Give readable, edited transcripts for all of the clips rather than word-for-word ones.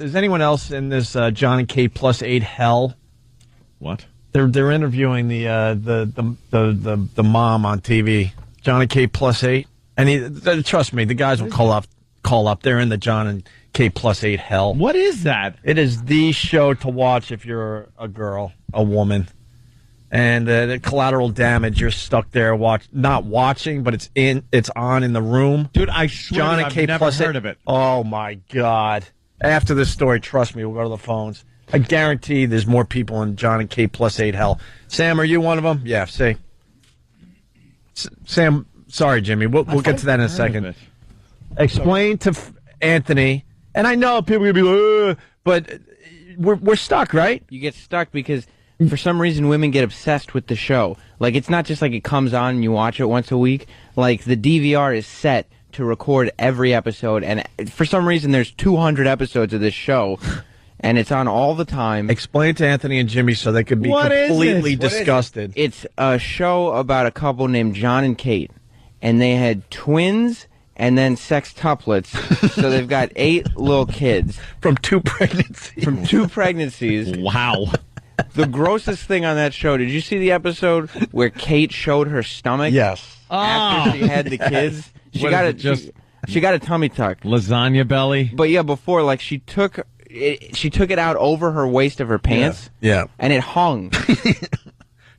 Is anyone else in this Jon and Kate Plus 8 hell? What? They're interviewing the mom on TV, Jon and Kate Plus 8, and trust me, the guys will call up. They're in the Jon and Kate Plus 8 hell. What is that? It is the show to watch if you're a girl, a woman. And the collateral damage, you're stuck there not watching, but it's on in the room. Dude, I swear Jon and I've Kate never Plus heard 8. of it. Oh, my God. After this story, trust me, we'll go to the phones. I guarantee there's more people in Jon and Kate Plus 8 hell. Sam, are you one of them? Yeah, see. Sam, sorry, Jimmy. We'll get to that in a second. Explain to Anthony, and I know people are going to be like, but we're stuck, right? You get stuck because for some reason women get obsessed with the show. Like, it's not just like it comes on and you watch it once a week. Like, the DVR is set to record every episode, and for some reason there's 200 episodes of this show, and it's on all the time. Explain to Anthony and Jimmy so they could be completely disgusted. It's a show about a couple named Jon and Kate, and they had twins and then sextuplets, so they've got 8 little kids. From 2 pregnancies. From 2 pregnancies. Wow. The grossest thing on that show, did you see the episode where Kate showed her stomach? Yes. After she had the kids? She got a tummy tuck. Lasagna belly? But yeah, before, like, she took it out over her waist of her pants. Yeah. And it hung.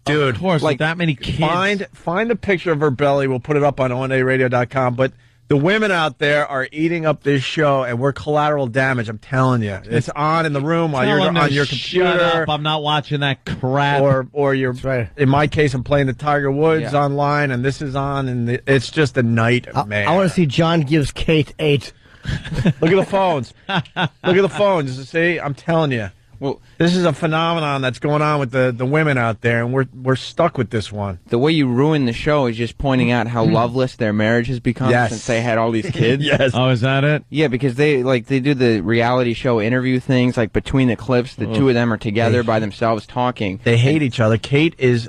Dude, of course, like that many kids. Find a picture of her belly. We'll put it up on onaradio.com. But the women out there are eating up this show, and we're collateral damage. I'm telling you, it's on in the room while you're on your computer. Shut up! I'm not watching that crap. Or you're. Right. In my case, I'm playing the Tiger Woods online, and this is on, and it's just a nightmare. I want to see Jon gives Kate 8. Look at the phones. Look at the phones. See, I'm telling you. Well, this is a phenomenon that's going on with the women out there, and we're stuck with this one. The way you ruin the show is just pointing out how loveless their marriage has become since they had all these kids. Yes. Oh, is that it? Yeah, because they do the reality show interview things, like between the clips, the two of them are together by themselves talking. They hate each other. Kate is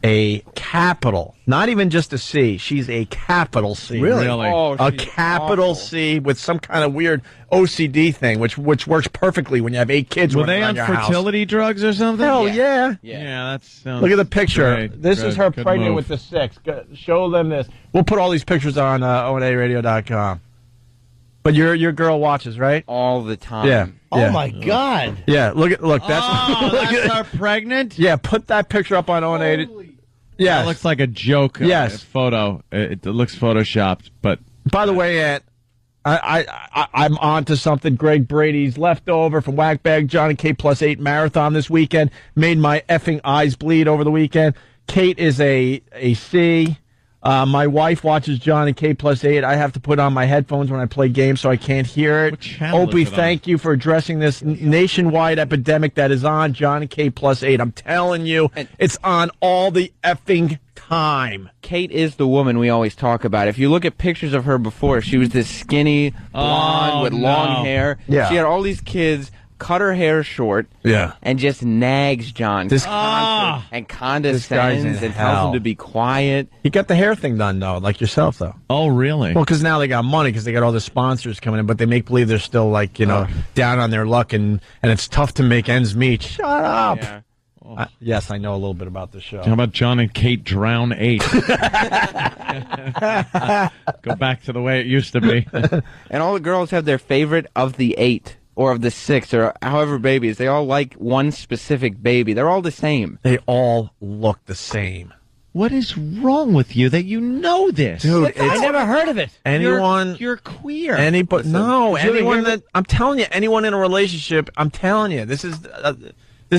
a capital, not even just a C. She's a capital C. Really? Oh, a capital awful. C with some kind of weird OCD thing, which works perfectly when you have 8 kids. Were they on fertility drugs or something? Hell yeah. Yeah, that sounds. Look at the picture. Great. This is her pregnant with the 6. Show them this. We'll put all these pictures on onaradio.com. But your girl watches, right? All the time. Yeah. Oh my God. Yeah. Look. That's that's her pregnant. Yeah. Put that picture up on ONA. Yeah. It looks like a joke. Yes. Photo. It looks photoshopped, but. By the way, Ant, I'm on to something. Greg Brady's leftover from Whackbag Jon and Kate Plus 8 marathon this weekend made my effing eyes bleed over the weekend. Kate is a C. My wife watches Jon and Kate Plus 8. I have to put on my headphones when I play games so I can't hear it. Opie, thank you for addressing this nationwide epidemic that is on Jon and Kate Plus 8. I'm telling you, it's on all the effing time. Kate is the woman we always talk about. If you look at pictures of her before, she was this skinny blonde with long hair. Yeah. She had all these kids. Cut her hair short, and just nags Jon and condescends and tells him to be quiet. He got the hair thing done, though, like yourself, though. Oh, really? Well, because now they got money because they got all the sponsors coming in, but they make believe they're still, like, down on their luck, and it's tough to make ends meet. Shut up. Yeah. Yes, I know a little bit about the show. How about Jon and Kate Drown 8? Go back to the way it used to be. And all the girls have their favorite of the 8. Or of the 6, or however babies. They all like one specific baby. They're all the same. They all look the same. What is wrong with you that you know this? Dude, I never heard of it. Anyone... You're queer. Anybody... No, anyone that... I'm telling you, anyone in a relationship, I'm telling you, this is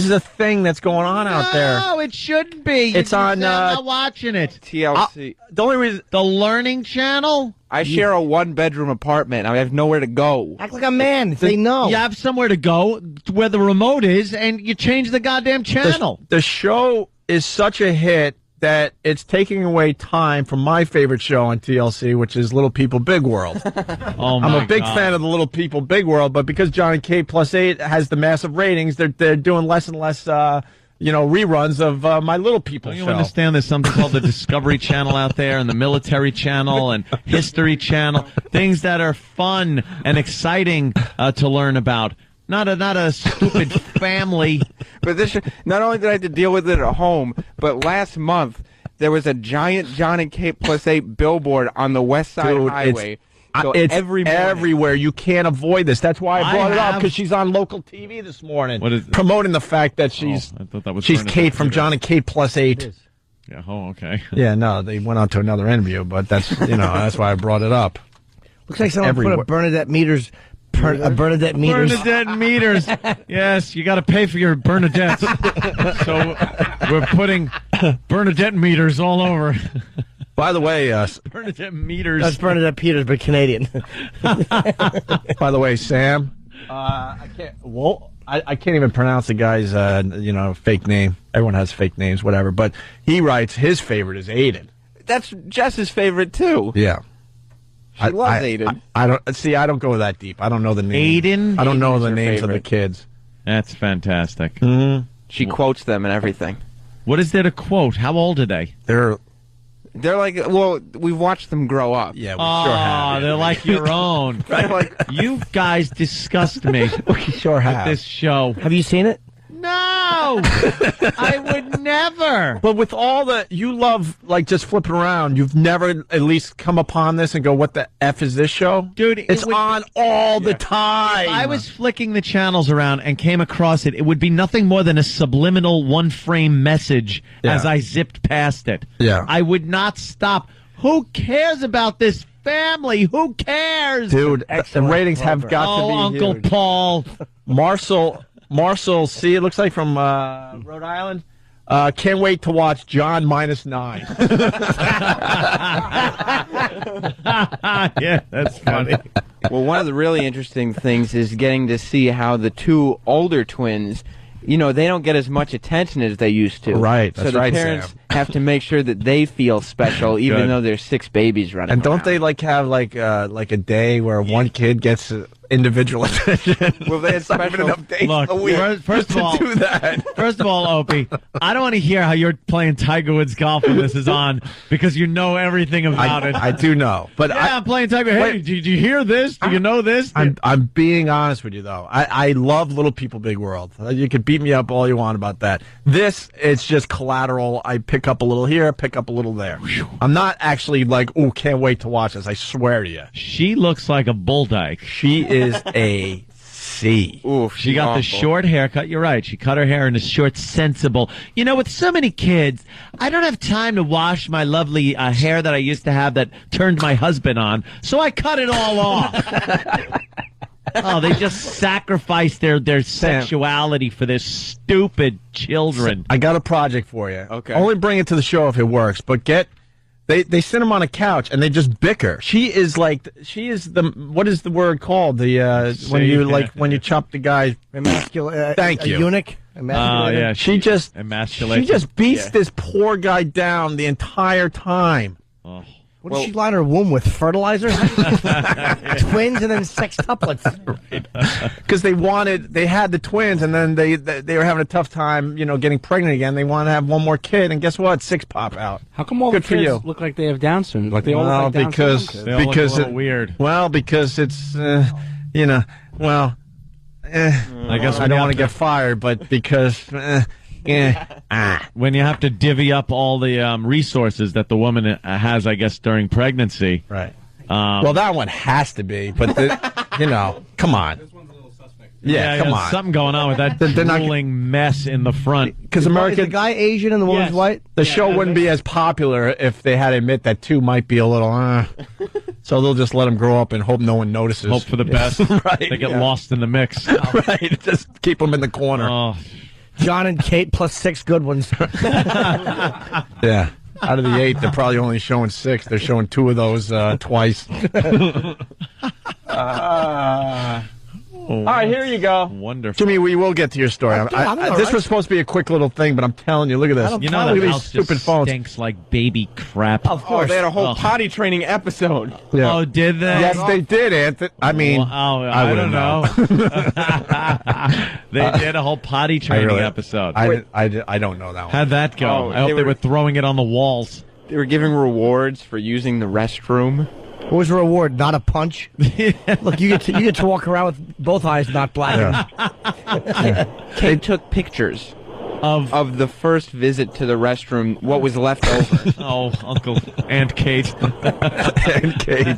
a thing that's going on out there. No, it shouldn't be. It's on... I'm not watching it. TLC. The only reason... The Learning Channel? I share a 1-bedroom apartment. I have nowhere to go. Act like a man. Say no. You have somewhere to go where the remote is, and you change the goddamn channel. The show is such a hit that it's taking away time from my favorite show on TLC, which is Little People Big World. I'm a big fan of the Little People Big World, but because Jon and Kate Plus 8 has the massive ratings, they're doing less and less reruns of My Little People Don't you show. understand there's something called the Discovery Channel out there and the Military Channel and History Channel, things that are fun and exciting to learn about. Not a stupid family. But not only did I have to deal with it at home, but last month there was a giant Jon and Kate plus 8 billboard on the West Side Highway. So it's every morning. everywhere. You can't avoid this. That's why I brought it up, have- because she's on local TV this morning, What is- promoting the fact that she's I thought that was she's Bernadette Kate from Peters. Jon and Kate plus 8. Yeah. Oh, okay. Yeah, no, they went on to another interview, but that's that's why I brouut it up. Looks like someone everywhere. put a Bernadette Meters. Bernadette Meters. Bernadette meters. Yes, you got to pay for your Bernadettes. So we're putting Bernadette meters all over. By the way, Bernadette meters. That's Bernadette Peters, but Canadian. Sam, I can't. Well, I can't even pronounce the guy's fake name. Everyone has fake names, whatever. But he writes his favorite is Aiden. That's Jess's favorite too. Yeah. She loves Aiden. I don't go that deep. I don't know the name. Aiden? I don't know Aiden's the your names of the favorite. kids. That's fantastic. She quotes them and everything. What is there to quote? How old are they? They're They're well, we've watched them grow up. yeah, we Oh, sure have. they're like your own. They're like, You guys disgust me We sure have. this show. Have you seen it? No! I would never. But with all the you love, just flipping around, you've never at least come upon this and go, "What the f is this show?" Dude, it it's would- on all the time. If I was flicking the channels around and came across it, it would be nothing more than a subliminal one-frame message Yeah. as I zipped past it. Yeah. I would not stop. Who cares about this family? Who cares? Dude, the Excellent ratings have program. got to be Uncle huge. Paul. Marcel, see, it looks like from Rhode Island. Can't wait to watch John -9. Yeah, that's funny. well, one of the really interesting things is getting to see how the two older twins, they don't get as much attention as they used to. Right, So that's the right, parents Sam. have to make sure that they feel special, even Good. though there's 6 babies running And don't around. they have a day where one kid gets individual attention? Well, they had It's not even special- enough days Look, a week first of to all- do that. First of all, Opie, I don't want to hear how you're playing Tiger Woods golf when this is on because you know everything about it. I do know, but Yeah, I'm playing Tiger. Hey, Wait. did you hear this? Do you know this? I'm being honest with you though. I love Little People Big World. You can beat me up all you want about that. It's just collateral. I pick up a little here, pick up a little there. I'm not actually can't wait to watch this. I swear to you. She looks like a bull dyke. She is a C. Oof, She got the short haircut. You're right. She cut her hair in a short, sensible. With so many kids, I don't have time to wash my lovely hair that I used to have that turned my husband on, so I cut it all off. Oh, they just sacrificed their sexuality for their stupid children. I got a project for you. Okay. Only bring it to the show if it works, but they sit him on a couch and they just bicker. She is the what is the word called? When you chop the guy. Thank you. A eunuch. Yeah, She just emasculation. beats this poor guy down the entire time. Oh. What did she line her womb with? Fertilizer? Twins and then sextuplets. Because they had the twins, and then they were having a tough time, getting pregnant again. They want to have one more kid, and guess what? 6 pop out. How come all Good the for kids you. look like they have Down syndrome? Like they all Well, look like Down because syndrome kids? They all look a because little weird. Well, because it's I guess I don't want to get fired, but because when you have to divvy up all the resources that the woman has, I guess, during pregnancy. right. Well, that one has to be, but come on. Yeah, come there's on. something going on with that They're not- drooling mess in the front. Because Is the American, guy Asian and the woman's Yes. white? the show wouldn't be as popular if they had to admit that 2 might be a little. So they'll just let them grow up and hope no one notices. Hope for the best. Right, They get yeah. lost in the mix. Right, just keep them in the corner. Oh, Jon and Kate plus 6 good ones. Yeah. Out of the 8, they're probably only showing 6. They're showing 2 of those twice. All right, here you go. Wonderful. Jimmy, we will get to your story. This was supposed to be a quick little thing, but I'm telling you, look at this. You know look the at house these stupid just phones. stinks like baby crap. Of course. they had a whole potty training episode. Yeah. Oh, did they? Yes, they did, Anthony. I mean, I don't know. They did a whole potty training episode. I don't know that one. How'd that go? Oh, I hope they were throwing it on the walls. They were giving rewards for using the restroom. What was the reward? Not a punch. Look, you get to walk around with both eyes not black. Kate took pictures Of the first visit to the restroom, what was left over. Aunt Kate. And Kate.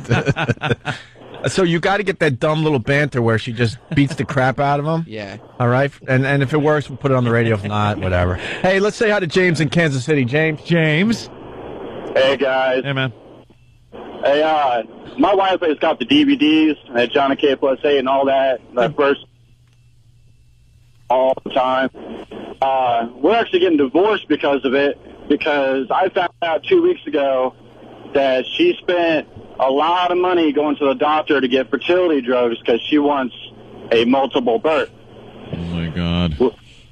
So you got to get that dumb little banter where she just beats the crap out of him. Yeah. All right, and if it works, we'll put it on the radio. If not, whatever. Hey, let's say hi to James in Kansas City. James. Hey guys. Hey, man. Hey, my wife has got the DVDs at Jon Kate Plus 8 and all that. That first all the time. We're actually getting divorced because of it. Because I found out 2 weeks ago that she spent a lot of money going to the doctor to get fertility drugs because she wants a multiple birth. Oh, my God.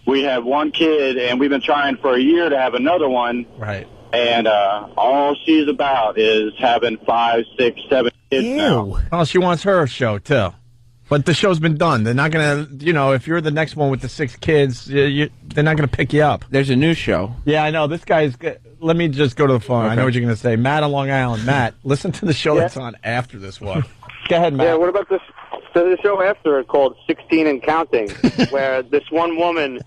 We have one kid, and we've been trying for a year to have another one. Right. And all she's about is having 5, 6, 7 kids now. Oh, she wants her show too, but the show's been done. They're not gonna, if you're the next one with the 6 kids, they're not gonna pick you up. There's a new show. Yeah, I know. This guy's. Let me just go to the phone. Okay. I know what you're gonna say. Matt on Long Island. Matt, listen to the show that's on after this one. Go ahead, Matt. Yeah, what about this? There's a show after it called 16 and Counting, where this one woman,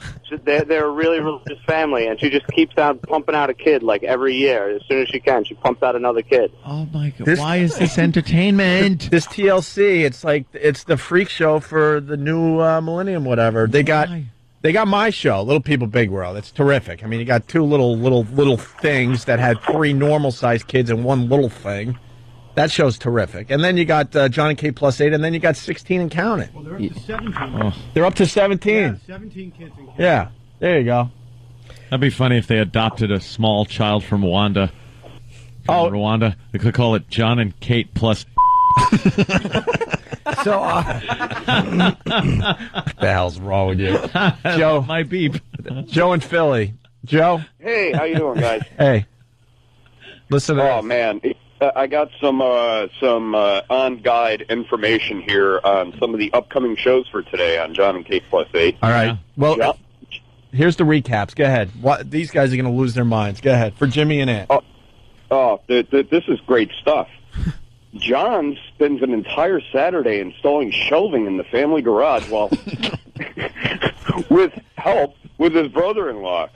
they're a really religious family, and she just keeps on pumping out a kid like every year. As soon as she can, she pumps out another kid. Oh, my God. Why is this entertainment? This TLC, it's the freak show for the new millennium, whatever. They got my show, Little People, Big World. It's terrific. I mean, you got 2 little things that had 3 normal-sized kids and 1 little thing. That show's terrific. And then you got Jon Kate Plus 8, and then you got 16 and counting. Well, they're up to 17. They're up to 17. Yeah, 17 kids and kids. Yeah, there you go. That'd be funny if they adopted a small child from Rwanda. Rwanda. They could call it Jon and Kate Plus. So, What the hell's wrong with you? Joe. My beep. Joe in Philly. Joe? Hey, how you doing, guys? Hey. Listen to Oh this. man, I got some on-guide information here on some of the upcoming shows for today on Jon and Kate Plus 8. All right. Yeah. Well, Yeah. here's the recaps. Go ahead. These guys are going to lose their minds. Go ahead. For Jimmy and Ant. This is great stuff. John spends an entire Saturday installing shelving in the family garage while with help with his brother-in-law.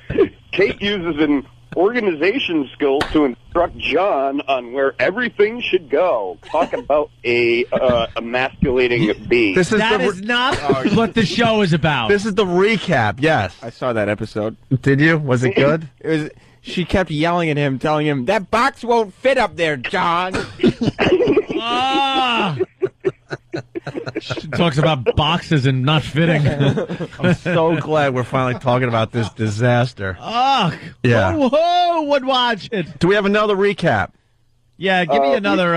Kate uses an organization skills to instruct John on where everything should go. Talk about a emasculating bee. That is not what the show is about. This is the recap. Yes. I saw that episode. Did you? Was it good? It was. She kept yelling at him, telling him, "That box won't fit up there, John." She talks about boxes and not fitting. I'm so glad we're finally talking about this disaster. Oh, Yeah. Whoa, would watch it. Do we have another recap? Yeah, give me another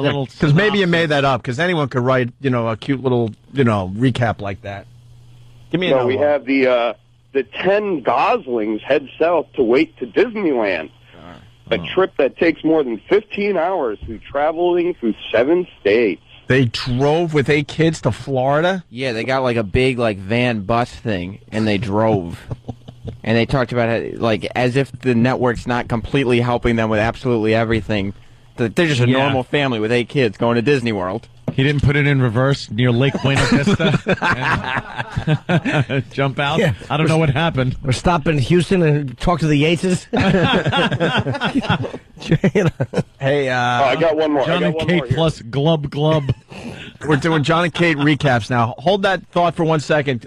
little. Because maybe you made that up. Because anyone could write, a cute little, recap like that. Give me another We one. Uh-huh. have the 10 Goslings head south to wait to Disneyland. A trip that takes more than 15 hours through traveling through 7 states. They drove with 8 kids to Florida? Yeah, they got like a big van bus thing, and they drove. And they talked about it as if the network's not completely helping them with absolutely everything. They're just a normal family with 8 kids going to Disney World. He didn't put it in reverse near Lake Buena Vista. And jump out. Yeah. I don't know what happened. we're stopping in Houston and talk to the Yateses. Hey, I got one more. Jon and Kate plus glub glub. we're doing Jon and Kate recaps now. Hold that thought for 1 second.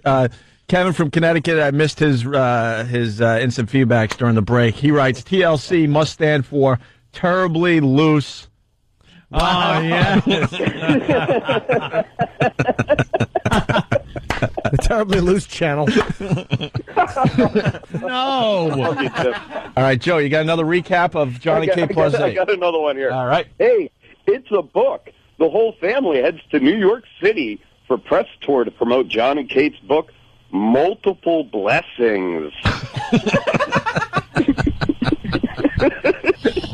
Kevin from Connecticut, I missed his instant feedbacks during the break. He writes, TLC must stand for terribly loose. Oh, yes. The terribly loose channel. No. All right, Joe, you got another recap of Jon and Kate Plus 8? I got another one here. All right. Hey, it's a book. The whole family heads to New York City for press tour to promote Jon and Kate's book, Multiple Blessings.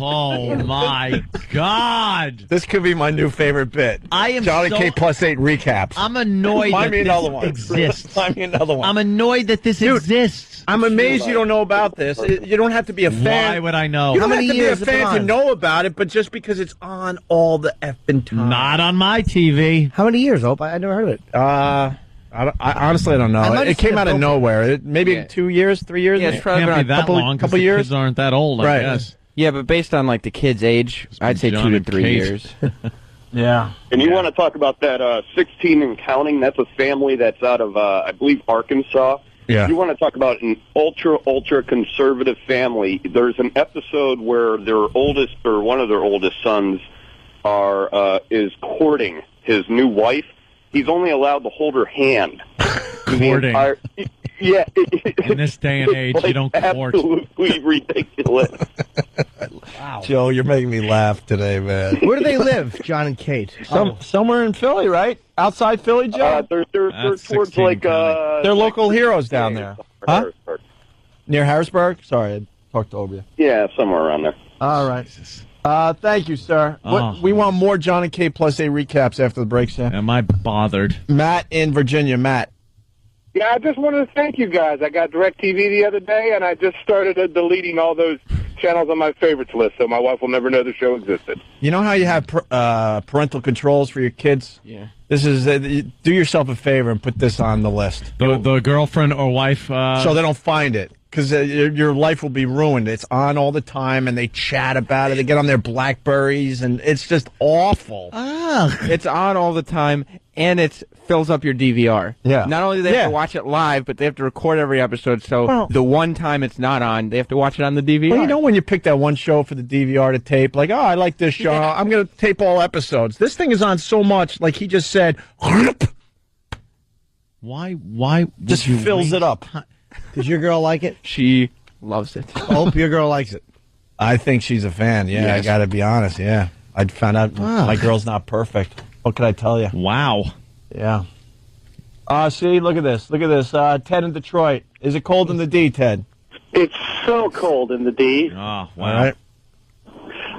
Oh, my God. This could be my new favorite bit. I am Jon and Kate plus 8 recaps. I'm annoyed Find me that another this one. exists. Find me another one. I'm annoyed that this exists. I'm amazed you don't know about this. You don't have to be a fan. Why would I know? You don't How have many to be a years has it been fan to on? know about it, but just because it's on all the effing time. Not on my TV. How many years, Hope? I never heard of it. I honestly don't know. I might It have came seen out it of open. nowhere. Maybe Yeah. 2 years, 3 years. Yeah, it's probably Can't be been that couple- long because couple the years. kids aren't that old, I Right. guess. Yeah, but based on like the kid's age, I'd say Jon 2 to and 3 Kate. years. Yeah. And you want to talk about that 16 and counting? That's a family that's out of, I believe, Arkansas. Yeah. You want to talk about an ultra conservative family? There's an episode where their oldest, or one of their oldest sons, is courting his new wife. He's only allowed to hold her hand. Courting. Yeah. In this day and age, It's you don't court. Absolutely ridiculous. Joe, you're making me laugh today, man. Where do they live, Jon and Kate? Somewhere in Philly, right? Outside Philly, Joe? They're That's towards 16 like They're local heroes down there. Huh? Harrisburg. Near Harrisburg? Sorry, I talked over you. Yeah, somewhere around there. All right. Thank you, sir. Oh. We want more Jon and Kate plus 8 recaps after the break, Sam. Am I bothered? Matt in Virginia. Matt. Yeah, I just wanted to thank you guys. I got DirecTV the other day, and I just started deleting all those channels on my favorites list, so my wife will never know the show existed. You know how you have parental controls for your kids? Yeah. This is do yourself a favor and put this on the list The girlfriend or wife. so they don't find it, because your life will be ruined. It's on all the time, and they chat about it. They get on their Blackberries, and it's just awful. It's on all the time, and it fills up your DVR. Yeah. Not only do they Yeah. have to watch it live, but they have to record every episode, so Well- the one time it's not on, they have to watch it on the DVR. Well, you know when you pick that one show for the DVR to tape, like, oh, I like this show. I'm going to tape all episodes. This thing is on so much, like he just said, Why? Would just you fills waste it up. Does your girl like it? She loves it. Hope your girl likes it. I think she's a fan. Yeah, I Yes. got to be honest. Yeah. I found out my girl's not perfect. What can I tell you? Wow. Yeah. See, look at this. Look at this. Ted in Detroit. Is it cold in the D, Ted? It's so cold in the D. Oh, wow. All right.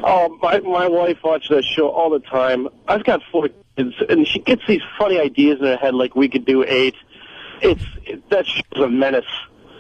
Oh, my wife watches that show all the time. I've got 4 kids, and she gets these funny ideas in her head, like we could do 8. That show's a menace.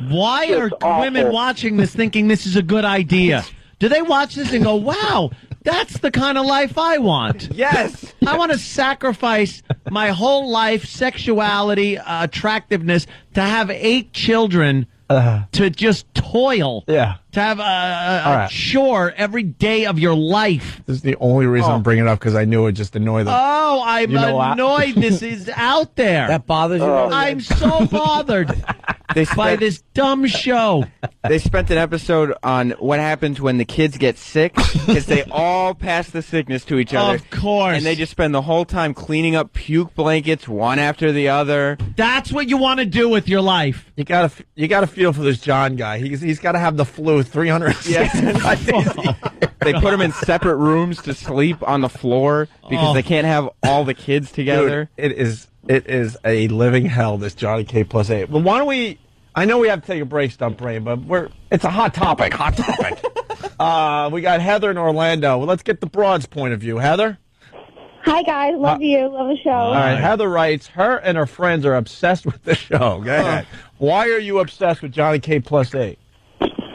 Why are It's awful. women watching this thinking this is a good idea? Do they watch this and go, wow, that's the kind of life I want? Yes. I want to sacrifice my whole life, sexuality, attractiveness, to have 8 children to just toil. Yeah. To have a right. chore every day of your life. This is the only reason I'm bringing it up, because I knew it would just annoy them. Oh, I'm You know what? annoyed this is out there. That bothers you? I'm so bothered They by spent, this dumb show. they spent an episode on what happens when the kids get sick, because they all pass the sickness to each other. Of course. And they just spend the whole time cleaning up puke blankets one after the other. That's what you want to do with your life. You gotta feel for this John guy. He's got to have the flu 365 days a year. They put them in separate rooms to sleep on the floor because they can't have all the kids together. Dude, it is a living hell, this Johnny K plus 8. Well, why don't we? I know we have to take a break, Stump Brain, but it's a hot topic. Hot topic. We got Heather in Orlando. Well, let's get the broad's point of view. Heather. Hi, guys. Love you. Love the show. All right. Heather writes, her and her friends are obsessed with the show. Go ahead. Why are you obsessed with Johnny K plus 8?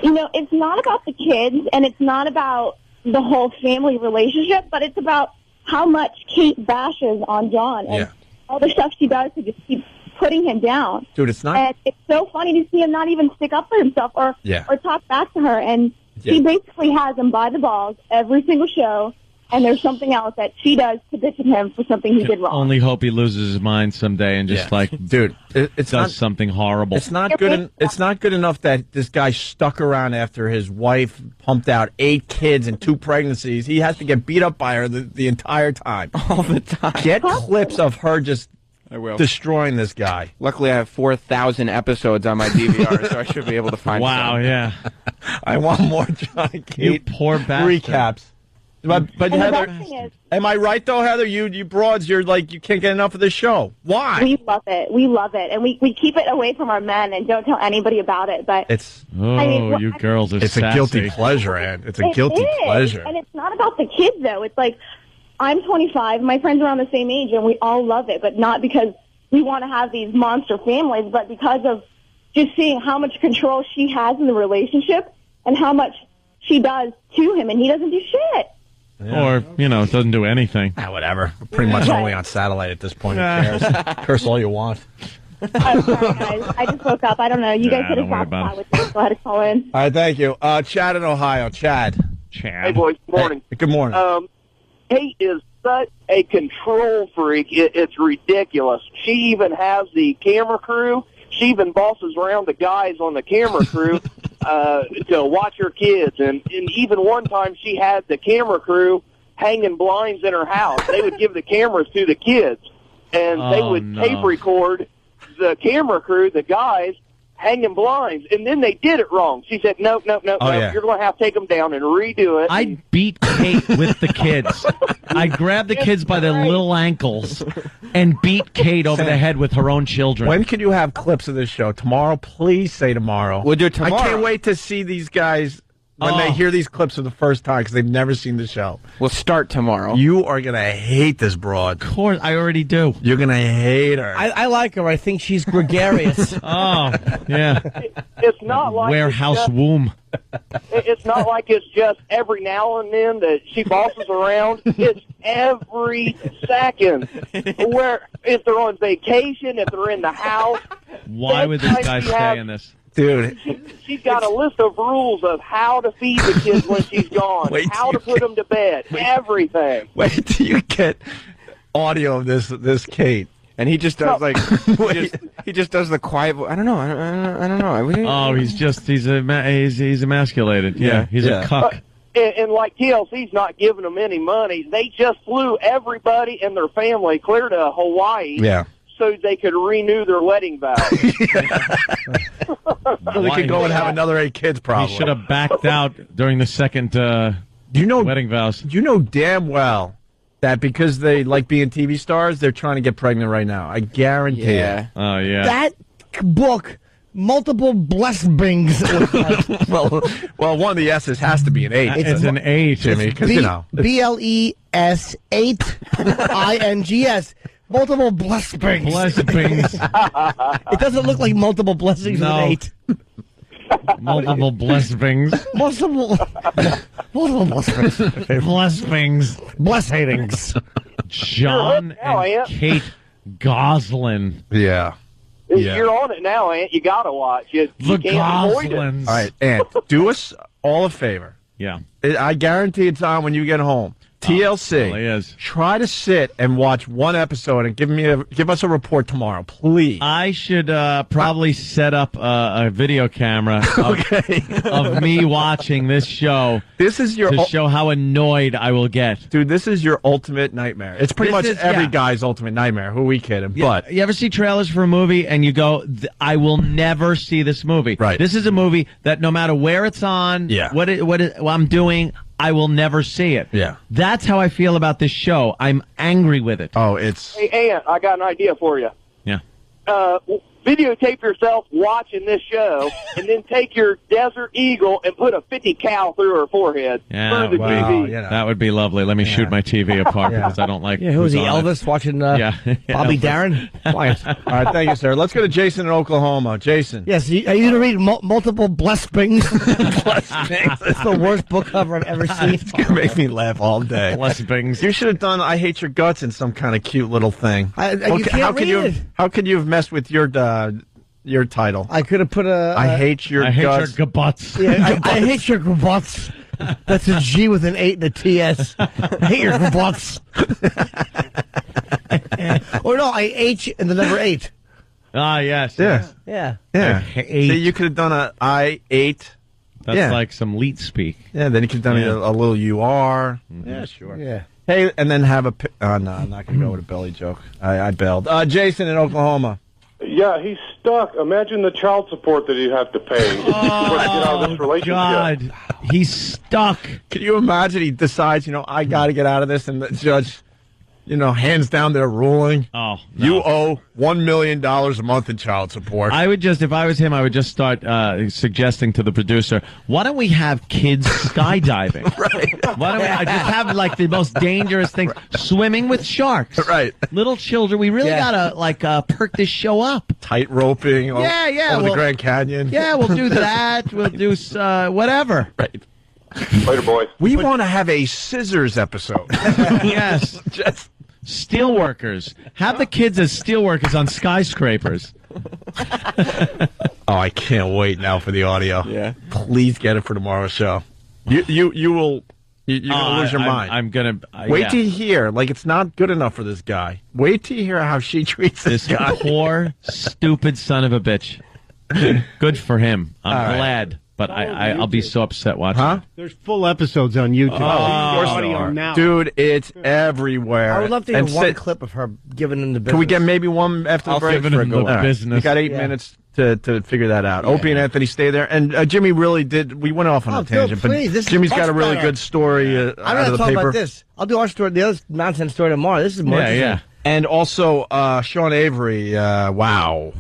You know, it's not about the kids, and it's not about the whole family relationship, but it's about how much Kate bashes on Jon and all the stuff she does to just keep putting him down. Dude, it's not. And it's so funny to see him not even stick up for himself or talk back to her. And she basically has him by the balls every single show. And there's something else that she does to bitch at him for something he did wrong. Only hope he loses his mind someday and just dude, it's does not something horrible. It's not good. It's not good enough that this guy stuck around after his wife pumped out 8 kids and 2 pregnancies. He has to get beat up by her the entire time. All the time. Get clips of her just I will. destroying this guy. Luckily, I have 4,000 episodes on my DVR, so I should be able to find wow, some. yeah. I want more Johnny You Kate poor bastard. recaps. But And the Heather, best thing is, am I right though, Heather? You broads, you're like you can't get enough of the show. Why? we love it. We love it. And we keep it away from our men and don't tell anybody about it. But It's You girls are it's sassy. a guilty pleasure, Ann. It's a it guilty is. pleasure. And it's not about the kids, though. It's like, I'm 25, my friends are around the same age, and we all love it. But not because we want to have these monster families, but because of just seeing how much control she has in the relationship and how much she does to him, and he doesn't do shit. Or, doesn't do anything. Whatever. We're pretty much only on satellite at this point. Who cares? Curse all you want. I'm sorry, guys. I just woke up. I don't know. You guys could don't worry have about talked with me, so I had to call in. All right, thank you. Chad in Ohio. Chad. Hey, boys. Good morning. Hey, good morning. Kate is such a control freak. It's ridiculous. She even has the camera crew. She even bosses around the guys on the camera crew to watch her kids. And even one time she had the camera crew hanging blinds in her house. They would give the cameras to the kids, and they would tape record the camera crew, the guys, hanging blinds, and then they did it wrong. She said, no, you're going to have to take them down and redo it. I beat Kate with the kids. I grabbed the kids by their little ankles and beat Kate over the head with her own children. When can you have clips of this show? Tomorrow? Please say tomorrow. We'll do it tomorrow. I can't wait to see these guys when they hear these clips for the first time because they've never seen the show. We'll start tomorrow. You are going to hate this broad. Of course, I already do. You're going to hate her. I like her. I think she's gregarious. Yeah. It's not like Warehouse womb. It's not like it's just every now and then that she bosses around. It's every second. Where if they're on vacation, if they're in the house. Why would this guy stay in this? Dude. She's got a list of rules of how to feed the kids when she's gone, how to put them to bed, everything. Wait till you get audio of this Kate. And he just does he just does the quiet voice. I don't know. I don't know. Oh, he's emasculated. Yeah, he's a cuck. And like TLC's not giving them any money. They just flew everybody and their family clear to Hawaii. Yeah. So they could renew their wedding vows. So they could go and have another 8 kids, probably. He should have backed out during the second wedding vows. You know damn well that because they like being TV stars, they're trying to get pregnant right now. I guarantee it. Oh, yeah. That book, multiple blesbings. well, one of the S's has to be an 8. It's an 8, Jimmy, because, BLES 8 INGS. Multiple blessings. It doesn't look like multiple blessings with an 8. Multiple blessings. Multiple blessings. Blessings. Jon and Kate Gosselin. Yeah. You're on it now, Aunt. You got to watch it. The Gosselins. All right, Aunt, do us all a favor. Yeah. I guarantee it's on when you get home. TLC. Really is. Try to sit and watch one episode and give us a report tomorrow, please. I should probably set up a video camera of me watching this show. This is your to show how annoyed I will get. Dude, this is your ultimate nightmare. It's pretty much every guy's ultimate nightmare. Who are we kidding? Yeah, But you ever see trailers for a movie and you go, I will never see this movie. Right. This is a movie that no matter where it's on, what I'm doing, I will never see it. Yeah. That's how I feel about this show. I'm angry with it. Oh, it's... Hey, Aunt, I got an idea for you. Yeah. Videotape yourself watching this show, and then take your Desert Eagle and put a 50 cal through her forehead. Yeah, through the TV. You know. That would be lovely. Let me shoot my TV apart because I don't like... Yeah, who is he, on it. Elvis, watching Bobby Elvis. Darin? Quiet. All right, thank you, sir. Let's go to Jason in Oklahoma. Jason. Yes, are you going to read multiple blessings? It's the worst book cover I've ever seen. It's going to make me laugh all day. Blesbings. You should have done I Hate Your Guts in some kind of cute little thing. You can't read it. How could you have messed with your title? I could have put a... I hate your guts. Your guts. Yeah, I hate your guts. That's a G with an 8 and a TS. I hate your guts. Or no, I H and the number 8. Ah, yes. Yeah. Yeah. Yeah. See, you could have done a I ate. That's like some leet speak. Yeah, then you could have done a little UR. Yeah, sure. Yeah. Hey, and then have a... no, I'm not going to go with a belly joke. I bailed. Jason in Oklahoma. Yeah, he's stuck. Imagine the child support that he'd have to pay to get out of this relationship. God, he's stuck. Can you imagine he decides, I got to get out of this, and the judge, hands down their ruling. Oh, no. You owe $1 million a month in child support. I would just, if I was him, I would just start suggesting to the producer, why don't we have kids skydiving? Right. Why don't I just have like the most dangerous things, swimming with sharks? Right. Little children, we really gotta perk this show up. Tight roping. Over the Grand Canyon. Yeah, we'll do that. We'll do whatever. Right. Later, boys. We want to have a scissors episode. Yes. Just steelworkers. Have the kids as steelworkers on skyscrapers. Oh, I can't wait now for the audio. Yeah. Please get it for tomorrow's show. You're gonna lose your mind. I'm gonna wait till you hear. Like, it's not good enough for this guy. Wait till you hear how she treats this guy. Poor, stupid son of a bitch. Good for him. I'm glad. But I'll be so upset watching. Huh? There's full episodes on YouTube. Oh, now. Dude, it's everywhere. I would love to hear one clip of her giving him the business. Can we get maybe one after the break? Giving him the business. You got 8 minutes to figure that out. Opie and Anthony, stay there. And Jimmy really did. We went off on a tangent, Phil, please, but Jimmy's got a really good story I'm out going of to the talk paper. about this. I'll do our story, the other nonsense story tomorrow. This is more interesting. Yeah. And also, Sean Avery. Wow.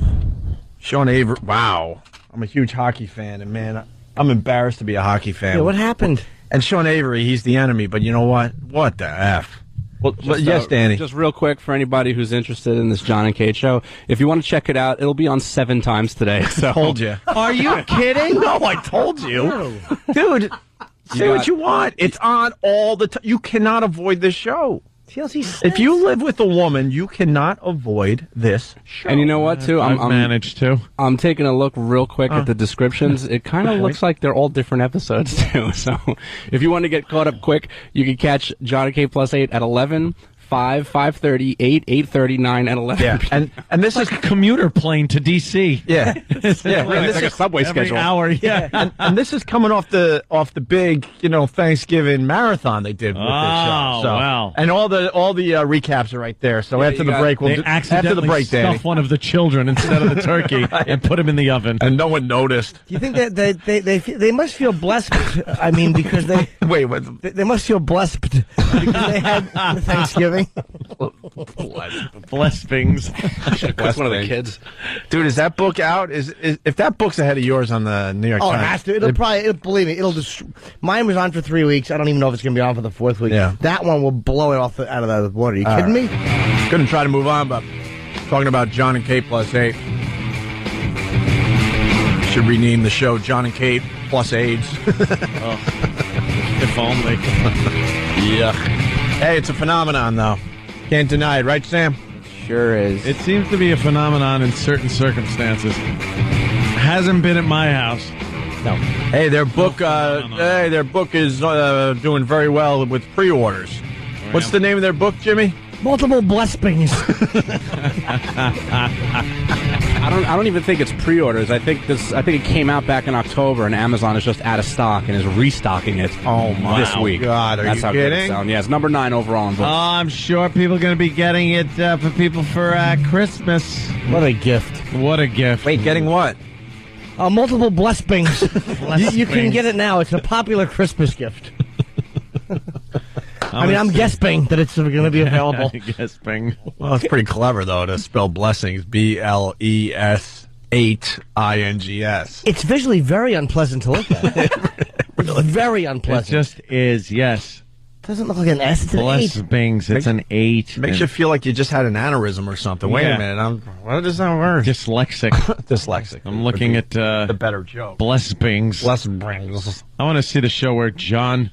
Sean Avery. Wow. I'm a huge hockey fan, and man, I'm embarrassed to be a hockey fan. Yeah, what happened? And Sean Avery, he's the enemy, but you know what? What the F? Well, yes, Danny. Just real quick for anybody who's interested in this Jon and Kate show, if you want to check it out, it'll be on 7 times today. So. Told you. Are you kidding? No, I told you. Dude, say what you want. It's on all the time. You cannot avoid this show. If you live with a woman, you cannot avoid this show. And you know what, too? I've managed to. I'm taking a look real quick at the descriptions. It kind of looks like they're all different episodes, too. So if you want to get caught up quick, you can catch Jon and Kate Plus 8 at 11, 5, 5:30, 8, 8:30, 9, and 11. Yeah, and this is a commuter plane to D.C. Yeah, yeah. Really, it's like a subway every schedule. Hour, yeah. and this is coming off the big Thanksgiving marathon they did with this show. So, wow. And all the recaps are right there. So after the break, we'll They do after the accidentally break, Danny. stuff one of the children instead of the turkey and put him in the oven. And no one noticed. Do you think that they must feel blessed? I mean, because they wait, what? They must feel blessed because they had Thanksgiving. Blesbings. That's one of the kids. Dude, is that book out? Is if that book's ahead of yours on the New York Oh, Times? it has to. Believe me, it'll just. Mine was on for 3 weeks. I don't even know if it's going to be on for the 4th week. Yeah. That one will blow it off out of the water. Are you kidding me? Gonna try to move on, but talking about Jon and Kate Plus 8. Should rename the show Jon and Kate Plus AIDS. If only. Yeah. Hey, it's a phenomenon, though. Can't deny it, right, Sam? Sure is. It seems to be a phenomenon in certain circumstances. Hasn't been at my house. No. Hey, their book. Their book is doing very well with pre-orders. What's the name of their book, Jimmy? Multiple blessings. I don't even think it's pre-orders. I think it came out back in October, and Amazon is just out of stock and is restocking it. Oh my this week. God, That's you how good kidding? it sounds. Yeah, it's number 9 overall in books. I'm sure people are going to be getting it for people for Christmas. What a gift. What a gift. Wait, getting what? Multiple blessings. You can get it now. It's a popular Christmas gift. I mean, I'm guessing that it's going to be available. Guessing. Well, it's pretty clever, though, to spell blessings. BLES8INGS. It's visually very unpleasant to look at. Really? Very unpleasant. It just is, yes. Doesn't look like an S. It's an 8. Blesbings. It's an 8. Makes you feel like you just had an aneurysm or something. Wait a minute. What does that word? Dyslexic. Dyslexic. I'm looking at the better joke. Blesbings. Blesbings. I want to see the show where John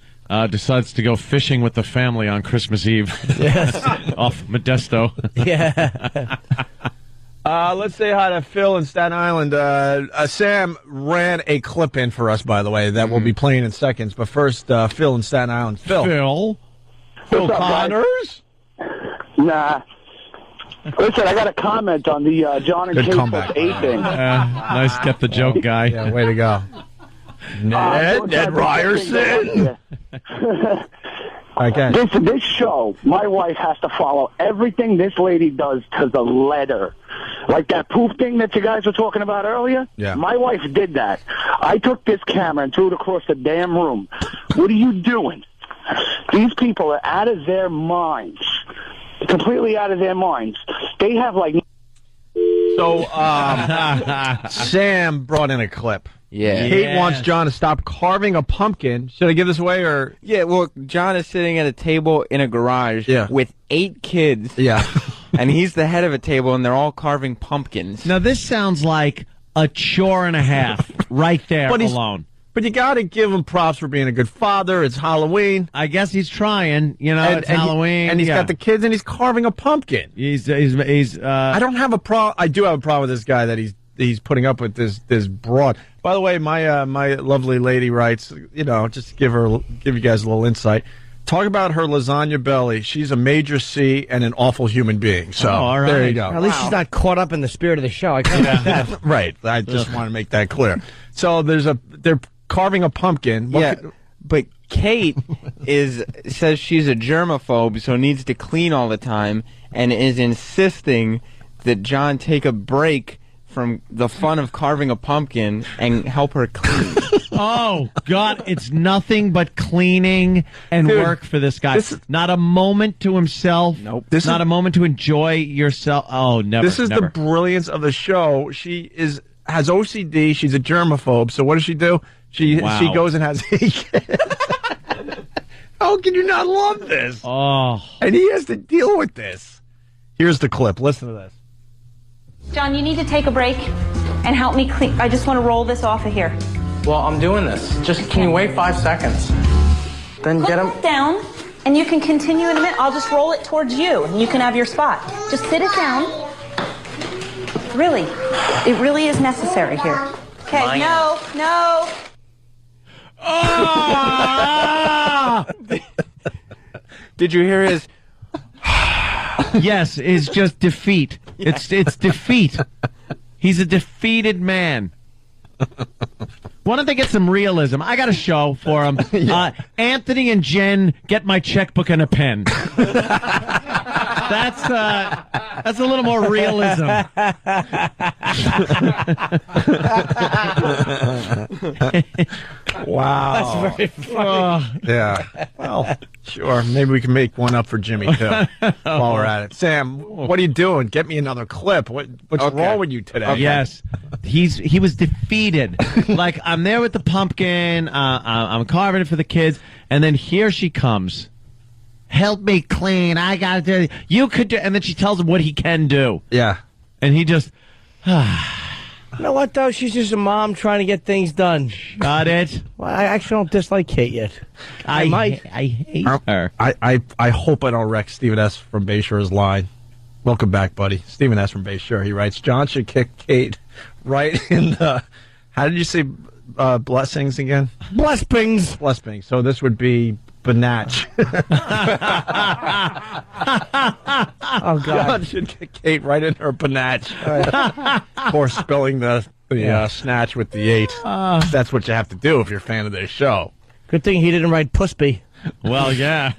decides to go fishing with the family on Christmas Eve. Yes. Off Modesto. Yeah. Let's say hi to Phil in Staten Island. Sam ran a clip in for us, by the way, that we'll be playing in seconds. But first, Phil in Staten Island. Phil What's up, Connors? Nah. Listen, I got a comment on the Jon and Good Kate comeback. Plus 8 thing. Nice, get the joke guy. Yeah, way to go. Ned Ryerson. Again. This show, my wife has to follow everything this lady does to the letter. Like that poof thing that you guys were talking about earlier? Yeah. My wife did that. I took this camera and threw it across the damn room. What are you doing? These people are out of their minds. Completely out of their minds. They have like... So, Sam brought in a clip. Yeah. Kate wants John to stop carving a pumpkin. Should I give this away or? Yeah, well, John is sitting at a table in a garage with 8 kids. Yeah. And he's the head of a table, and they're all carving pumpkins. Now, this sounds like a chore and a half right there alone. But you got to give him props for being a good father. It's Halloween. I guess he's trying. It's Halloween. And he's got the kids, and he's carving a pumpkin. I don't have a problem. I do have a problem with this guy that he's putting up with this broad. By the way, my lovely lady writes, just to give you guys a little insight. Talk about her lasagna belly. She's a major C and an awful human being. So all right. there you go. At least she's not caught up in the spirit of the show. I can't like that. Right. I just want to make that clear. So they're carving a pumpkin. But Kate says she's a germaphobe, so needs to clean all the time, and is insisting that John take a break from the fun of carving a pumpkin and help her clean. Oh, God, it's nothing but cleaning and work for this guy. Not a moment to himself. Nope. Not a moment to enjoy yourself. Oh, never. This is the brilliance of the show. She has OCD. She's a germaphobe. So what does she do? She goes and has a kid. How can you not love this? Oh. And he has to deal with this. Here's the clip. Listen to this. John, you need to take a break and help me clean. I just want to roll this off of here. Well, I'm doing this. Just can you wait 5 seconds? Then Put get him it down, and you can continue in a minute. I'll just roll it towards you, and you can have your spot. Just sit it down. Really, it really is necessary here. Okay, no. Did you hear his... Yes, it's just defeat. Yeah. It's defeat. He's a defeated man. Why don't they get some realism? I got a show for him. Anthony and Jen, get my checkbook and a pen. That's a little more realism. Wow. That's very funny. Yeah. Well, sure. Maybe we can make one up for Jimmy, too, while we're at it. Sam, what are you doing? Get me another clip. What's wrong with you today? Okay. Yes. He was defeated. Like, I'm there with the pumpkin. I'm carving it for the kids. And then here she comes. Help me clean. I got to do it. You could do. And then she tells him what he can do. Yeah. And he just... You know what, though? She's just a mom trying to get things done. Got it? Well, I actually don't dislike Kate yet. I might. I hate her. I hope I don't wreck Stephen S. from Bayshore's line. Welcome back, buddy. Stephen S. from Bayshore. He writes, John should kick Kate right in the... How did you say blessings again? Blesbings. Blesbings. So this would be Banach. Oh, God. John should kick Kate right in her Banach. Of course, spelling the snatch with the 8. That's what you have to do if you're a fan of this show. Good thing he didn't write Pussby. Well, yeah.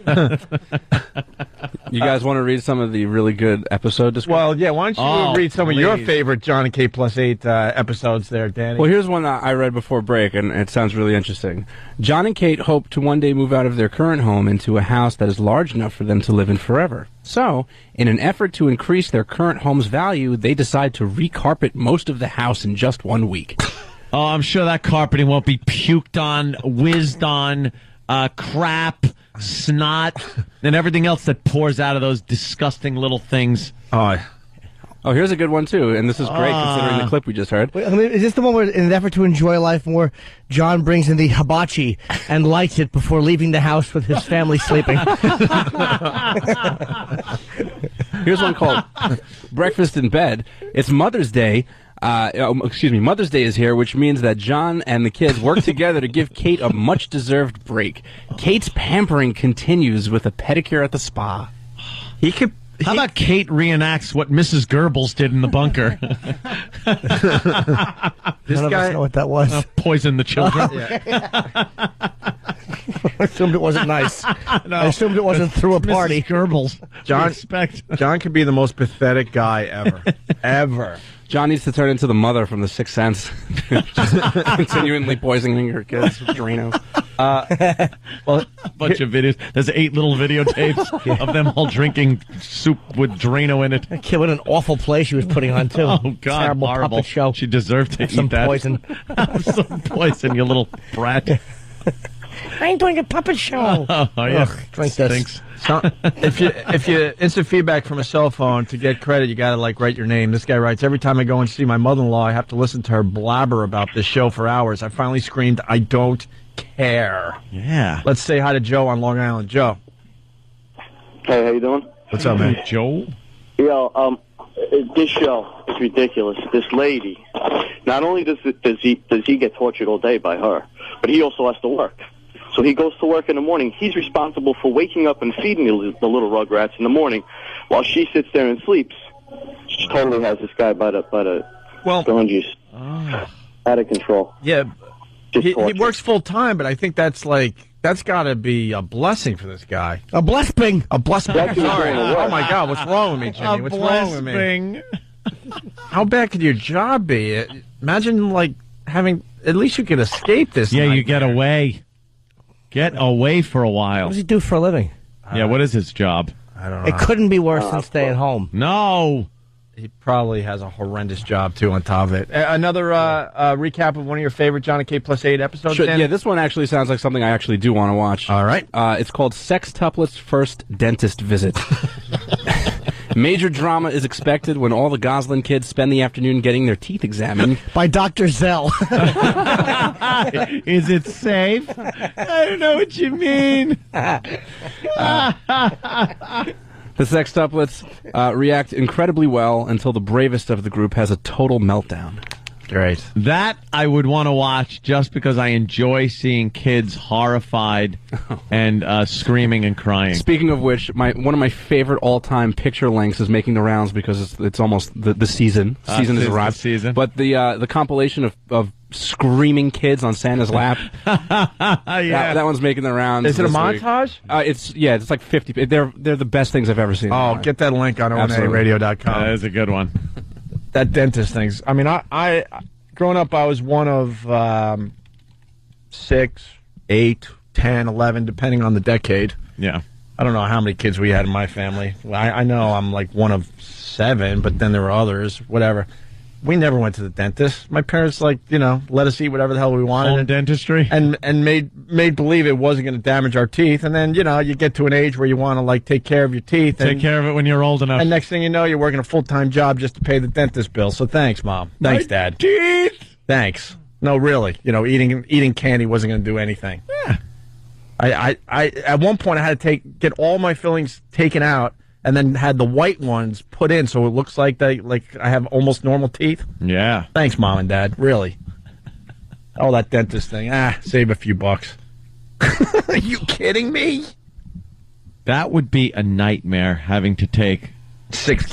You guys want to read some of the really good episode descriptions? Well, yeah, why don't you read some of your favorite Jon and Kate Plus 8 episodes there, Danny? Well, here's one I read before break, and it sounds really interesting. Jon and Kate hope to one day move out of their current home into a house that is large enough for them to live in forever. So, in an effort to increase their current home's value, they decide to recarpet most of the house in just 1 week. Oh, I'm sure that carpeting won't be puked on, whizzed on, crap, snot, and everything else that pours out of those disgusting little things. Oh, here's a good one, too, and this is great considering the clip we just heard. Wait, is this the one where, in an effort to enjoy life more, John brings in the hibachi and lights it before leaving the house with his family sleeping? Here's one called Breakfast in Bed. It's Mother's Day. Mother's Day is here, which means that John and the kids work together to give Kate a much-deserved break. Kate's pampering continues with a pedicure at the spa. How about Kate reenacts what Mrs. Goebbels did in the bunker? None of us know what that was. Poison the children. I assumed it wasn't nice. I assumed it wasn't through a party. Goebbels. John could be the most pathetic guy ever. Ever. John needs to turn into the mother from The Sixth Sense. Just continually poisoning her kids with Drano. Well, a bunch of videos. There's 8 little videotapes of them all drinking soup with Drano in it. That kid, what an awful play she was putting on, too. Oh, God, terrible horrible. puppet show. She deserved to Have some eat that. poison. Have some poison, you little brat. I ain't doing a puppet show. Oh, yeah. Ugh, drink this. Stinks. So, if you instant feedback from a cell phone to get credit, you got to write your name. This guy writes, every time I go and see my mother-in-law, I have to listen to her blabber about this show for hours. I finally screamed, I don't care. Yeah. Let's say hi to Joe on Long Island. Joe. Hey, how you doing? What's up, man? Joe? Yo, this show is ridiculous. This lady, not only does he get tortured all day by her, but he also has to work. So he goes to work in the morning. He's responsible for waking up and feeding the little rugrats in the morning, while she sits there and sleeps. She totally has this guy by the scrunchies. Out of control. Yeah, he works full time, but I think that's got to be a blessing for this guy. A blessbing. A blessbing. Sorry. Oh my God, what's wrong with me, Jimmy? What's wrong with me? How bad could your job be? Imagine having. At least you could escape this. Yeah, nightmare. you get away. Get away for a while. What does he do for a living? Yeah, what is his job? I don't know. It couldn't be worse than staying home. No. He probably has a horrendous job, too, on top of it. Another recap of one of your favorite Jon Kate Plus 8 episodes, Sure, Dan? yeah, this one actually sounds like something I actually do want to watch. All right. It's called Sextuplet's First Dentist Visit. Major drama is expected when all the Goslin kids spend the afternoon getting their teeth examined. By Dr. Zell. Is it safe? I don't know what you mean. The sextuplets react incredibly well until the bravest of the group has a total meltdown. Great. That I would want to watch just because I enjoy seeing kids horrified and screaming and crying. Speaking of which, one of my favorite all-time picture lengths is making the rounds because it's almost the season. Season has arrived. Season. But the compilation of screaming kids on Santa's lap. Yeah. That one's making the rounds. Is it a this montage? week. It's like 50. They're the best things I've ever seen. Oh, get that link on ONARadio.com. That is a good one. That dentist thing's. I mean, I growing up, I was one of 6, 8, 10, 11, depending on the decade. Yeah. I don't know how many kids we had in my family. I know I'm one of 7, but then there were others. Whatever. We never went to the dentist. My parents, let us eat whatever the hell we wanted. Home dentistry? And made believe it wasn't going to damage our teeth. And then, you get to an age where you want to, take care of your teeth. Take care of it when you're old enough. And next thing you know, you're working a full-time job just to pay the dentist bill. So thanks, Mom. Thanks, Dad. Teeth! Thanks. No, really. Eating candy wasn't going to do anything. Yeah. I at one point, I had to get all my fillings taken out and then had the white ones put in so it looks like I have almost normal teeth. Yeah. Thanks, Mom and Dad. Really. Oh, that dentist thing. Save a few bucks. Are you kidding me? That would be a nightmare, having to take 6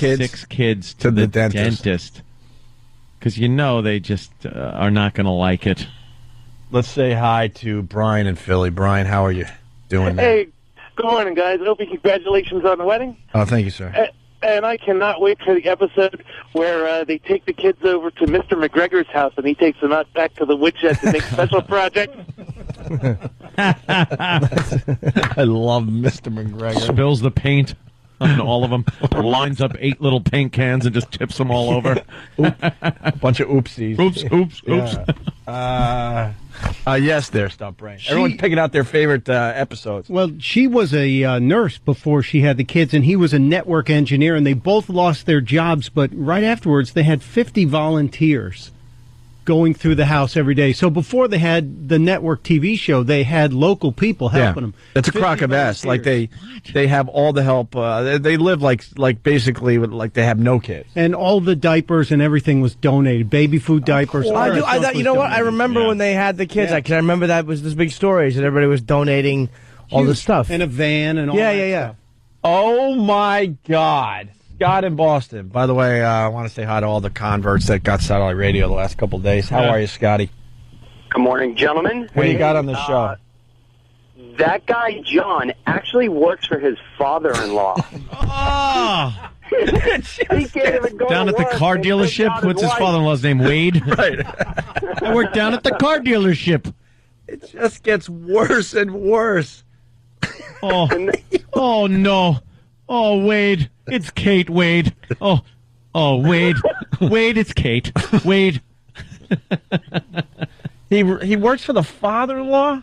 kids to the dentist. Because they just are not going to like it. Let's say hi to Brian in Philly. Brian, how are you doing there? Hey, good morning, guys. Opie, congratulations on the wedding. Oh, thank you, sir. And I cannot wait for the episode where they take the kids over to Mr. McGregor's house and he takes them out back to the woodshed to make special projects. I love Mr. McGregor. Spills the paint on all of them. Lines up 8 little paint cans and just tips them all over. A bunch of oopsies. Oops. Yes, there, Stump Brain. Everyone's picking out their favorite episodes. Well, she was a nurse before she had the kids, and he was a network engineer, and they both lost their jobs, but right afterwards they had 50 volunteers going through the house every day. So before they had the network TV show, they had local people helping them. It's a crock of S. They have all the help. They live basically they have no kids. And all the diapers and everything was donated. Baby food diapers. I remember when they had the kids. Yeah. Because I remember that was this big story. That everybody was donating all the stuff. And a van and all that stuff. Oh, my God. Scott in Boston. By the way, I want to say hi to all the converts that got satellite radio the last couple of days. How are you, Scotty? Good morning, gentlemen. What do you got on the show? that guy, John, actually works for his father-in-law. Oh! He can't even go Down to at the work car and dealership? take out What's his wife. father-in-law's name? Wade? Right. I work down at the car dealership. It just gets worse and worse. Oh, oh no. Oh, Wade. It's Kate, Wade. Oh, Wade. Wade, it's Kate. Wade. He works for the father-in-law?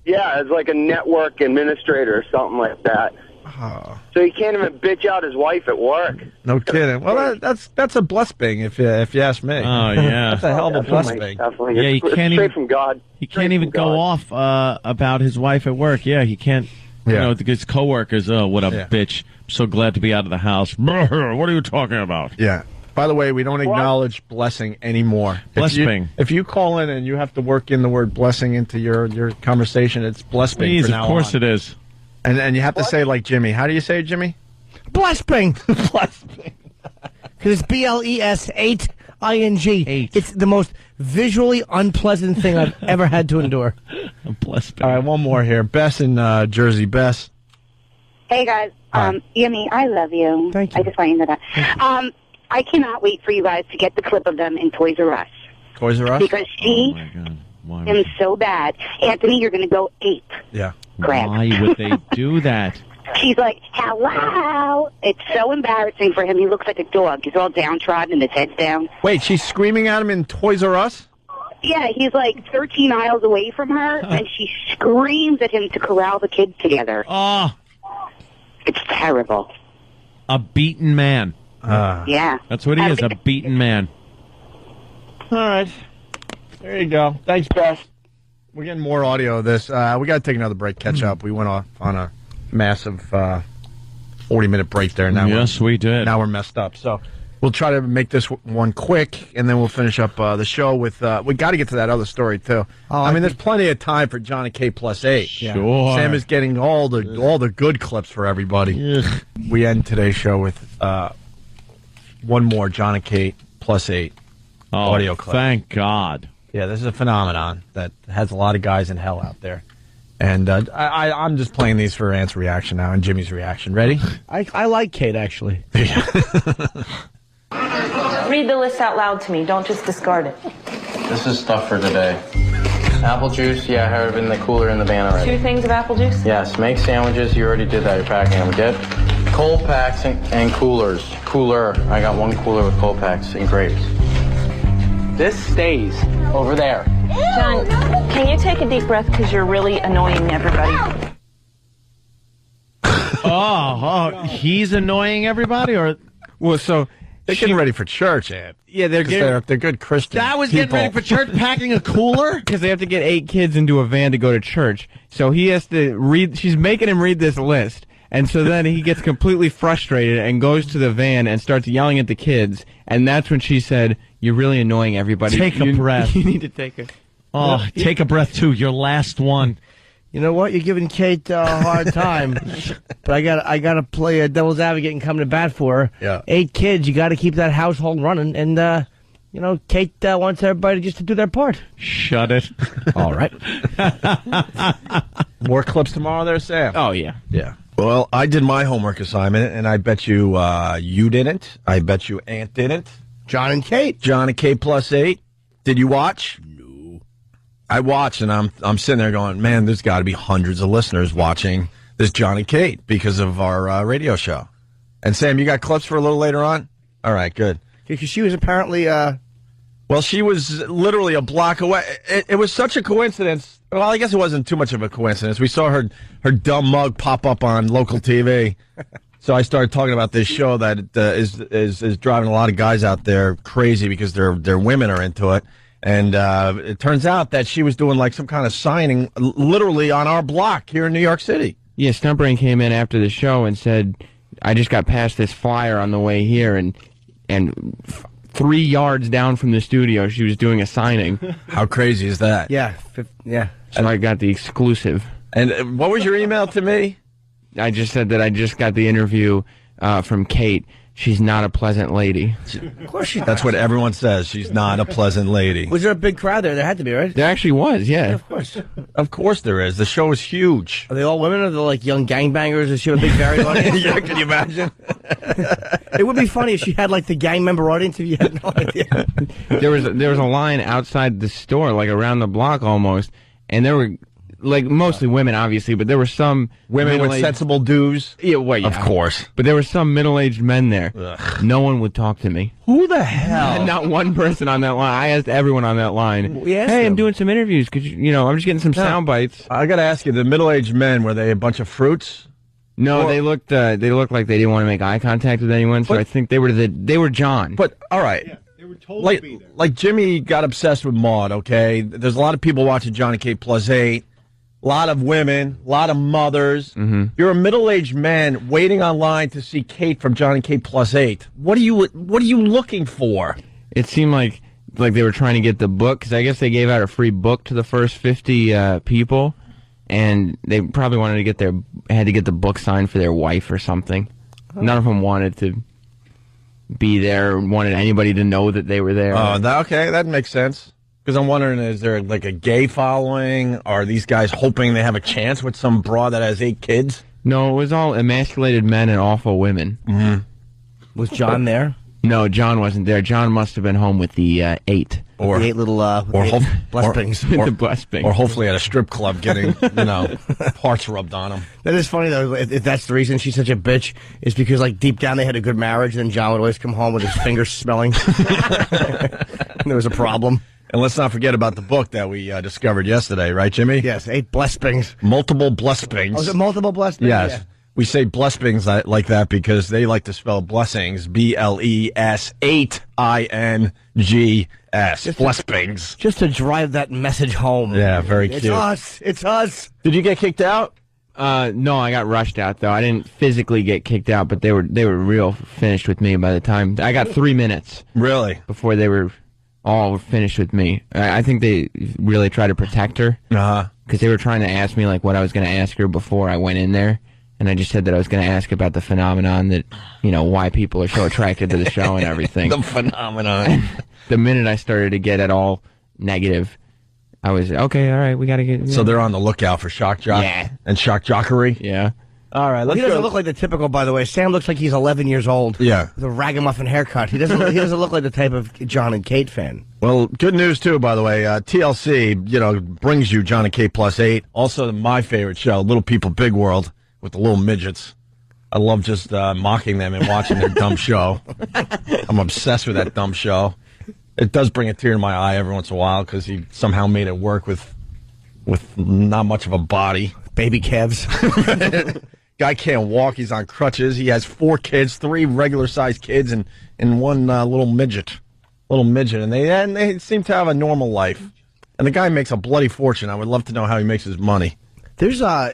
Yeah, as like a network administrator or something like that. Oh. So he can't even bitch out his wife at work. No kidding. Well, that's a blesbing, if you ask me. Oh, yeah. That's a hell of a blesbing. Definitely. Yeah, he It's can't straight even from God. He can't even go off about his wife at work. Yeah, he can't. You know, his coworkers. Oh, what a bitch! I'm so glad to be out of the house. What are you talking about? Yeah. By the way, we don't acknowledge blessing anymore. Blessbing. If you call in and you have to work in the word blessing into your conversation, it's blessbing. Please, from now of course on. it is. And you have to say like Jimmy. How do you say it, Jimmy? Blessbing. Blessbing. Because it's BLES8ING. It's the most visually unpleasant thing I've ever had to endure. Blessbing. All right, one more here. Bess in Jersey. Bess. Hey guys, Yummy, I love you. Thank you. I just want you to know that. I cannot wait for you guys to get the clip of them in Toys R Us. Toys R Us? Because she am so bad. Anthony, you're going to go ape. Yeah. Crap. Why would they do that? She's like, hello. It's so embarrassing for him. He looks like a dog. He's all downtrodden and his head's down. Wait, she's screaming at him in Toys R Us? Yeah, he's like 13 aisles away from her, and she screams at him to corral the kids together. Oh. It's terrible. A beaten man. Yeah. That's what he is, a beaten man. All right. There you go. Thanks, Beth. We're getting more audio of this. We got to take another break, catch up. We went off on a massive 40-minute break there. Now yes, we did. Now we're messed up. So we'll try to make this one quick, and then we'll finish up the show with... we got to get to that other story, too. I mean, there's plenty of time for Jon and Kate plus 8. Sure. Sam is getting all the good clips for everybody. We end today's show with one more Jon and Kate plus 8 audio clip. Thank God. Yeah, this is a phenomenon that has a lot of guys in hell out there. And I'm just playing these for Ant's reaction now and Jimmy's reaction. Ready? I like Kate, actually. Read the list out loud to me. Don't just discard it. This is stuff for today. Apple juice, yeah, I have it in the cooler in the van already. 2 things of apple juice? Yes, make sandwiches. You already did that. You're packing them. Get cold packs and coolers. Cooler. I got 1 cooler with cold packs and grapes. This stays over there. John, can you take a deep breath because you're really annoying everybody? He's annoying everybody, or well, so they're getting ready for church, Ant. Yeah, they're good Christians. That was getting ready for church, packing a cooler because they have to get 8 kids into a van to go to church. So he has to read. She's making him read this list. And so then he gets completely frustrated and goes to the van and starts yelling at the kids. And that's when she said, "You're really annoying everybody. Take a breath. You need to take a... Oh, take a breath, too. Your last one." You know what? You're giving Kate a hard time. But I gotta play a devil's advocate and come to bat for her. Yeah. 8 kids. You got to keep that household running. And, Kate wants everybody just to do their part. Shut it. All right. More clips tomorrow there, Sam? Oh, yeah. Yeah. Well, I did my homework assignment, and I bet you you didn't. I bet you Ant didn't. Jon and Kate. Jon and Kate plus 8. Did you watch? No. I watched, and I'm sitting there going, man, there's got to be hundreds of listeners watching this Jon and Kate because of our radio show. And Sam, you got clips for a little later on? All right, good. Because she was apparently... Well, she was literally a block away. It was such a coincidence. Well, I guess it wasn't too much of a coincidence. We saw her dumb mug pop up on local TV. So I started talking about this show that is driving a lot of guys out there crazy because their women are into it. And it turns out that she was doing like some kind of signing literally on our block here in New York City. Yeah, Stuntbrain came in after the show and said, I just got past this flyer on the way here, and 3 yards down from the studio, she was doing a signing. How crazy is that? Yeah. So I got the exclusive. And what was your email to me? I just said that I just got the interview from Kate. she's not a pleasant lady. Of course she's That's what everyone says. She's not a pleasant lady. Was there a big crowd there? There had to be, right? There actually was, yeah. Of course. Of course there is. The show is huge. Are they all women? Or are they like young gangbangers? Does she have a big varied audience? Yeah, can you imagine? It would be funny if she had like the gang member audience if you had no idea. There was a line outside the store, like around the block almost, and there were like mostly women, obviously, but there were some Women with sensible dues? Yeah, well, yeah, of course. But there were some middle-aged men there. Ugh. No one would talk to me. Who the hell? Not one person on that line. I asked everyone on that line. Hey, I'm doing some interviews. Could you, I'm just getting some sound bites. I got to ask you, the middle-aged men, were they a bunch of fruits? No, they looked like they didn't want to make eye contact with anyone. So I think they were John. But all right. Yeah, they were told to be there. Like Jimmy got obsessed with Maude, okay? There's a lot of people watching Jon Kate Plus 8. A lot of women, a lot of mothers. Mm-hmm. You're a middle-aged man waiting online to see Kate from Jon Kate Plus 8. What are you looking for? It seemed like they were trying to get the book, because I guess they gave out a free book to the first 50 people, and they probably had to get the book signed for their wife or something. None of them wanted to be there or wanted anybody to know that they were there. Oh, okay, that makes sense. Because I'm wondering, is there like a gay following? Are these guys hoping they have a chance with some broad that has 8 kids? No, it was all emasculated men and awful women. Mm-hmm. Was John there? No, John wasn't there. John must have been home with the 8. Or the 8 little blesbings. The blesbings. Or hopefully at a strip club getting, parts rubbed on them. That is funny, though, if that's the reason she's such a bitch, is because, like, deep down they had a good marriage, and then John would always come home with his fingers smelling. And there was a problem. And let's not forget about the book that we discovered yesterday, right, Jimmy? Yes, 8 blesbings. Multiple blesbings. Oh, is it multiple blesbings? Yes. Yeah. We say blesbings like that because they like to spell blessings, BLES, 8INGS, blesbings. Just to drive that message home. Yeah, very cute. It's us. Did you get kicked out? No, I got rushed out, though. I didn't physically get kicked out, but they were real finished with me by the time. I got 3 minutes. Really? Before they were all finished with me. I think they really tried to protect her. Uh-huh. Because they were trying to ask me, like, what I was going to ask her before I went in there. And I just said that I was going to ask about the phenomenon that, why people are so attracted to the show and everything. The phenomenon. The minute I started to get at all negative, I was, okay, all right, we got to get... So they're on the lookout for shock jock? Yeah. And shock jockery? Yeah. All right, let's He doesn't go. look like the typical, by the way. Sam looks like he's 11 years old. Yeah. With a ragamuffin haircut. He doesn't look like the type of John and Kate fan. Well, good news, too, by the way. TLC, brings you Jon and Kate Plus 8. Also, my favorite show, Little People, Big World, with the little midgets. I love just mocking them and watching their dumb show. I'm obsessed with that dumb show. It does bring a tear to my eye every once in a while because he somehow made it work with not much of a body. Baby calves. Guy can't walk. He's on crutches. He has 4 kids, 3 regular-sized kids, and one little midget. And they seem to have a normal life. And the guy makes a bloody fortune. I would love to know how he makes his money. There's a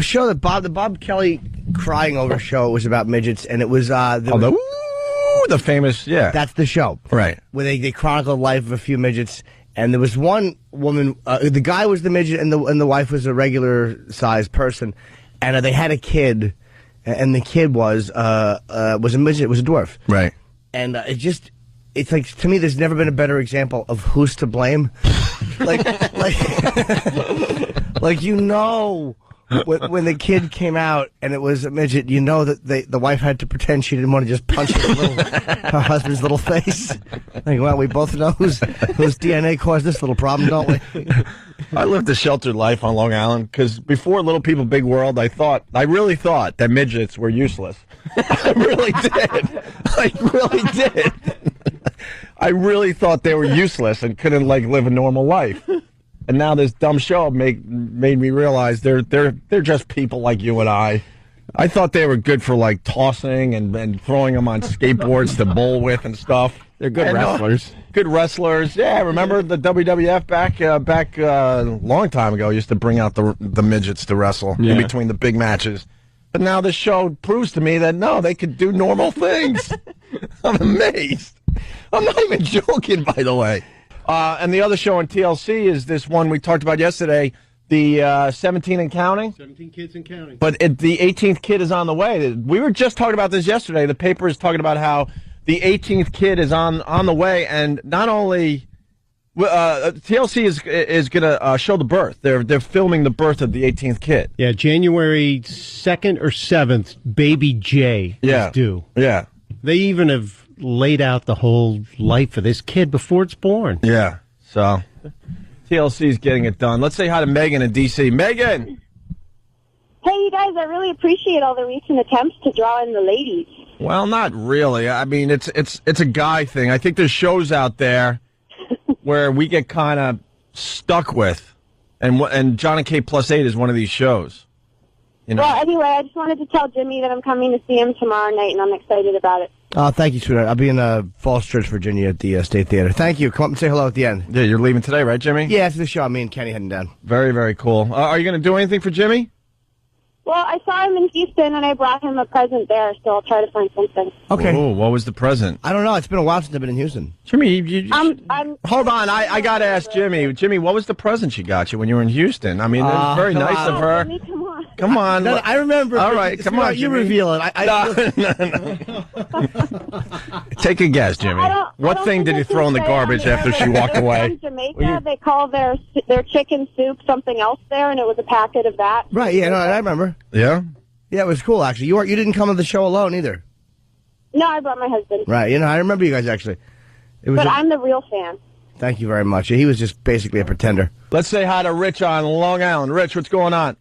show that the Bob Kelly crying over show was about midgets, and it was the famous, yeah. That's the show, right? Where they chronicle the life of a few midgets, and there was one woman. The guy was the midget, and the wife was a regular sized person, and they had a kid, and the kid was a midget, was a dwarf, right? And it's like, to me, there's never been a better example of who's to blame. Like, when the kid came out and it was a midget, that the wife had to pretend she didn't want to just punch her husband's little face. Like, well, we both know whose DNA caused this little problem, don't we? I lived a sheltered life on Long Island because before Little People, Big World, I really thought that midgets were useless. I really did. I really thought they were useless and couldn't live a normal life. And now this dumb show made me realize they're just people like you and I. I thought they were good for tossing and throwing them on skateboards to bowl with and stuff. They're good wrestlers. Good wrestlers. Yeah, remember the WWF back a long time ago used to bring out the midgets to wrestle in between the big matches. But now this show proves to me that no, they could do normal things. I'm amazed. I'm not even joking, by the way. And the other show on TLC is this one we talked about yesterday, The 17 and counting? 17 kids and counting. But the 18th kid is on the way. We were just talking about this yesterday. The paper is talking about how the 18th kid is on the way, and not only TLC is going to show the birth. They're filming the birth of the 18th kid. Yeah, January 2nd or 7th, baby Jay is due. Yeah. They even have laid out the whole life of this kid before it's born. Yeah. So TLC's getting it done. Let's say hi to Megan in D.C. Megan! Hey, you guys, I really appreciate all the recent attempts to draw in the ladies. Well, not really. I mean, it's a guy thing. I think there's shows out there where we get kind of stuck with, and Jon and Kate Plus 8 is one of these shows. You know? Well, anyway, I just wanted to tell Jimmy that I'm coming to see him tomorrow night, and I'm excited about it. Oh, thank you, sweetheart. I'll be in Falls Church, Virginia at the State Theater. Thank you. Come up and say hello at the end. Yeah, you're leaving today, right, Jimmy? Yeah, after the show, me and Kenny heading down. Very, very cool. Are you going to do anything for Jimmy? Well, I saw him in Houston, and I brought him a present there, so I'll try to find something. Okay. Ooh, what was the present? I don't know. It's been a while since I've been in Houston. Jimmy, I'm hold on. I got to ask Jimmy. Jimmy, what was the present she got you when you were in Houston? I mean, it was very nice of her. Jimmy, come on. Come on. No, I remember. All right, come on, You Jimmy. reveal it. No. Take a guess, Jimmy. I What don't thing think did I you can throw in the say garbage on the after air, she but walked it was away? From Jamaica, they call their chicken soup something else there, and it was a packet of that. Right, yeah, no, I remember. Yeah? Yeah, it was cool, actually. You didn't come to the show alone, either. No, I brought my husband. Right, I remember you guys, actually. But I'm the real fan. Thank you very much. He was just basically a pretender. Let's say hi to Rich on Long Island. Rich, what's going on?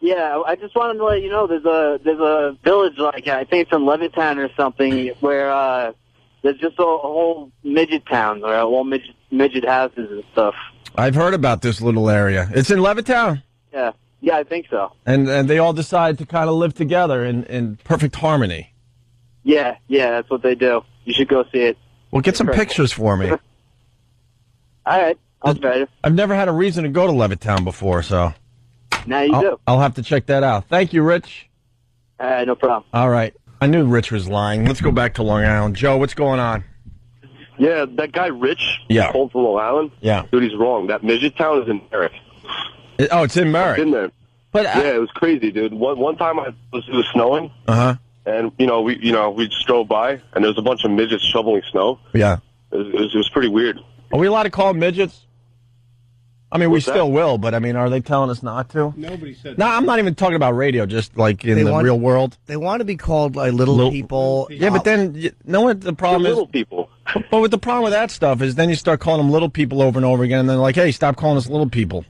Yeah, I just wanted to let you know there's a village like I think it's in Levittown or something where there's just a whole midget town or all midget houses and stuff. I've heard about this little area. It's in Levittown. Yeah, I think so. And they all decide to kind of live together in perfect harmony. Yeah, that's what they do. You should go see it. Well, get some pictures for me. All right, I'll try to. I've never had a reason to go to Levittown before, so Now you do. I'll have to check that out. Thank you, Rich. No problem. All right. I knew Rich was lying. Let's go back to Long Island. Joe, what's going on? Yeah, that guy Rich. Yeah. Called from Long Island. Yeah. Dude, he's wrong. That midget town is in Merrick. It's in Merrick. I've been there. But yeah, it was crazy, dude. One time it was snowing. And we just drove by, and there's a bunch of midgets shoveling snow. Yeah. It was pretty weird. Are we allowed to call them midgets? I mean, What's we still will, but I mean, are they telling us not to? Nobody said No, I'm not even talking about radio, just like in the real world. They want to be called like little people. Yeah, but then, you know what the problem is? Little people. But with the problem with that stuff is then you start calling them little people over and over again, and they're like, hey, stop calling us little people.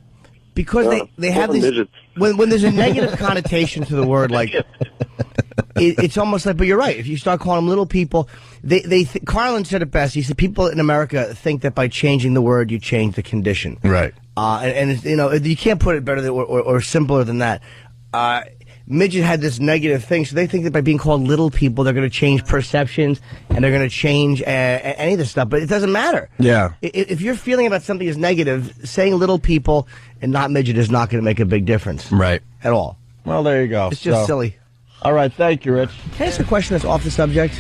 Because they have these... When there's a negative connotation to the word, like... It's almost like, but you're right. If you start calling them little people, Carlin said it best. He said people in America think that by changing the word, you change the condition. Right. And you can't put it better or simpler than that. Midget had this negative thing, so they think that by being called little people, they're going to change perceptions and they're going to change any of this stuff. But it doesn't matter. Yeah. If your feeling about something is negative, saying little people and not midget is not going to make a big difference. Right. At all. Well, there you go. It's just silly. All right, thank you, Rich. Can I ask a question that's off the subject?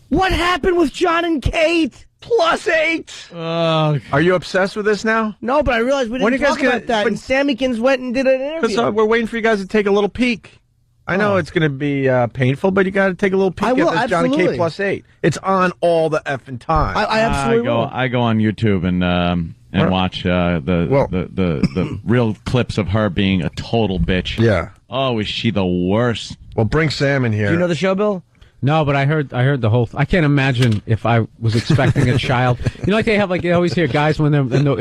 What happened with Jon and Kate? +8. Are you obsessed with this now? No, but I realized we didn't talk about that. And Sammykins went and did an interview. Because we're waiting for you guys to take a little peek. I know it's going to be painful, but you got to take a little peek I will, at this Jon and Kate +8. It's on all the effing time. I absolutely will. I go on YouTube and watch the real clips of her being a total bitch. Yeah. Oh, is she the worst? Well, bring Sam in here. Do you know the show, Bill? No, but I heard the whole. I can't imagine if I was expecting a child. You know, like they always hear guys when they're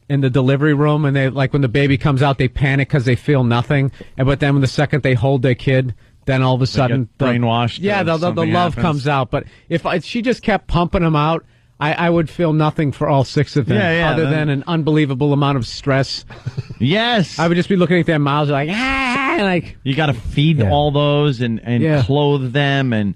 in the delivery room and they like when the baby comes out they panic because they feel nothing, but then when the second they hold their kid, then all of a sudden brainwashed. Yeah, the love comes out. But if she just kept pumping them out, I would feel nothing for all 6 of them, other than an unbelievable amount of stress. Yes, I would just be looking at their mouths like you got to feed all those and clothe them. And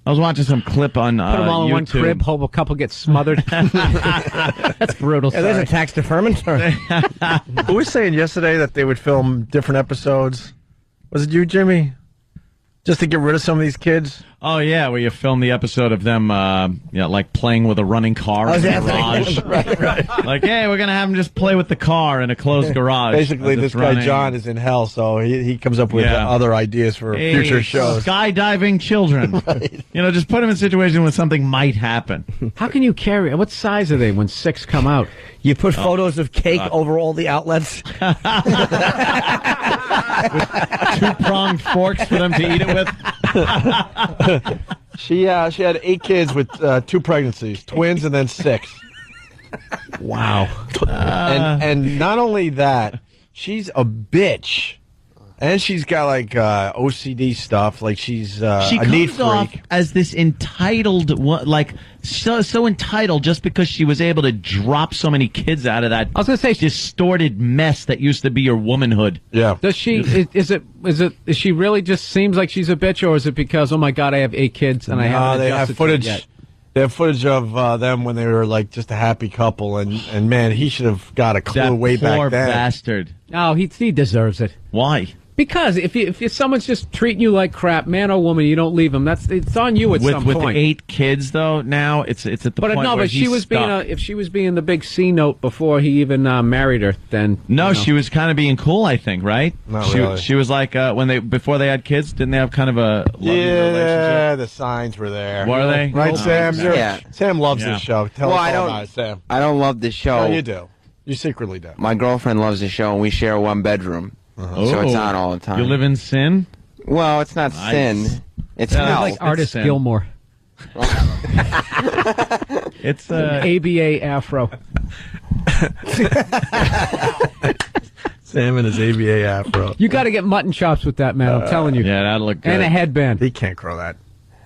I was watching some clip on put them all in YouTube. one crib, hope a couple get smothered. That's brutal. Yeah, there's a tax deferment. Who was saying yesterday that they would film different episodes? Was it you, Jimmy? Just to get rid of some of these kids? Oh, yeah, where you film the episode of them, like playing with a running car in the garage. right. Like, hey, we're going to have them just play with the car in a closed garage. Basically, this guy John is in hell, so he comes up with other ideas for future shows. Skydiving children. Right. Just put them in a situation where something might happen. How can you carry? What size are they when 6 come out? You put photos of cake over all the outlets. Two-pronged forks for them to eat it with. She had 8 kids with 2 pregnancies, twins, and then 6. Wow. And not only that, she's a bitch. And she's got like OCD stuff, like she's she a neat comes off freak. as this entitled, like so entitled, just because she was able to drop so many kids out of that. I was going to say distorted mess that used to be your womanhood. Yeah. Does she? Is she really just seems like she's a bitch, or is it because I have 8 kids and I haven't they adjusted have footage. to it yet? They have footage of them when they were like just a happy couple, and man, he should have got a clue That way poor back then. bastard. Oh, he deserves it. Why? Because if someone's just treating you like crap, man or woman, you don't leave them. It's on you at some point. With 8 kids though, now it's at the point where but she was stuck. if she was being the big C note before he even married her, then No, she was kind of being cool, I think, right? Not really. She was like before they had kids, didn't they have kind of a loving relationship? Yeah, the signs were there. Were they? Right, Oh, Sam? Yeah. Sam loves Yeah. this show. Tell us all about it, Sam. I don't love this show. No, you do. You secretly do. My girlfriend loves the show, and we share one bedroom. So it's on all the time. You live in sin? Well, it's not Nice. sin. It's Yeah, hell. like artist sin. Gilmore. It's ABA Afro. Sam and his ABA afro. You got to get mutton chops with that, man. I'm telling you. Yeah, that'll look good. And a headband. He can't grow that.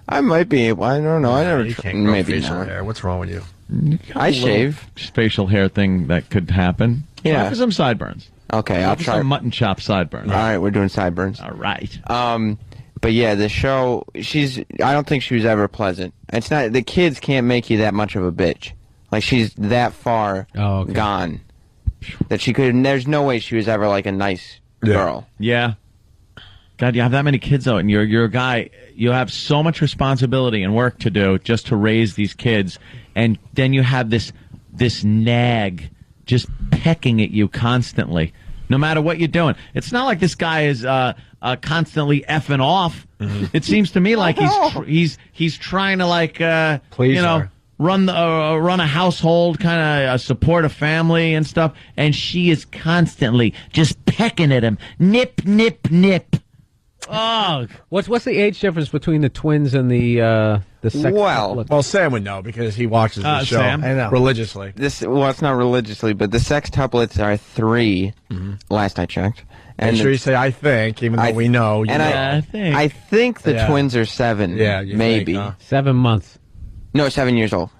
I might be able. I don't know. I never. You can't grow Maybe facial not. hair. What's wrong with you? I shave. Facial hair thing that could happen. Yeah. Try for some sideburns. Okay, I'll For try. some mutton chop sideburns. All right, we're doing sideburns. All right. But yeah, the show. I don't think she was ever pleasant. It's not. The kids can't make you that much of a bitch. Like she's that far gone that she could. There's no way she was ever like a nice girl. Yeah. God, you have that many kids though, and you're a guy. You have so much responsibility and work to do just to raise these kids, and then you have this nag just pecking at you constantly, no matter what you're doing. It's not like this guy is constantly effing off. Mm-hmm. It seems to me like he's trying to like Please you know her. run a household, kind of support a family and stuff, and she is constantly just pecking at him, nip, nip, nip. Oh, What's the age difference between the twins and the sex couple? Well, Sam would know because he watches the show Sam? I know. religiously. It's not religiously, but the sextuplets are 3. Last I checked. And sure you say I think, even though we know. You and know. I think the Yeah. twins are 7. Yeah, you maybe. think, huh? 7 months. No, 7 years old.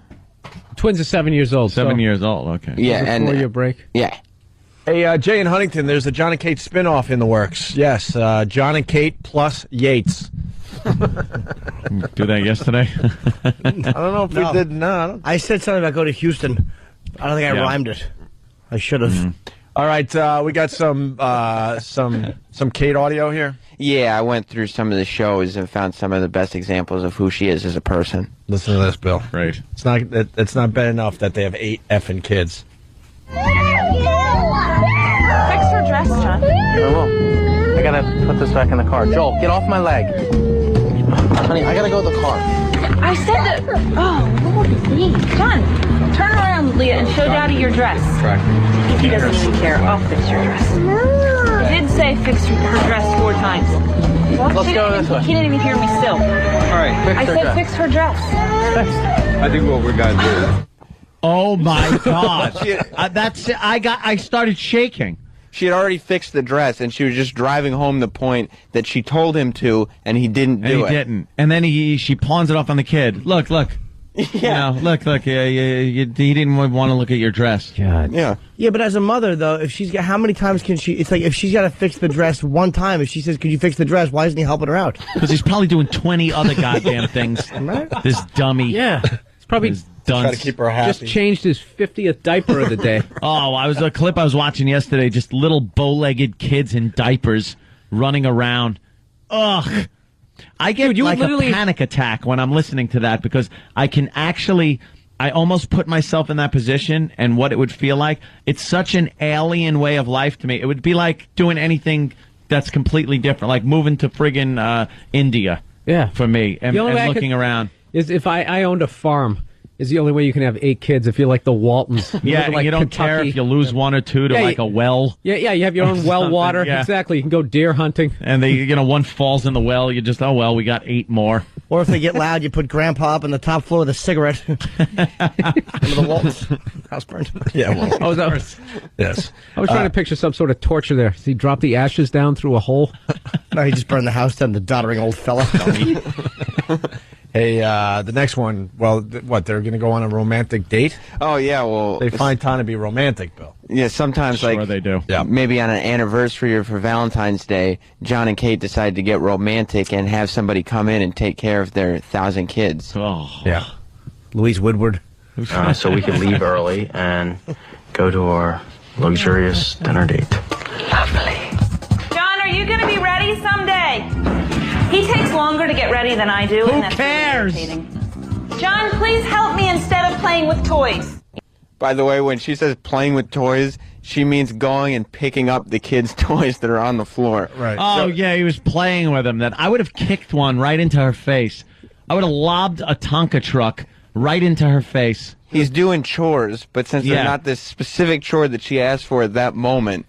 Twins are 7 years old. 7 years old. Okay. Yeah, and 4-year break. Yeah. Hey, Jay in Huntington, there's a Jon and Kate spinoff in the works. Yes, Jon and Kate plus Yates. Do that yesterday? I don't know if we did. No, I don't. I said something about go to Houston. I don't think I Yeah. rhymed it. I should have. All right, we got some Kate audio here. Yeah, I went through some of the shows and found some of the best examples of who she is as a person. Listen to this, Bill. Right. It's not bad enough that they have 8 effing kids. Fix her dress, John. I will. I gotta put this back in the car. Joel, get off my leg. Honey, I gotta go to the car. I said that. Oh, Lord, please. John, turn around, Leah, and show Daddy your dress. If he doesn't even care, I'll fix your dress. You did say fix her dress 4 times. Let's go this way. He didn't even hear me still. All right, fix I her said dress. fix her dress. I think what we're gonna do. Oh my God! That's it. I started shaking. She had already fixed the dress, and she was just driving home the point that she told him to, and he didn't do it. Didn't. And then she pawns it off on the kid. Look. Yeah. Look. He didn't want to look at your dress. God. Yeah. Yeah, but as a mother, though, if she's got, how many times can she? It's like if she's got to fix the dress one time, if she says, "Could you fix the dress?" Why isn't he helping her out? Because he's probably doing 20 other goddamn things. This dummy. Yeah. It's probably This dunce. Try to keep her happy. just changed his 50th diaper of the day. Oh, I was a clip I was watching yesterday. Just little bow-legged kids in diapers running around. Ugh. I get like a panic attack when I'm listening to that because I can actually, I almost put myself in that position and what it would feel like. It's such an alien way of life to me. It would be like doing anything that's completely different, like moving to friggin' India. Yeah, for me, and looking around. Is if I owned a farm. Is the only way you can have 8 kids if you're like the Waltons. Yeah, like you don't Kentucky. care if you lose 1 or 2 to like a well. Yeah, you have your own well water. Yeah. Exactly. You can go deer hunting. And one falls in the well. You just, oh, well, we got 8 more. Or if they get loud, you put Grandpa up on the top floor with a cigarette. Under the walls. House burned. Yeah, well, yes. I was trying to picture some sort of torture there. Does he drop the ashes down through a hole? No, he just burned the house down, the doddering old fella. Hey, the next one, well, they're going to go on a romantic date? Oh, yeah, well... They find time to be romantic, Bill. Yeah, sometimes, sure they do. Yeah. Maybe on an anniversary or for Valentine's Day, John and Kate decide to get romantic and have somebody come in and take care of their 1,000 kids. Oh. Yeah. Louise Woodward. So we could leave early and go to our luxurious dinner date. Lovely. John, are you going to be ready someday? He takes longer to get ready than I do. Who cares? John, please help me instead of playing with toys. By the way, when she says playing with toys, she means going and picking up the kids' toys that are on the floor. Right. Oh, yeah, he was playing with them. Then I would have kicked one right into her face. I would have lobbed a Tonka truck right into her face. He's doing chores, but since they're not this specific chore that she asked for at that moment,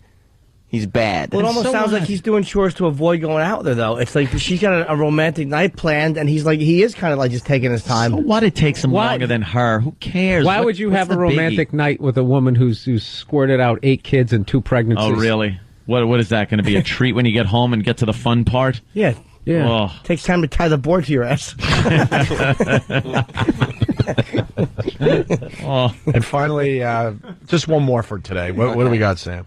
he's bad. Well, it almost sounds like he's doing chores to avoid going out there, though. It's like she's got a romantic night planned, and he is kind of like just taking his time. So what? It takes him longer than her. Who cares? Why would you have a romantic night with a woman who's squirted out 8 kids and 2 pregnancies? Oh, really? What is that going to be? A treat when you get home and get to the fun part? Yeah. Yeah. Oh. Takes time to tie the board to your ass. Oh. And finally, just one more for today. What do we got, Sam?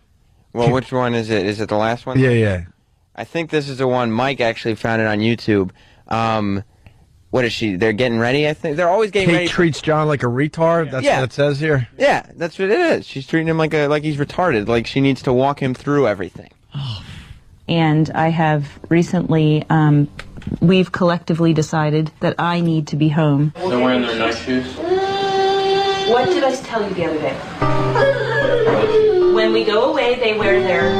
Well, which one is it? Is it the last one? Yeah. I think this is the one. Mike actually found it on YouTube. What is she? They're getting ready, I think. They're always getting ready. Kate treats John like a retard? That's what it says here? Yeah, that's what it is. She's treating him like he's retarded. Like she needs to walk him through everything. And I have recently, we've collectively decided that I need to be home. They're wearing their nice shoes. What did I tell you the other day? When we go away, they wear their...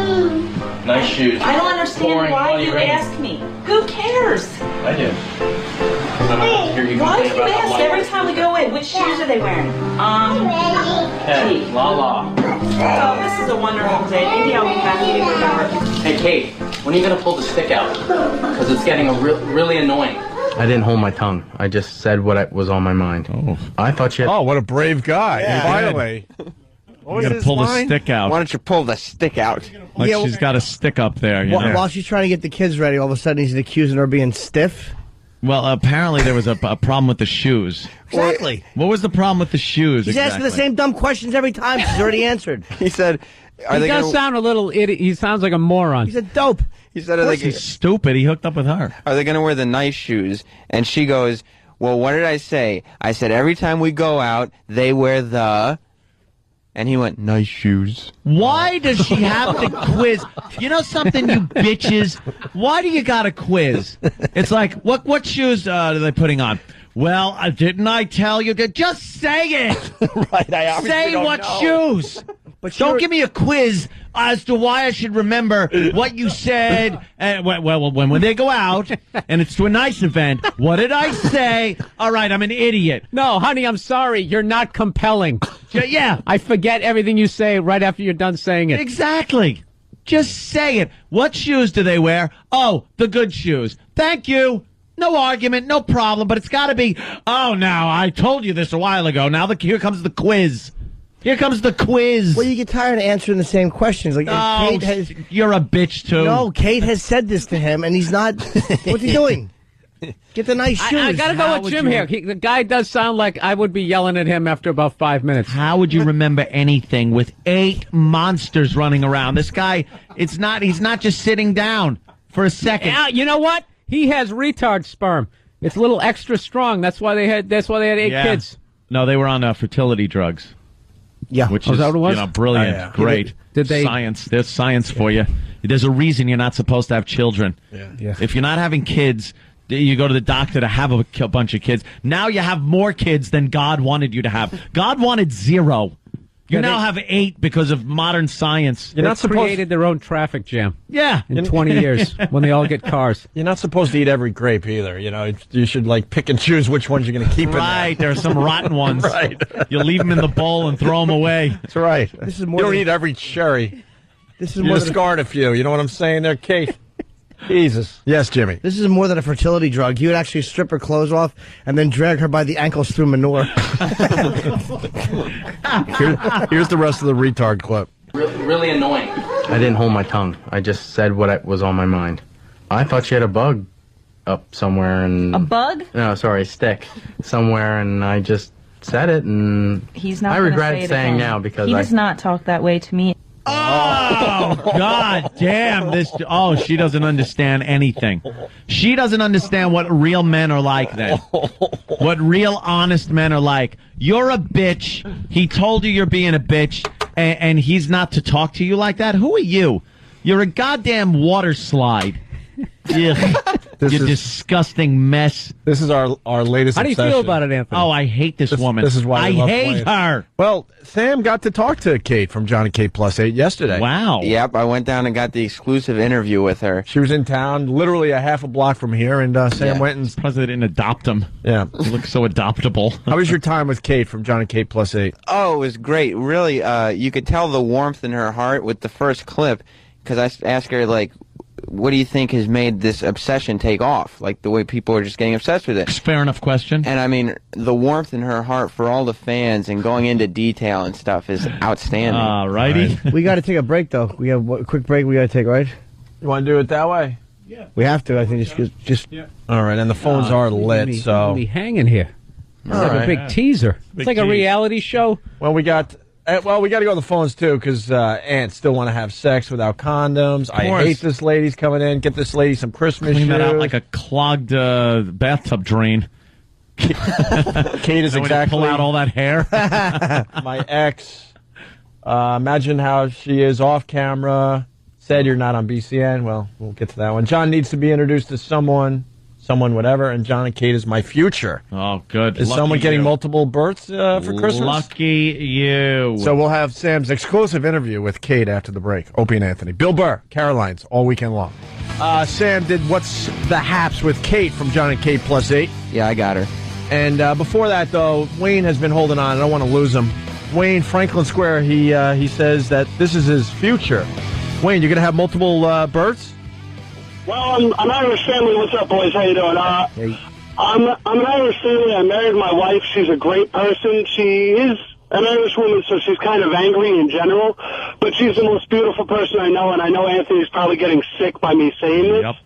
Nice shoes. I don't understand why you ask me. Who cares? I do. Why do you ask every time we go in? Which shoes are they wearing? Hey, la. Oh, this is a wonderful day. Maybe I'll be happy to remember. Hey, Kate, when are you going to pull the stick out? Because it's getting really annoying. I didn't hold my tongue. I just said what was on my mind. Oh. I thought you had... Oh, what a brave guy. Yeah. Finally. You got to pull the stick out. Why don't you pull the stick out? Like she's got a stick up there. You know? While she's trying to get the kids ready, all of a sudden he's accusing her of being stiff. Well, apparently there was a problem with the shoes. Exactly. What was the problem with the shoes? He's asking the same dumb questions every time. She's already answered. He said... He does sound a little idiot. He sounds like a moron. He's a dope. He said, He's stupid. He hooked up with her. Are they going to wear the nice shoes? And she goes, well, what did I say? I said, every time we go out, they wear the... And he went, nice shoes. Why does she have to quiz? You know something, you bitches? Why do you got to quiz? It's like, what shoes are they putting on? Well, didn't I tell you? Just say it. Right, I obviously say don't what know. shoes. But don't give me a quiz as to why I should remember what you said. Well, when they go out and it's to a nice event, what did I say? All right, I'm an idiot. No, honey, I'm sorry. You're not compelling. Yeah. I forget everything you say right after you're done saying it. Exactly. Just say it. What shoes do they wear? Oh, the good shoes. Thank you. No argument, no problem, but it's got to be, oh, now, I told you this a while ago. Now, here comes the quiz. Here comes the quiz. Well, you get tired of answering the same questions. Like, oh, Kate you're a bitch, too. No, Kate has said this to him, and he's not. What's he doing? Get the nice shoes. I got to go with Jim here. The guy does sound like I would be yelling at him after about 5 minutes. How would you remember anything with 8 monsters running around? This guy, he's not just sitting down for a second. You know what? He has retard sperm. It's a little extra strong. That's why they had 8 kids. No, they were on fertility drugs. Yeah, which is that what it was? Brilliant, great. Did they science? There's science for you. There's a reason you're not supposed to have children. Yeah. If you're not having kids, You go to the doctor to have a bunch of kids. Now you have more kids than God wanted you to have. God wanted 0. You now have 8 because of modern science. You're not created their own traffic jam. Yeah. In 20 years when they all get cars. You're not supposed to eat every grape either. You should pick and choose which ones you're going to keep. Right. There are some rotten ones. Right. You leave them in the bowl and throw them away. That's right. This is You more don't than- eat every cherry. This is You more than discard a few. You know what I'm saying there, Kate? Jesus. Yes, Jimmy. This is more than a fertility drug. You would actually strip her clothes off and then drag her by the ankles through manure. Here's the rest of the retard clip. Really annoying. I didn't hold my tongue. I just said what was on my mind. I thought she had a bug up somewhere and... A bug? No, sorry, a stick somewhere, and I just said it, and He's not I gonna regret say it saying again. now because he does not talk that way to me. Oh, God damn. She doesn't understand anything. She doesn't understand what real men are like then. What real honest men are like. You're a bitch. He told you you're being a bitch, and he's not to talk to you like that? Who are you? You're a goddamn water slide. Ugh. You disgusting mess. This is our latest How do you obsession. feel about it, Anthony? Oh, I hate this woman. This is why I we love hate Wayne. her. Well, Sam got to talk to Kate from Jon Kate Plus 8 yesterday. Wow. Yep, I went down and got the exclusive interview with her. She was in town, literally a half a block from here, and Sam went and... Surprised they didn't adopt him. Yeah. He looks so adoptable. How was your time with Kate from Jon Kate Plus 8? Oh, it was great. Really, you could tell the warmth in her heart with the first clip, because I asked her, what do you think has made this obsession take off? Like, the way people are just getting obsessed with it. Fair enough question. And, I mean, the warmth in her heart for all the fans and going into detail and stuff is outstanding. Righty. We got to take a break, though. We have a quick break we got to take, right? You want to do it that way? Yeah. We have to, I think. Just All right, and the phones are lit, so... Be hanging here. It's All like right. a big teaser. It's like a reality show. Well, we got to go on the phones, too, because ants still want to have sex without condoms. I course. hate this lady's coming in. Get this lady some Christmas Clean shoes. that out like a clogged bathtub drain. Kate is Somebody exactly... pull out all that hair. My ex. Imagine how she is off camera. Said you're not on BCN. Well, we'll get to that one. John needs to be introduced to someone whatever, and Jon and Kate is my future. Oh, good. Is Lucky someone getting you. multiple births for Christmas? Lucky you. So we'll have Sam's exclusive interview with Kate after the break. Opie and Anthony. Bill Burr, Caroline's, all weekend long. Sam did What's the Haps with Kate from Jon and Kate Plus 8. Yeah, I got her. And before that, though, Wayne has been holding on. I don't want to lose him. Wayne, Franklin Square, he says that this is his future. Wayne, you're going to have multiple births? Well, I'm Irish family. What's up, boys? How you doing? I'm an Irish family. I married my wife. She's a great person. She is an Irish woman, so she's kind of angry in general. But she's the most beautiful person I know, and I know Anthony's probably getting sick by me saying this. Yep.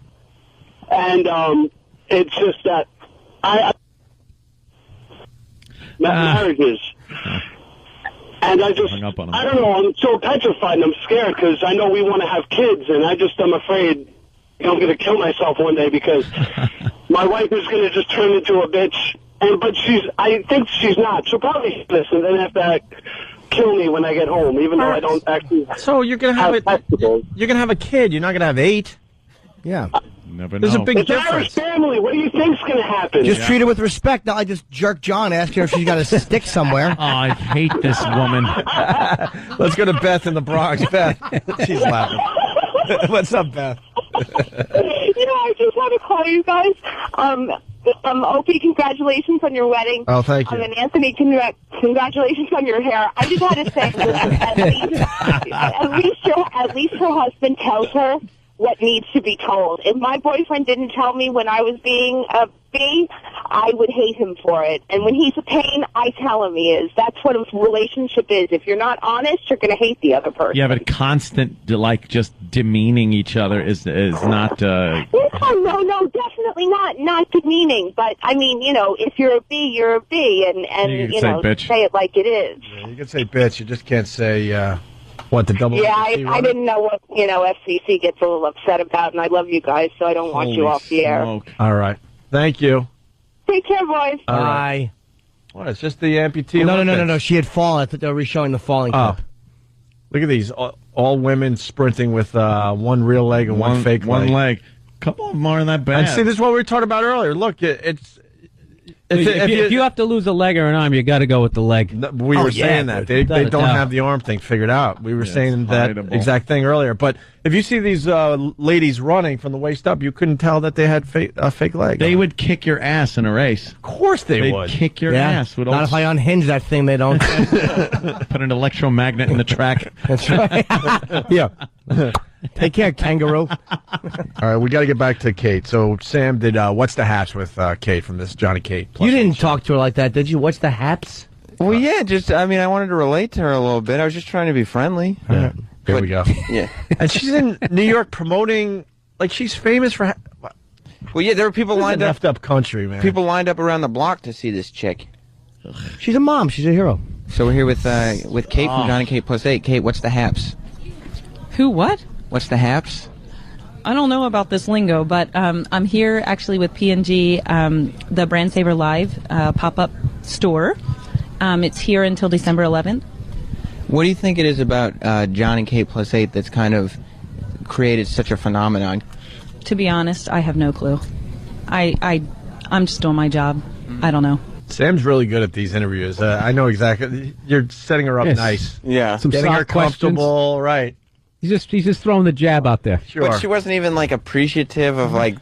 And it's just that marriages. And I don't know, I'm so petrified and I'm scared because I know we want to have kids, and I'm afraid I'm going to kill myself one day because my wife is going to just turn into a bitch. But I think she's not. She'll probably hate this and then have to kill me when I get home, even though I don't actually. So you're going to have you're going to have a kid. You're not going to have 8. Yeah. Never know. There's a big it's difference. Irish family. What do you think's going to happen? Just treat her with respect. Now I just jerk John, ask her if she's got a stick somewhere. Oh, I hate this woman. Let's go to Beth in the Bronx. Beth, she's laughing. What's up, Beth? I just want to call you guys. Opie, congratulations on your wedding. Oh, thank you. And Anthony, congratulations on your hair. I just had to say, at least her husband tells her what needs to be told. If my boyfriend didn't tell me when I was being a B, I would hate him for it. And when he's a pain, I tell him he is. That's what a relationship is. If you're not honest, you're going to hate the other person. Yeah, but constant, just demeaning each other is not... No, definitely not demeaning. But, I mean, if you're a B, you're a B. And You can say bitch. say it like it is. Yeah, you can say bitch. You just can't say, what, the double... Yeah, I didn't know what, FCC gets a little upset about, and I love you guys, so I don't want you off the air. All right. Thank you. Take care, boys. All right. What, it's just the amputee No. She had fallen. I thought they were showing the falling clip. Look at these. All women sprinting with one real leg and one fake leg. One leg. couple of them aren't that bad. And see, this is what we were talking about earlier. Look, it's if you have to lose a leg or an arm, you got to go with the leg. we were saying that they don't have the arm thing figured out. We were saying that exact thing earlier. But if you see these ladies running from the waist up, you couldn't tell that they had a fake leg. They would kick your ass in a race. Of course they'd would. Kick your ass. With Not if I unhinge that thing, they don't. Put an electromagnet in the track. That's right. Yeah. Take care, kangaroo. All right, we got to get back to Kate. So Sam did What's the Haps with Kate from this Johnny Kate Plus. You didn't talk to her like that, did you? What's the haps? Well, yeah, I wanted to relate to her a little bit. I was just trying to be friendly. Yeah. Here we go. Yeah. And she's in New York promoting, like, she's famous for... Well, yeah, there were people lined up... Left up country, man. People lined up around the block to see this chick. She's a mom. She's a hero. So we're here with Kate from Johnny Kate Plus 8. Kate, what's the haps? Who, what? What's the haps? I don't know about this lingo, but I'm here actually with P&G, the Brand Saver Live pop-up store. It's here until December 11th. What do you think it is about Johnny Kate Plus 8 that's kind of created such a phenomenon? To be honest, I have no clue. I'm just doing my job. I don't know. Sam's really good at these interviews. I know exactly. You're setting her up nice. Yeah. Some getting her soft questions. comfortable, right. He's just throwing the jab out there. Sure. But she wasn't even like appreciative of like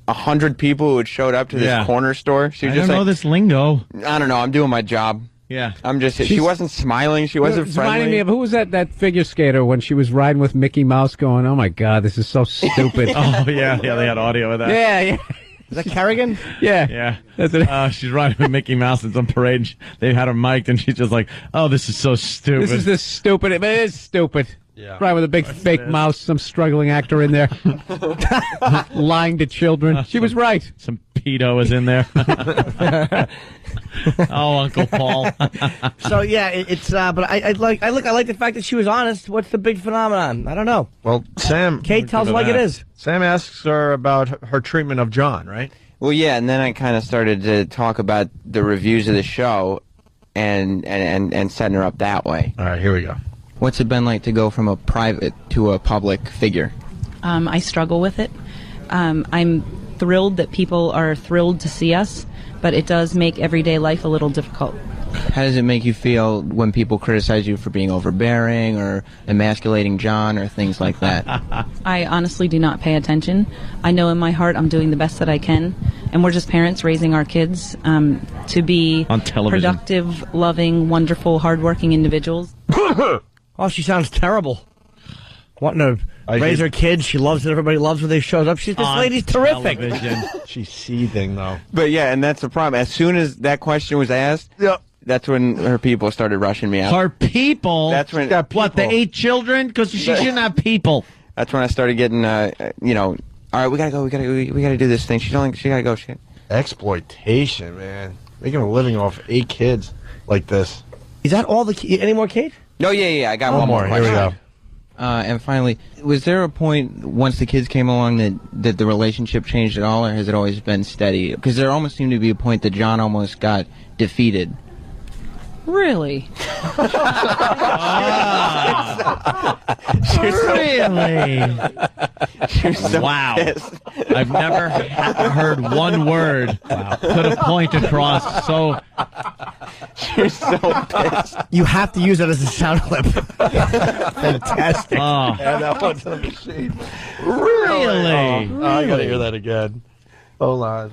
100 people who had showed up to this corner store. She was I just don't know like, this lingo. I don't know. I'm doing my job. Yeah. I'm just. She wasn't smiling. She wasn't It's friendly. reminding me of who was that figure skater when she was riding with Mickey Mouse, going, "Oh my God, this is so stupid." Oh yeah, they had audio of that. Yeah. Is that Kerrigan? Yeah. That's it. She's riding with Mickey Mouse at some parade. And they had her mic'd, and she's just like, "Oh, this is so stupid. This is stupid. It is stupid." Yeah. Right, with a big fake mouse, some struggling actor in there, lying to children. She was right. Some pedo is in there. Oh, Uncle Paul. So yeah, it's. But I like the fact that she was honest. What's the big phenomenon? I don't know. Well, Sam... Kate tells her like it is. Sam asks her about her treatment of John, right? Well, yeah, and then I kind of started to talk about the reviews of the show, and setting her up that way. All right, here we go. What's it been like to go from a private to a public figure? I struggle with it. I'm thrilled that people are thrilled to see us, but it does make everyday life a little difficult. How does it make you feel when people criticize you for being overbearing or emasculating John or things like that? I honestly do not pay attention. I know in my heart I'm doing the best that I can, and we're just parents raising our kids to be on television. Productive, loving, wonderful, hardworking individuals. Oh, she sounds terrible. Wanting to raise her kids. She loves it. Everybody loves her. They shows up. This lady's terrific. She's seething, though. But yeah, and that's the problem. As soon as that question was asked, that's when her people started rushing me out. Her people? That's when. What, the 8 children? Because she shouldn't have people. That's when I started getting, all right, we gotta go. We gotta do this thing. She gotta go. Exploitation, man. Making a living off 8 kids like this. Is that all any more, Kate? No, yeah. I got one more question. Here we go. And finally, was there a point once the kids came along that the relationship changed at all, or has it always been steady? Because there almost seemed to be a point that John almost got defeated. Really? Really? So wow. pissed. I've never heard one word put a point across so... You're so pissed. You have to use it as a sound clip. Fantastic. Oh. Yeah, that one's on the machine. Really? Oh, I gotta hear that again. Hold on.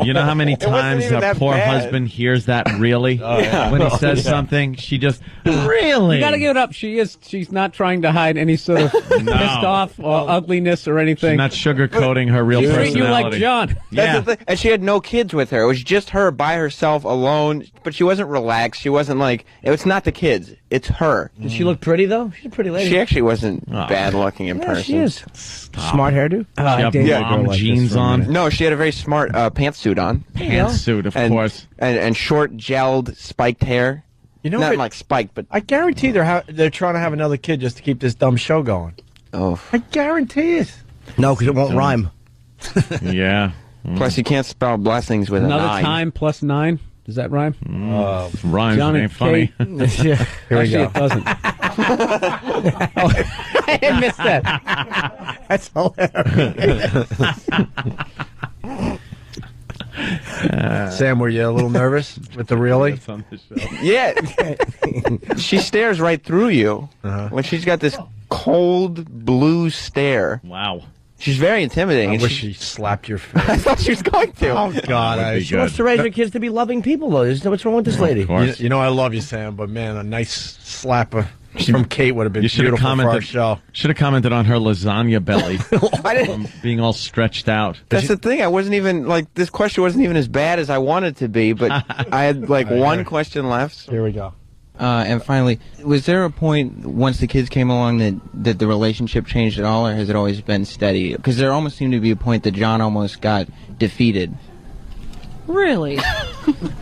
You know how many times even poor bad. husband hears that really? Yeah. When he says something, she just, really? You got to give it up. She's not trying to hide any sort of pissed off or ugliness or anything. She's not sugarcoating her real She's personality. treating you like John. That's the thing. And she had no kids with her. It was just her by herself alone. But she wasn't relaxed. She wasn't like, it's not the kids. It's her. Does she look pretty, though? She's a pretty lady. She actually wasn't bad looking in person. She is. Smart hairdo? She have mom jeans on. No, she had a very smart pantsuit on. Pantsuit, of course. And short, gelled, spiked hair. You know Not what? like spiked, but... I guarantee they're trying to have another kid just to keep this dumb show going. Oh. I guarantee it. No, because it won't rhyme. Yeah. Plus, you can't spell blessings with Another a 9. time plus 9. Does that rhyme? Rhymes John ain't and funny. Kate. Here we Actually, go. it doesn't. I missed that. That's hilarious. Sam, were you a little nervous with the really? Yeah. She stares right through you. When she's got this cold blue stare. Wow. She's very intimidating. I and wish she slapped your face. I thought she was going to. Oh, God. She wants to raise her kids to be loving people, though. What's wrong with this lady? You know I love you, Sam, but man, a nice slap from Kate would have been should have beautiful for our commented. show. Should have commented on her lasagna belly from being all stretched out. That's the thing. I wasn't even, like, this question wasn't even as bad as I wanted to be, but I had, like, one question left. Here we go. And finally, was there a point once the kids came along that the relationship changed at all, or has it always been steady? Because there almost seemed to be a point that John almost got defeated. Really?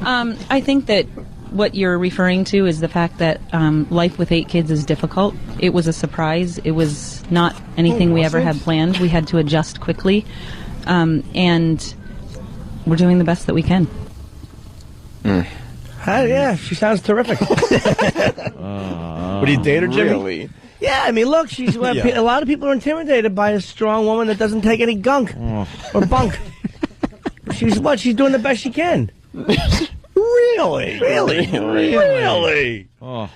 I think that what you're referring to is the fact that life with 8 kids is difficult. It was a surprise. It was not anything we ever had planned. We had to adjust quickly. And we're doing the best that we can. Yeah, she sounds terrific. Would you date her, Jimmy? Really? Yeah, I mean, look, she's a lot of people are intimidated by a strong woman that doesn't take any gunk or bunk. She's doing the best she can. Really? Oh,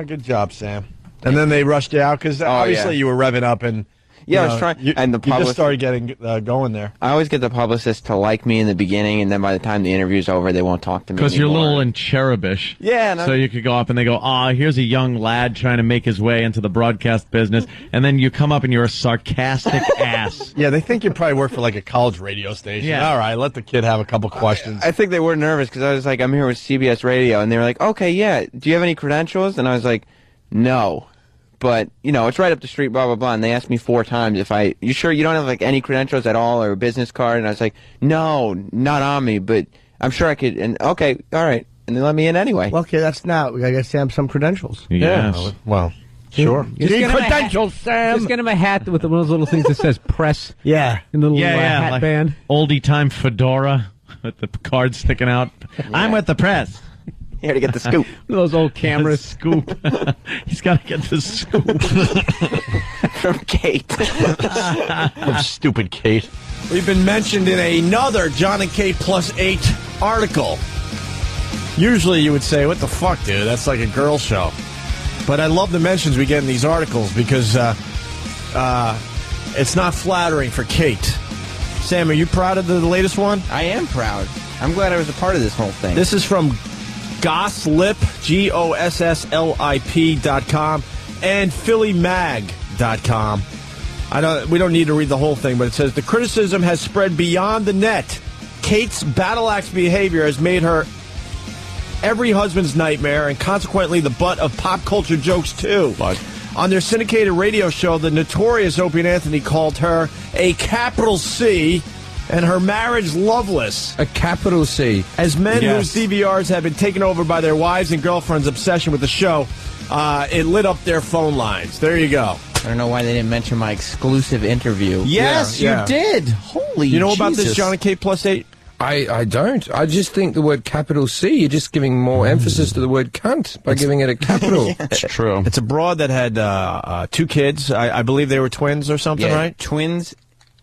good job, Sam. And then they rushed you out because obviously you were revving up and. Yeah, I was trying. And the you just started getting going there. I always get the publicist to like me in the beginning, and then by the time the interview's over, they won't talk to me Because you're anymore. little and cherubish. Yeah. So you could go up and they go, here's a young lad trying to make his way into the broadcast business. And then you come up and you're a sarcastic ass. Yeah, they think you probably work for like a college radio station. Yeah. All right, let the kid have a couple questions. I think they were nervous because I was like, I'm here with CBS Radio, and they were like, okay, yeah, do you have any credentials? And I was like, no. But, you know, it's right up the street, blah, blah, blah. And they asked me 4 times you sure you don't have, like, any credentials at all or a business card? And I was like, no, not on me, but I'm sure I could. And, okay, all right. And they let me in anyway. Well, okay, that's now. We got to get Sam some credentials. Yes. Yeah. Well, sure. You need credentials, Sam. Just get him a hat with one of those little things that says press. Yeah. In the little hat like band. Oldie time fedora with the card sticking out. I'm with the press. Here to get the scoop. Those old cameras. Scoop. He's got to get the scoop. From Kate. Stupid Kate. We've been mentioned in another Jon and Kate Plus 8 article. Usually you would say, what the fuck, dude? That's like a girl show. But I love the mentions we get in these articles because it's not flattering for Kate. Sam, are you proud of the latest one? I am proud. I'm glad I was a part of this whole thing. This is from Gosslip, GOSSLIP.com, and PhillyMag.com. We don't need to read the whole thing, but it says, the criticism has spread beyond the net. Kate's battle axe behavior has made her every husband's nightmare and consequently the butt of pop culture jokes, too. But on their syndicated radio show, the notorious Opie and Anthony called her a capital C and her marriage loveless. A capital C. As men whose DVRs have been taken over by their wives and girlfriends' obsession with the show, it lit up their phone lines. There you go. I don't know why they didn't mention my exclusive interview. Yes, you did. Holy You know Jesus. about this Jon and Kate Plus 8? I don't. I just think the word capital C, you're just giving more emphasis to the word cunt by giving it a capital. It's true. It's a broad that had 2 kids. I believe they were twins or something, right? Twins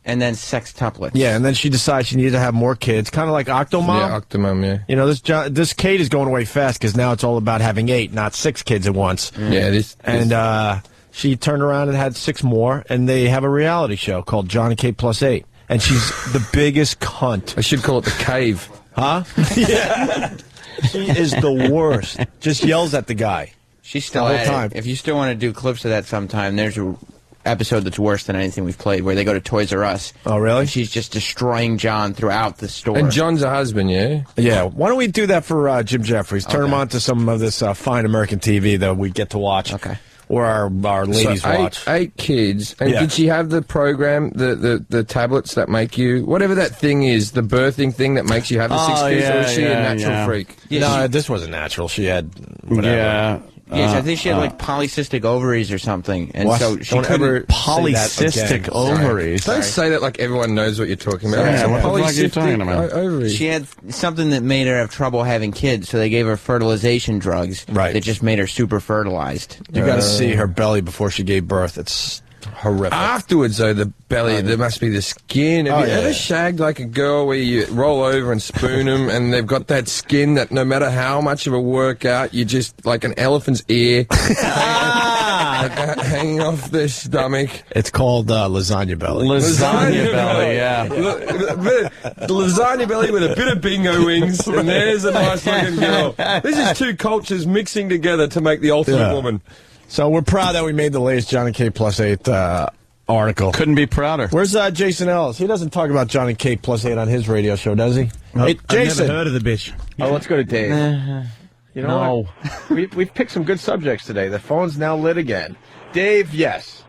and then sextuplets. Yeah, and then she decided she needed to have more kids, kind of like Octomom. Yeah, Octomom, yeah. You know, this Kate is going away fast because now it's all about having 8, not 6 kids at once. Yeah, And she turned around and had 6 more, and they have a reality show called Jon and Kate Plus 8. And she's the biggest cunt. I should call it The Cave. Huh? Yeah. She is the worst. Just yells at the guy. She's still the whole at time. it. If you still want to do clips of that sometime, there's a episode that's worse than anything we've played where they go to Toys R Us. Oh, really? And she's just destroying John throughout the store. And John's a husband, yeah? Yeah. Why don't we do that for Jim Jeffries? Turn him on to some of this fine American TV that we get to watch. Okay. Or our ladies so watch. 8 kids. And Yeah. did she have the program, the tablets that make you, whatever that thing is, the birthing thing that makes you have the 6 kids, or is she a natural freak? No, this wasn't natural. She had whatever. Yeah. Yes, I think she had like polycystic ovaries or something, and What? so she Don't couldn't. ever polycystic ovaries. Don't say that like everyone knows what you're talking about. Sorry. It's a What the fuck are you polycystic talking about? ovary. She had something that made her have trouble having kids, so they gave her fertilization drugs that just made her super fertilized. You got to see her belly before she gave birth. It's horrific. Afterwards, though, the belly, there must be the skin. Have you ever shagged like a girl where you roll over and spoon them and they've got that skin that no matter how much of a workout, you just, like an elephant's ear, hanging off their stomach. It's called lasagna belly. Lasagna belly, yeah. Lasagna belly with a bit of bingo wings, and there's a nice looking girl. This is two cultures mixing together to make the ultimate woman. So we're proud that we made the latest Jon and Kate Plus 8 article. Couldn't be prouder. Where's Jason Ellis? He doesn't talk about Jon and Kate Plus 8 on his radio show, does he? Hey, Jason. I've never heard of the bitch. Oh, let's go to Dave. You know what? We've picked some good subjects today. The phone's now lit again. Dave, yes.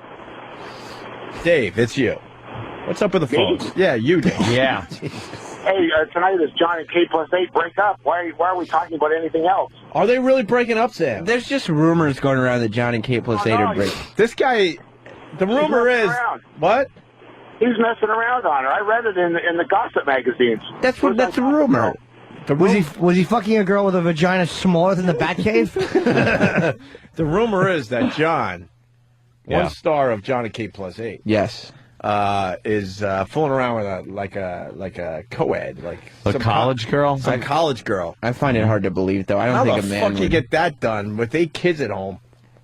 Dave, it's you. What's up with the phones? Yeah, you, Dave. Yeah. Hey, tonight is Jon and Kate Plus 8 break up. Why are we talking about anything else? Are they really breaking up, Sam? There's just rumors going around that Jon and Kate Plus 8 are breaking. This guy, the rumor is... What? He's messing around on her. I read it in the gossip magazines. That's a rumor. Was he fucking a girl with a vagina smaller than the Batcave? The rumor is that John, one star of Jon and Kate Plus 8, yes, is fooling around with a co-ed, like a college girl. Some college girl. I find it hard to believe, though. I don't think a man. How the fuck you get that done with 8 kids at home?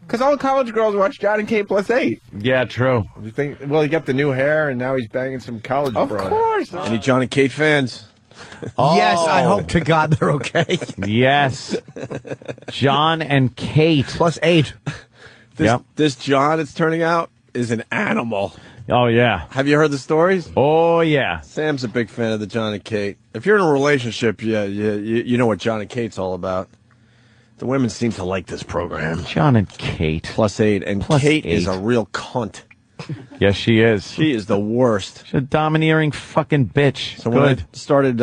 Because all college girls watch Jon and Kate Plus 8. Yeah, true. You think? Well, he got the new hair, and now he's banging some college bro. Of course. Any Jon and Kate fans? Yes, I hope to God they're okay. Yes. Jon and Kate. Plus 8. This John, it's turning out, is an animal. Oh, yeah. Have you heard the stories? Oh, yeah. Sam's a big fan of the Jon and Kate. If you're in a relationship, you know what Jon and Kate's all about. The women seem to like this program. Jon and Kate. Plus 8. And Plus Kate 8. is a real cunt. Yes, she is. She is the worst. She's a domineering fucking bitch. So when I started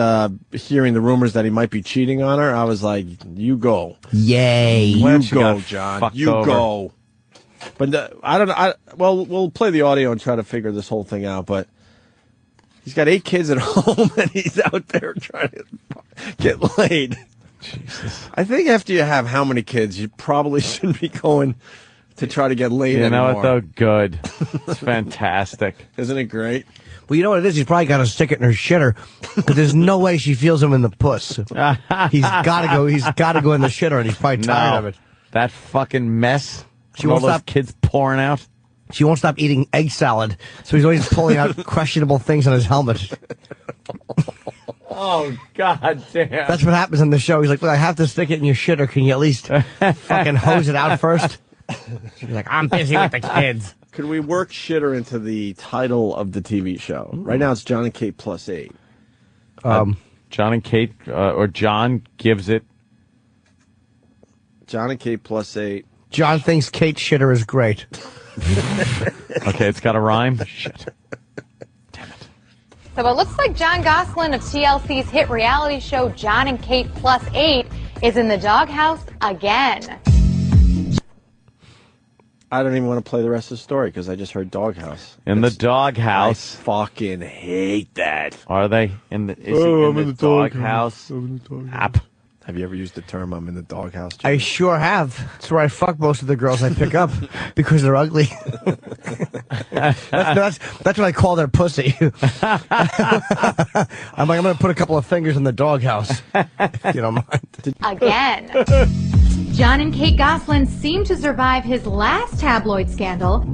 hearing the rumors that he might be cheating on her, I was like, you go. Yay. You go, John. You go. But I don't know. Well, we'll play the audio and try to figure this whole thing out, but he's got 8 kids at home, and he's out there trying to get laid. Jesus. I think after you have how many kids, you probably shouldn't be going to try to get laid anymore. You know what, though? Good. It's fantastic. Isn't it great? Well, you know what it is? He's probably got to stick it in her shitter, because there's no way she feels him in the puss. He's got to go. He's got to go in the shitter, and he's probably tired of it. That fucking mess. She won't stop. Kids pouring out. She won't stop eating egg salad, so he's always pulling out questionable things on his helmet. Oh, God damn. That's what happens on the show. He's like, look, I have to stick it in your shitter. Can you at least fucking hose it out first? She's like, I'm busy with the kids. Could we work shitter into the title of the TV show? Right now it's Jon and Kate Plus 8. Jon and Kate, or John gives it. Jon and Kate Plus 8. John thinks Kate shitter is great. Okay, it's got a rhyme. Shit. So it looks like Jon Gosselin of TLC's hit reality show Jon and Kate Plus 8 is in the doghouse again. I don't even want to play the rest of the story because I just heard doghouse. In the doghouse. I fucking hate that. Are they? Is he in the doghouse? App. Have you ever used the term "I'm in the doghouse"? I sure have. That's where I fuck most of the girls I pick up because they're ugly. that's what I call their pussy. I'm like, I'm going to put a couple of fingers in the doghouse. If you don't mind. Again. Jon and Kate Gosselin seem to survive his last tabloid scandal.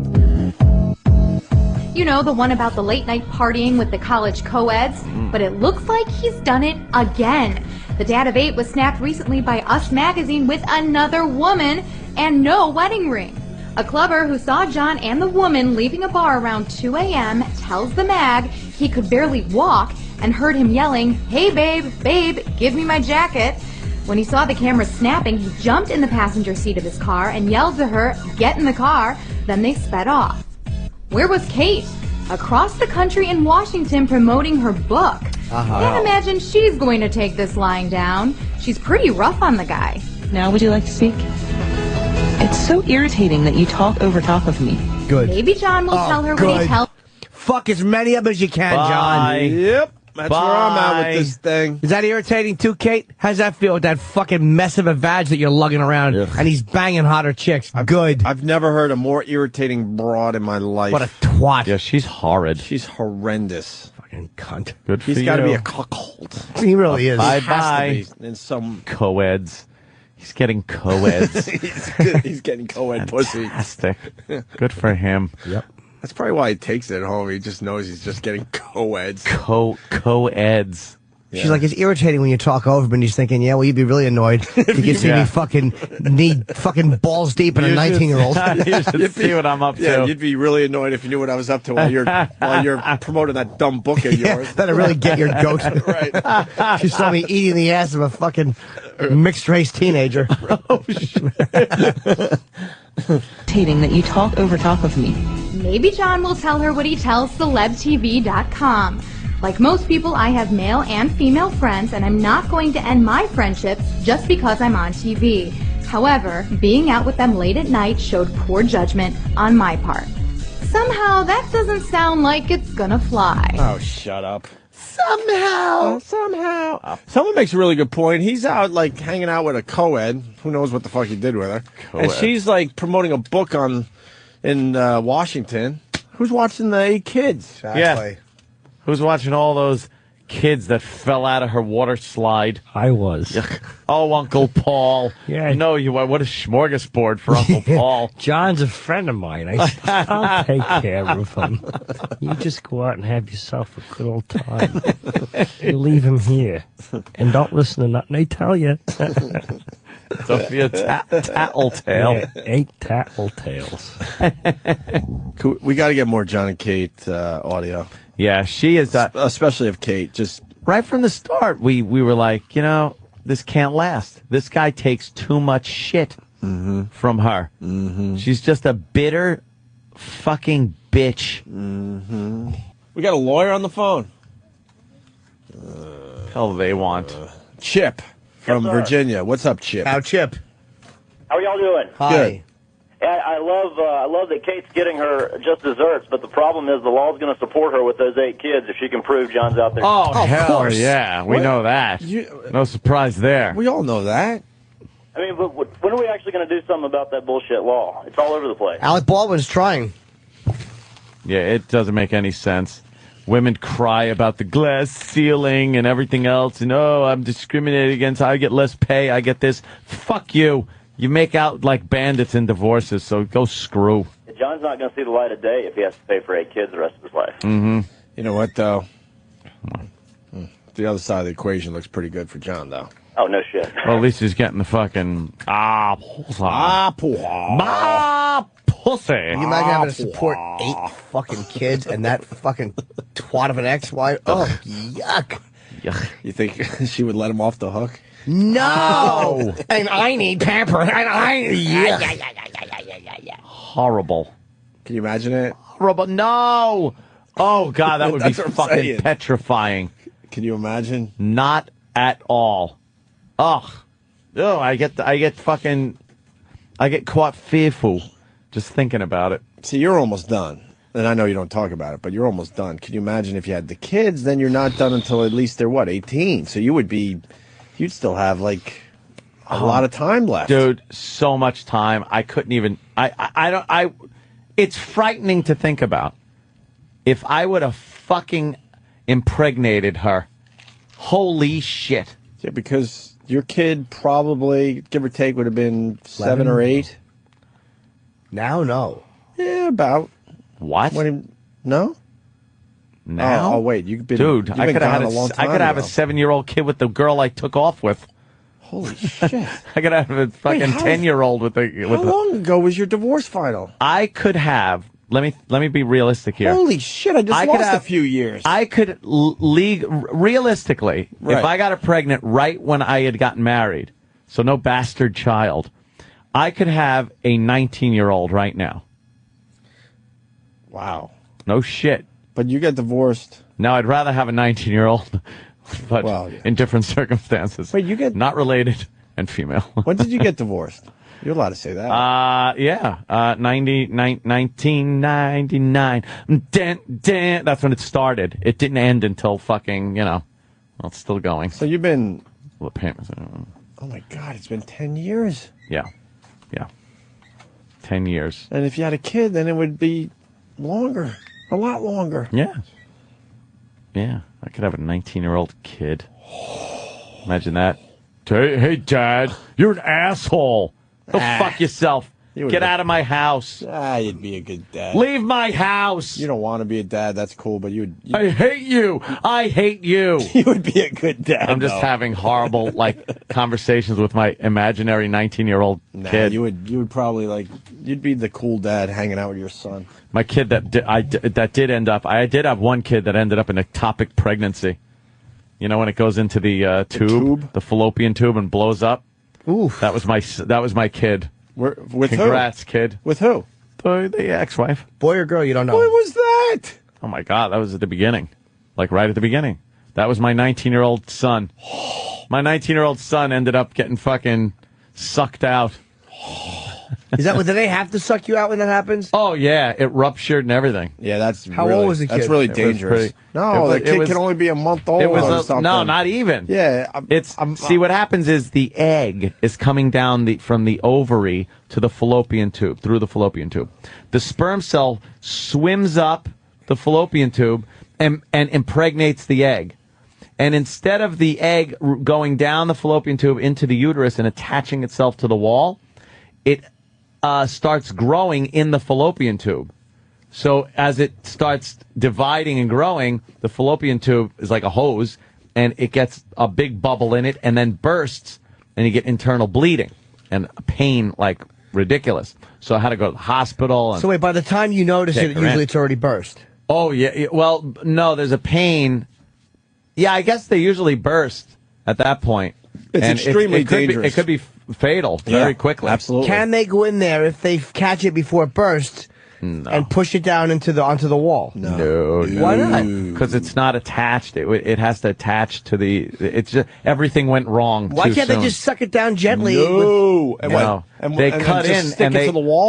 You know, the one about the late-night partying with the college co-eds. But it looks like he's done it again. The dad of 8 was snapped recently by Us Magazine with another woman and no wedding ring. A clubber who saw Jon and the woman leaving a bar around 2 a.m. tells the mag he could barely walk and heard him yelling, "Hey babe, give me my jacket." When he saw the camera snapping, he jumped in the passenger seat of his car and yelled to her, "Get in the car." Then they sped off. Where was Kate? Across the country in Washington promoting her book. Can't imagine she's going to take this lying down. She's pretty rough on the guy. Now would you like to speak? It's so irritating that you talk over top of me. Good. Maybe Jon will tell her what he tells. Fuck as many of them as you can, Bye. Jon. Yep. That's where I'm at with this thing. Is that irritating too, Kate? How's that feel with that fucking mess of a vag that you're lugging around and he's banging hotter chicks? Good. I've never heard a more irritating broad in my life. What a twat. Yeah, she's horrid. She's horrendous. Fucking cunt. Good for He's you. got to be a cuckold. He really is. Bye-bye. In some Co-eds. He's getting co-eds. he's getting co-ed pussy. Fantastic. Good for him. Yep. That's probably why he takes it home. He just knows he's just getting co-eds. Co-eds. Yeah. She's like, it's irritating when you talk over him and he's thinking, yeah, well, you'd be really annoyed if you could see me fucking knee fucking balls deep in a 19-year-old. You should see what I'm up to. Yeah, you'd be really annoyed if you knew what I was up to while you're promoting that dumb book of yours. That'd really get your goat. Right. She saw me eating the ass of a fucking mixed-race teenager. Irritating that you talk of me. Maybe John will tell her what he tells celebtv.com. Like most people, I have male and female friends, and I'm not going to end my friendships just because I'm on TV. However, being out with them late at night showed poor judgment on my part. Somehow, that doesn't sound like it's gonna fly. Oh, shut up. Somehow. Someone makes a really good point. He's out, like, hanging out with a co-ed. Who knows what the fuck he did with her. And she's, like, promoting a book in Washington. Who's watching the 8 kids? Exactly. Yeah. Who's watching all those kids that fell out of her water slide? I was. Oh, Uncle Paul. Yeah. No, you are. What a smorgasbord for Uncle Paul. John's a friend of mine. I'll take care of him. You just go out and have yourself a good old time. You leave him here. And don't listen to nothing they tell you. Sophia Tattletale. Yeah, 8 tattletales. We got to get more John and Kate audio. Yeah, she is. Especially of Kate. Just right from the start, we were like, this can't last. This guy takes too much shit from her. Mm-hmm. She's just a bitter fucking bitch. Mm-hmm. We got a lawyer on the phone. Hell, they want. Chip from Virginia. What's up, Chip? How, Chip? How are y'all doing? Hi. Good. I love that Kate's getting her just desserts, but the problem is the law's going to support her with those 8 kids if she can prove John's out there. Oh, hell yeah. We know that. No surprise there. We all know that. I mean, but when are we actually going to do something about that bullshit law? It's all over the place. Alec Baldwin's trying. Yeah, it doesn't make any sense. Women cry about the glass ceiling and everything else, and I'm discriminated against. I get less pay. I get this. Fuck you. You make out like bandits in divorces, so go screw. John's not going to see the light of day if he has to pay for 8 kids the rest of his life. Mm-hmm. You know what, though? The other side of the equation looks pretty good for John, though. Oh, no shit. Well, at least he's getting the fucking pussy. Can you imagine having to support 8 fucking kids and that fucking twat of an ex-wife? Oh, yuck. You think she would let him off the hook? No! And I need pamper. And I Horrible. Can you imagine it? Horrible. No! Oh, God, that would be fucking petrifying. Can you imagine? Not at all. Ugh. Oh, I get quite fearful just thinking about it. See, you're almost done. And I know you don't talk about it, but you're almost done. Can you imagine if you had the kids, then you're not done until at least they're, 18? So you'd still have, like, a lot of time left. Dude, so much time. I couldn't even, it's frightening to think about. If I would have fucking impregnated her, holy shit. Yeah, because your kid probably, give or take, would have been 7 or 8. Now, no. Yeah, about. What? No? Now? Oh, wait. You've been, dude, you've I been could gone have a long time I could have a ago. 7-year-old kid with the girl I took off with. Holy shit. I could have a fucking 10-year-old with the. How long ago was your divorce final? I could have. Let me be realistic here. Holy shit! I just lost a few years. I could realistically, Right. if I got her pregnant right when I had gotten married, so no bastard child, I could have a 19-year-old right now. Wow. No shit. But you got divorced. No, I'd rather have a 19-year-old, but Well, yeah. in different circumstances. Wait, you get not related and female. When did you get divorced? You're allowed to say that. 1999. That's when it started. It didn't end until fucking, well, it's still going. So you've been... Oh my God, it's been 10 years. Yeah. 10 years. And if you had a kid, then it would be longer. A lot longer. Yeah. Yeah. I could have a 19-year-old kid. Imagine that. Hey, Dad, you're an asshole. Go fuck yourself. Get out of my house. You'd be a good dad. Leave my house. You don't want to be a dad. That's cool, but you'd... I hate you. I hate you. You would be a good dad. I'm just having horrible conversations with my imaginary 19-year-old kid. You would probably you'd be the cool dad hanging out with your son. My kid that did end up. I did have one kid that ended up in ectopic pregnancy. You know when it goes into the tube, the fallopian tube, and blows up. Ooh, that was my kid. With Congrats, kid. With who? The ex-wife. Boy or girl, you don't know. What was that? Oh, my God. That was at the beginning. Right at the beginning. That was my 19-year-old son. My 19-year-old son ended up getting fucking sucked out. Is that what, do they have to suck you out when that happens? Oh, yeah. It ruptured and everything. Yeah, that's How old was the kid? That's really dangerous. The kid can only be a month old or something. No, not even. Yeah. See, what happens is the egg is coming down from the ovary to the fallopian tube, through the fallopian tube. The sperm cell swims up the fallopian tube and impregnates the egg. And instead of the egg going down the fallopian tube into the uterus and attaching itself to the wall, it starts growing in the fallopian tube. So as it starts dividing and growing, the fallopian tube is like a hose, and it gets a big bubble in it and then bursts, and you get internal bleeding and pain like ridiculous. So I had to go to the hospital. And so wait, by the time you notice it, usually it's already burst. Oh, yeah. Well, no, there's a pain. Yeah, I guess they usually burst at that point. It's extremely dangerous. It could be fatal very quickly. Absolutely. Can they go in there if they catch it before it bursts and push it down onto the wall? No. Why not? Because it's not attached. It has to attach to the. It's just everything went wrong. Why can't they just suck it down gently? No. They and cut just in stick and it to the wall?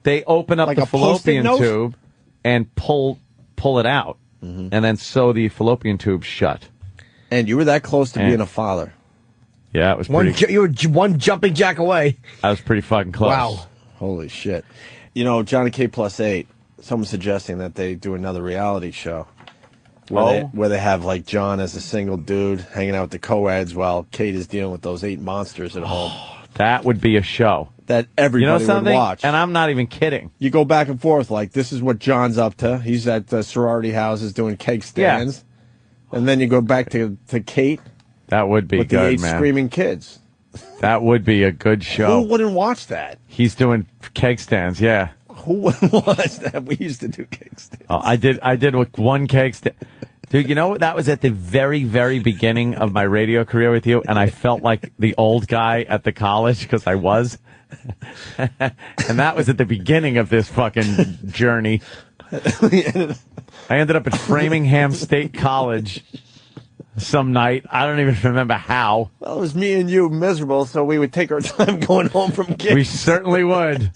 They open up Like the a Post-it fallopian note? tube and pull it out, and then sew the fallopian tube shut. And you were that close to being a father. Yeah, it was pretty. You were one jumping jack away. I was pretty fucking close. Wow. Holy shit. Jon Kate Plus 8, someone's suggesting that they do another reality show where they have John as a single dude hanging out with the co-eds while Kate is dealing with those 8 monsters at home. That would be a show that everybody would watch. And I'm not even kidding. You go back and forth this is what John's up to. He's at the sorority houses doing cake stands. Yeah. And then you go back to Kate. That would be with good, the 8 man. screaming kids. That would be a good show. Who wouldn't watch that? He's doing cake stands, yeah. Who wouldn't watch that? We used to do cake stands. Oh, I did with one cake stand. Dude, you know what? That was at the very, very beginning of my radio career with you, and I felt like the old guy at the college because I was. And that was at the beginning of this fucking journey. I ended up at Framingham State College some night. I don't even remember how. Well, it was me and you miserable, so we would take our time going home from gigs. We certainly would.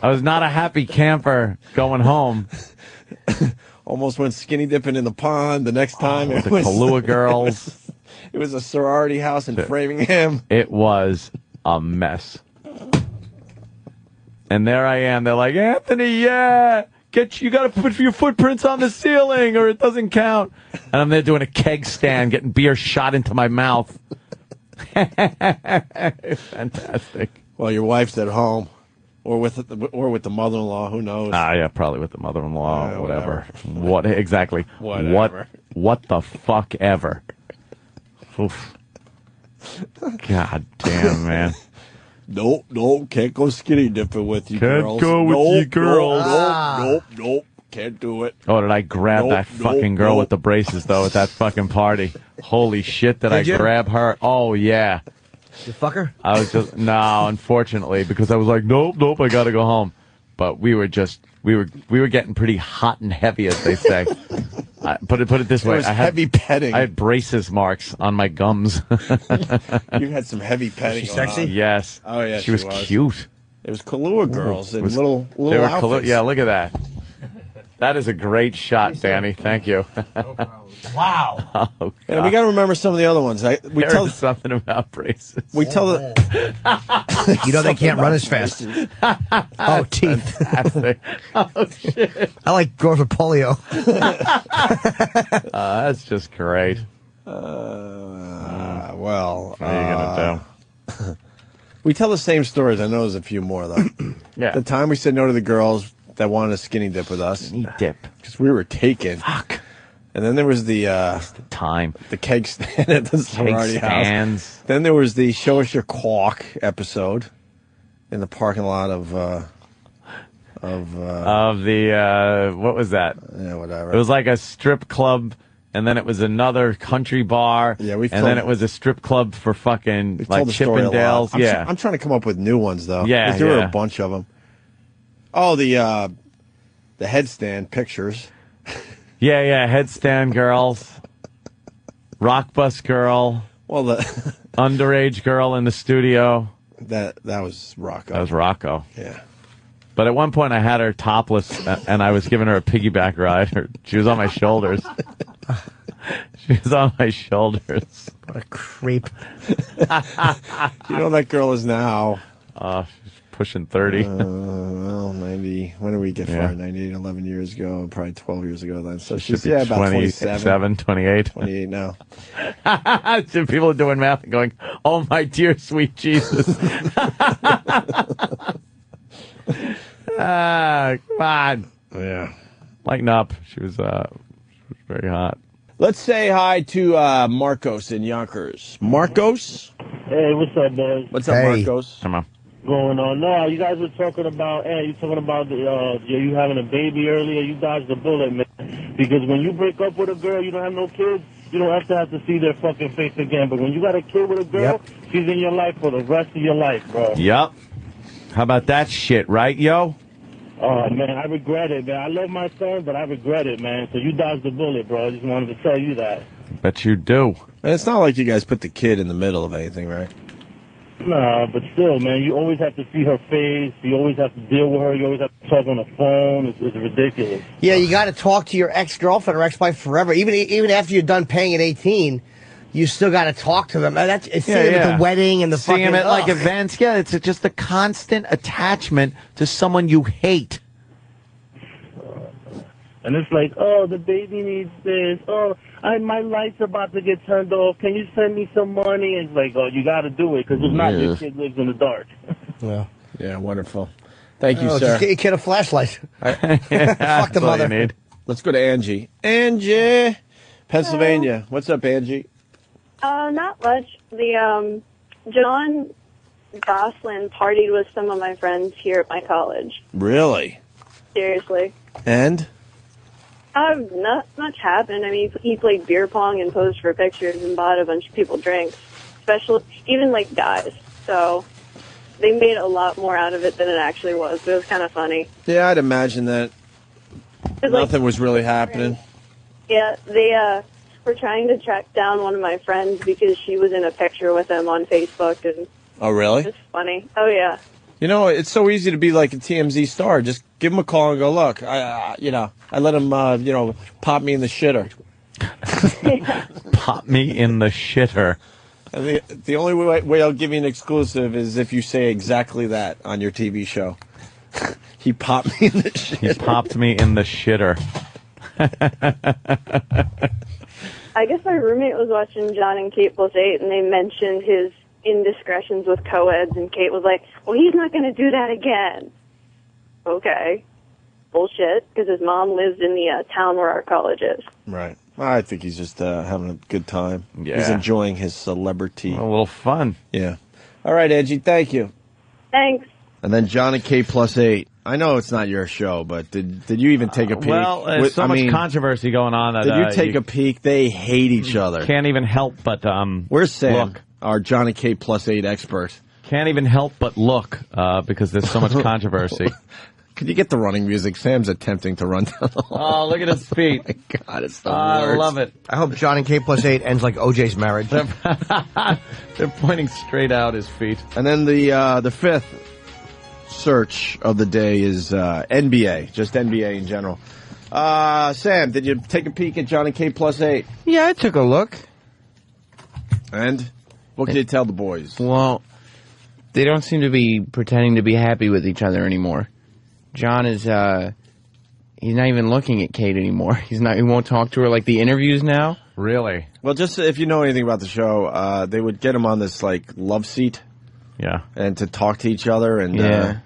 I was not a happy camper going home. Almost went skinny dipping in the pond. The next time with the Kahlua girls. It was a sorority house in Framingham. It was a mess. And there I am. They're like, Anthony, yeah. You got to put your footprints on the ceiling or it doesn't count. And I'm there doing a keg stand, getting beer shot into my mouth. Fantastic. Well, your wife's at home. Or with the mother-in-law, who knows? Yeah, probably with the mother-in-law, whatever. What exactly? Whatever. What the fuck ever? Oof. God damn, man. Nope, can't go skinny dipping with you girls. Can't go with you girls. Nope, can't do it. Oh, did I grab that fucking girl with the braces, though, at that fucking party? Holy shit, did I grab her? Oh, yeah. You fuck her? I was just, no, unfortunately, because I was like, nope, I gotta go home. But we were getting pretty hot and heavy, as they say. Put it this way. It was heavy petting. I had braces marks on my gums. You had some heavy petting. Was she sexy? Yes. Oh, yeah, She was cute. It was Kahlua girls in Was- little they were outfits. Yeah, look at that. That is a great shot, Danny. Thank you. Wow. Oh, And we got to remember some of the other ones. We There tell is something about braces. we tell the You know they can't run as fast. Oh, teeth. Fantastic. Oh, shit. I like girls with polio. That's just great. well. What are you going to do? We tell the same stories. I know there's a few more though. Yeah. The time we said no to the girls that wanted a skinny dip with us. Skinny dip. Because we were taken. Fuck. And then there was the time. The keg stand at the sorority stands. house. Then there was the show us your quack episode in the parking lot of the what was that? Yeah, whatever. It was like a strip club, and then it was another country bar. Yeah, and then it was a strip club for fucking like told the story a lot. Chippendales. I'm trying to come up with new ones though. Yeah, 'Cause there were yeah. a bunch of them. Oh, the headstand pictures. Yeah, headstand girls, rock bus girl. Well, the underage girl in the studio. That was Rocco. That was Rocco. Yeah. But at one point, I had her topless, and I was giving her a piggyback ride. She was on my shoulders. She was on my shoulders. What a creep. You know that girl is now. She's pushing 30. Well, 90. When did we get fired? 98, 11 years ago, probably 12 years ago then. So she's, Should be about 27. 28. 28 now. People are doing math and going, oh, my dear, sweet Jesus. Come on. Yeah. Lighten up. She was very hot. Let's say hi to Marcos in Yonkers. Marcos? Hey, what's up, boys? What's up, Marcos? Come on. Going on? No, you guys were talking about, you talking about you having a baby earlier. You dodged the bullet, man. Because when you break up with a girl, you don't have no kids, you don't have to see their fucking face again. But when you got a kid with a girl, she's in your life for the rest of your life, bro. Yep. How about that shit, right, yo? Oh, man, I regret it, man. I love my son, but I regret it, man. So you dodged the bullet, bro. I just wanted to tell you that. Bet you do. And it's not like you guys put the kid in the middle of anything, right? Nah, but still, man, you always have to see her face. You always have to deal with her. You always have to talk on the phone. It's ridiculous. Yeah, you got to talk to your ex-girlfriend or ex-wife forever. Even after you're done paying at 18, you still got to talk to them. That's seeing them at the wedding and the seeing fucking... them at like events. Yeah, it's just a constant attachment to someone you hate. And it's like, oh, the baby needs this. Oh, my light's about to get turned off. Can you send me some money? And it's like, oh, you got to do it because if not, your kid lives in the dark. Yeah. Yeah, wonderful. Thank you, Oh, sir. just get your kid a flashlight. Fuck the mother. Let's go to Angie. Angie, Pennsylvania. What's up, Angie? Not much. The Jon Gosselins partied with some of my friends here at my college. Really? Seriously. And? Not much happened. I mean, he played beer pong and posed for pictures and bought a bunch of people drinks, especially even like guys. So they made a lot more out of it than it actually was. But it was kind of funny. Yeah, I'd imagine that nothing was really happening. Yeah, they were trying to track down one of my friends because she was in a picture with him on Facebook, and Oh, really? it's funny. Oh yeah. You know, it's so easy to be like a TMZ star. Just give him a call and go, look, I let him, pop me in the shitter. Pop me in the shitter. And the only way I'll give you an exclusive is if you say exactly that on your TV show. He popped me in the shitter. He popped me in the shitter. I guess my roommate was watching Jon and Kate Plus 8, and they mentioned his indiscretions with co-eds, and Kate was like, well, he's not going to do that again. Okay. Bullshit, because his mom lives in the town where our college is. Right. I think he's just having a good time. Yeah. He's enjoying his celebrity. A little fun. Yeah. All right, Angie, thank you. Thanks. And then Jon and Kate Plus 8. I know it's not your show, but did you even take a peek? Well, there's so much controversy going on. That, did you take a peek? They hate each other. Can't even help but Where's Sam, look. our Jon and Kate Plus 8 expert? Can't even help but look because there's so much controversy. Could you get the running music? Sam's attempting to run down the hall. Oh, look at his feet. Oh my God, it's the I worst. love it. I hope John and Kate plus 8 ends like OJ's marriage. They're pointing straight out his feet. And then the fifth search of the day is NBA, just NBA in general. Sam, did you take a peek at Jon and Kate plus 8? Yeah, I took a look. And what can you tell the boys? Well, they don't seem to be pretending to be happy with each other anymore. Jon is, he's not even looking at Kate anymore. He won't talk to her like the interviews now. Really? Well, just if you know anything about the show, they would get him on this, like, love seat. Yeah. And to talk to each other. And,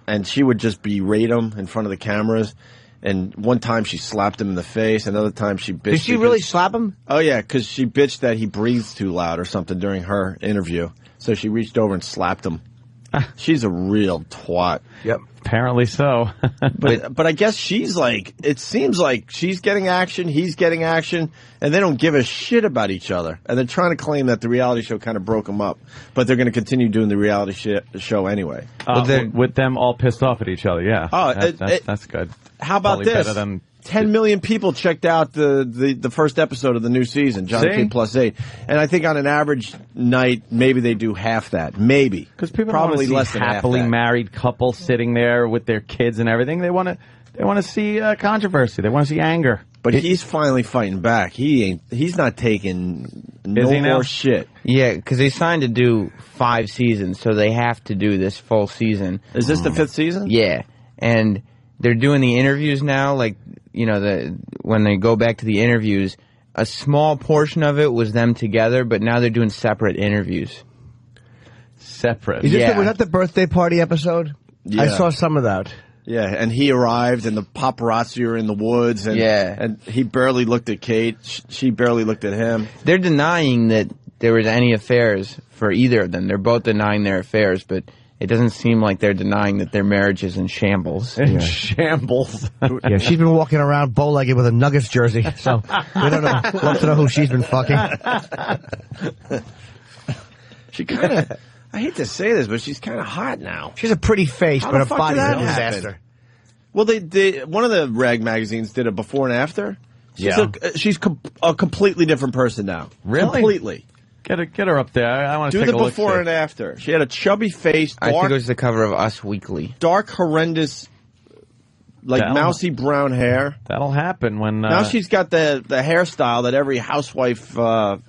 and she would just berate him in front of the cameras. And one time she slapped him in the face. Another time she bitched. Did she really slap him? Oh, yeah, because she bitched that he breathes too loud or something during her interview. So she reached over and slapped him. She's a real twat. Yep. Apparently so. but I guess she's like, it seems like she's getting action, he's getting action, and they don't give a shit about each other. And they're trying to claim that the reality show kind of broke them up. But they're going to continue doing the reality show anyway. With them all pissed off at each other, yeah. Oh, that's good. How about Probably this? better than 10 million people checked out the first episode of the new season, Jon and Kate plus 8. And I think on an average night, maybe they do half that. Maybe. Because people probably want less to see than happily half that. married couples sitting there with their kids and everything. They want to see controversy. They want to see anger. But he's finally fighting back. He's not taking no more shit. Yeah, because they signed to do 5 seasons, so they have to do this full season. Is this the 5th season? Yeah, and they're doing the interviews now. Like, you know, when they go back to the interviews, a small portion of it was them together, but now they're doing separate interviews. Separate? Was that the birthday party episode? Yeah. I saw some of that. Yeah, and he arrived, and the paparazzi are in the woods, and, and he barely looked at Kate. She barely looked at him. They're denying that there was any affairs for either of them. They're both denying their affairs, but it doesn't seem like they're denying that their marriage is in shambles. In shambles. Yeah, she's been walking around bow-legged with a Nuggets jersey, so we don't know. Love to know who she's been fucking. She kind of... I hate to say this, but she's kind of hot now. She has a pretty face, How but the her fuck body's did a that disaster. happen? Well, they one of the rag magazines did a before and after. She's a completely different person now. Really? Completely. Get her up there. I want to Do take the a look. before and after. She had a chubby face. I think it was the cover of Us Weekly. Dark, horrendous, mousy brown hair. That'll happen when... now she's got the hairstyle that every housewife, out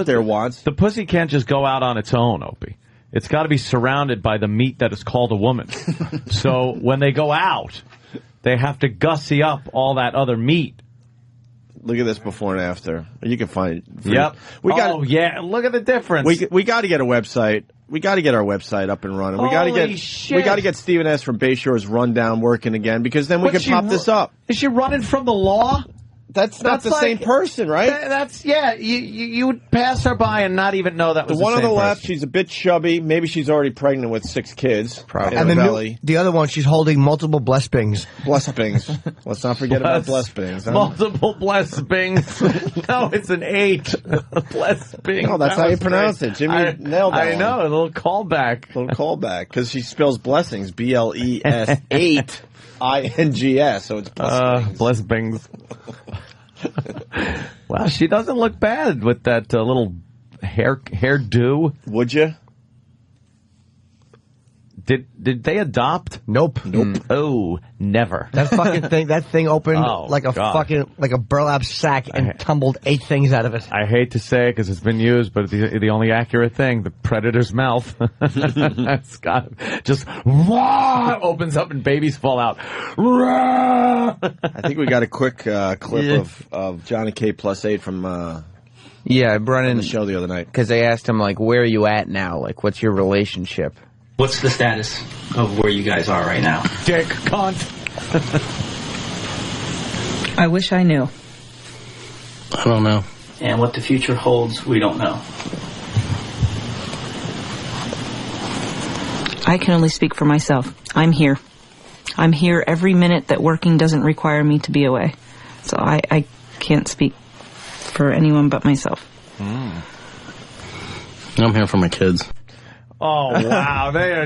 there wants. The pussy can't just go out on its own, Opie. It's got to be surrounded by the meat that is called a woman. So when they go out, they have to gussy up all that other meat. Look at this before and after. You can find it. Yep. Look at the difference. We got to get a website. We got to get our website up and running. We got to get Stephen S. from Bayshore's Rundown working again, because then we can pop this up. Is she running from the law? That's not the same person, right? You would pass her by and not even know that was the one on the left. person. She's a bit chubby. Maybe she's already pregnant with 6 kids. Probably. And the other one, she's holding multiple blesbings. Blesbings. Let's not forget about blesbings. Huh? Multiple blesbings. No, it's an 8. Blesbings. No, that's how you pronounce it. Jimmy nailed that. I know. A little callback. Because she spells blessings. BLES 8. INGS, so it's blesbings. Well, she doesn't look bad with that little hairdo. Would you? Did they adopt? Nope. Oh, never. That fucking thing. That thing opened like a burlap sack and tumbled 8 things out of it. I hate to say it because it's been used, but the only accurate thing, the predator's mouth. It's got just opens up and babies fall out. I think we got a quick clip of Jon and Kate plus 8 from I brought in the show the other night because they asked him where are you at now? What's your relationship? What's the status of where you guys are right now? Dick, cunt. I wish I knew. I don't know. And what the future holds, we don't know. I can only speak for myself. I'm here. I'm here every minute that working doesn't require me to be away. So I can't speak for anyone but myself. I'm here for my kids. Oh, wow. They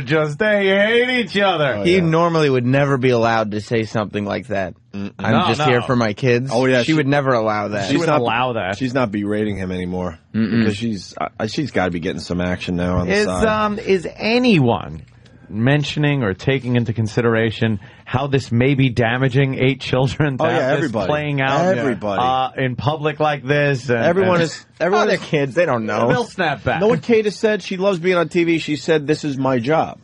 hate each other. He normally would never be allowed to say something like that. I'm just here for my kids. Oh, yeah. She would never allow that. She wouldn't allow that. She's not berating him anymore. Because she's got to be getting some action now on the side. Is anyone mentioning or taking into consideration how this may be damaging 8 children? To have this everybody. Playing out Everybody. In public like this. And, Everyone is kids. They don't know. They'll snap back. Know what Kate has said? She loves being on TV. She said, "This is my job."